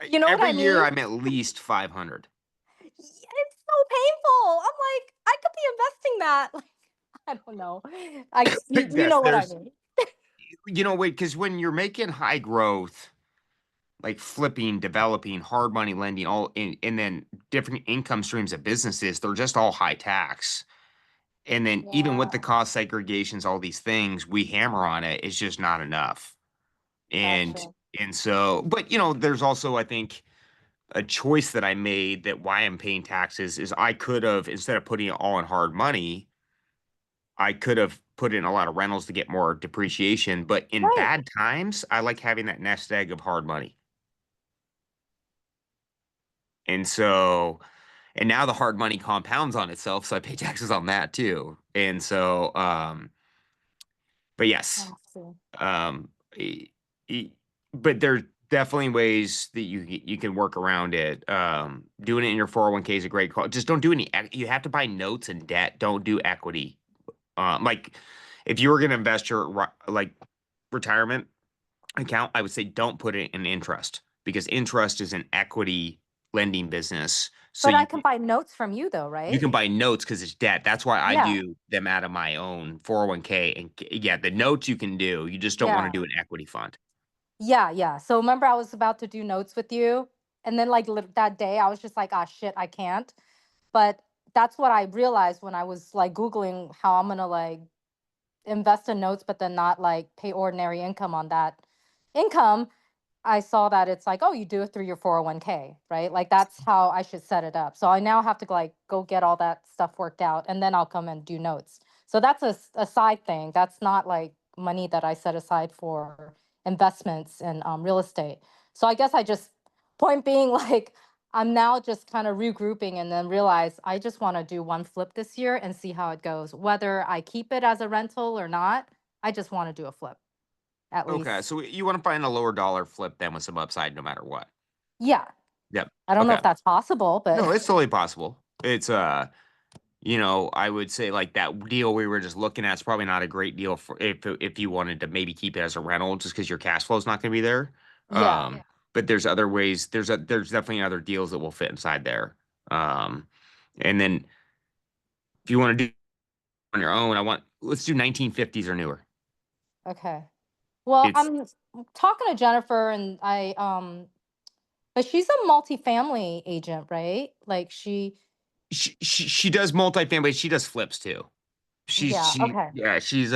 you know what every I year mean? I'm at least 500. It's so painful. I'm like, I could be investing that. Like, I don't know. You Yes, know what I there's mean. wait, because when you're making high growth, like flipping, developing, hard money lending, and then different income streams of businesses, they're just all high tax. And then even with the Yeah. cost segregations, all these things, we hammer on it, it's just not enough. And Gotcha. and so, but you know, there's also, I think, a choice that I made that why I'm paying taxes is I could have, instead of putting it all in hard money, I could have put in a lot of rentals to get more depreciation. But in Right. bad times, I like having that nest egg of hard money. And so, and now the hard money compounds on itself, so I pay taxes on that too. And so, but yes, Awesome. e- e- but there's definitely ways that you can work around it. Doing it in your 401k is a great call. Just don't do any. You have to buy notes and debt. Don't do equity. Like if you were going to invest your like retirement account, I would say don't put it in interest because interest is an equity lending business. So But I you can buy notes from you though, you right? can buy notes because it's debt. That's why I Yeah. do them out of my own 401k. And yeah, the notes you can do. You just don't want Yeah. to do an equity fund. Yeah, yeah. So remember I was about to do notes with you, and then like that day I was just like, ah shit, I can't. But that's what I realized when I was like Googling how I'm gonna like invest in notes, but then not like pay ordinary income on that income. I saw that it's like, oh, you do it through your 401k, right? Like that's how I should set it up. So I now have to like go get all that stuff worked out and then I'll come and do notes. So that's a side thing. That's not like money that I set aside for investments in real estate. So I guess I just, point being, like, I'm now just kind of regrouping and then realize I just want to do one flip this year and see how it goes. Whether I keep it as a rental or not, I just want to do a flip at Okay, least. so you want to find a lower dollar flip then with some upside, no matter what. Yeah. Yep. I don't know Okay. if that's possible, but No, it's totally possible. It's you know, I would say like that deal we were just looking at is probably not a great deal for if you wanted to maybe keep it as a rental just because your cash flow is not going to be there. yeah. But there's other ways. There's definitely other deals that will fit inside there. And then if you want to do on your own, let's do 1950s or newer. Okay. Well, It's I'm talking to Jennifer and but she's a multifamily agent, right? Like she does multifamily. She does flips too. yeah, okay. She's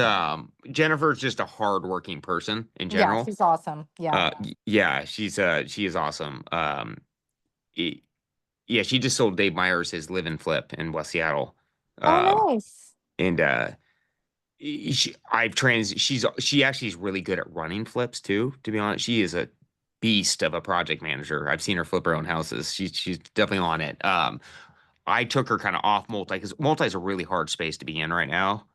Jennifer's just a hardworking person in Yeah, general. she's awesome. Yeah. Yeah, she is awesome. Yeah, she just sold Dave Myers his live and flip in West Seattle. Oh, nice. And she actually is really good at running flips too, to be honest. She is a beast of a project manager. I've seen her flip her own houses. She's definitely on it. I took her kind of off multi because multi is a really hard space to be in right now.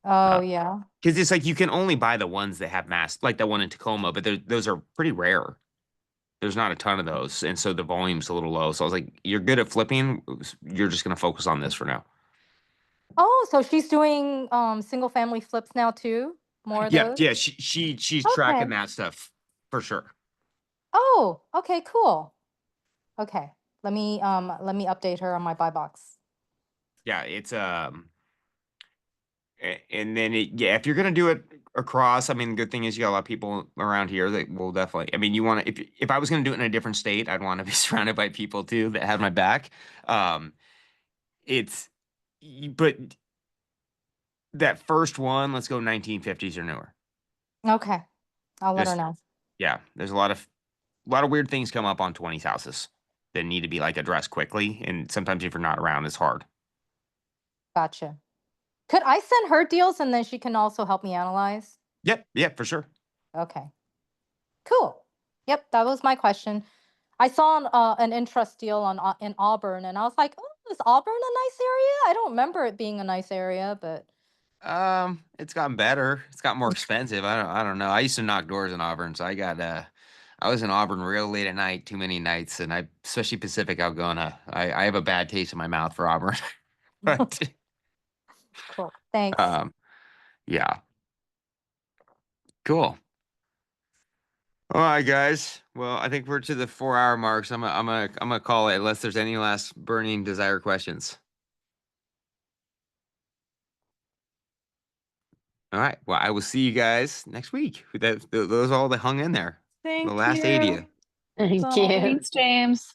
Oh, yeah. Because it's like you can only buy the ones that have mass, like the one in Tacoma, but those are pretty rare. There's not a ton of those, and so the volume's a little low. So I was like, "You're good at flipping. You're just gonna focus on this for now." Oh, so she's doing single family flips now too? More of those? Yeah. She's Okay. tracking that stuff for sure. Oh, okay, cool. Okay. Let me update her on my buy box. Yeah, it's and then if you're gonna do it across, I mean, the good thing is you got a lot of people around here that will definitely. I mean, you want to if I was gonna do it in a different state, I'd want to be surrounded by people too that have my back. It's but that first one, let's go 1950s or newer. Okay. I'll let her Just know. yeah, there's a lot of weird things come up on 20s houses that need to be like addressed quickly, and sometimes if you're not around, it's hard. Gotcha. Could I send her deals and then she can also help me analyze? Yep, for sure. Okay. Cool. Yep, that was my question. I saw an interest deal in Auburn and I was like, oh, is Auburn a nice area? I don't remember it being a nice area, but It's gotten better. It's got more expensive. I don't know. I used to knock doors in Auburn, so I was in Auburn real late at night, too many nights, and especially Pacific Algona. I have a bad taste in my mouth for Auburn. But cool. Thanks. yeah. Cool. All right, guys. Well, I think we're to the 4-hour mark, so I'm gonna call it unless there's any last burning desire questions. All right. Well, I will see you guys next week. Those all that hung in there. Thank The last 80 of you. Thank So, you. thanks, James.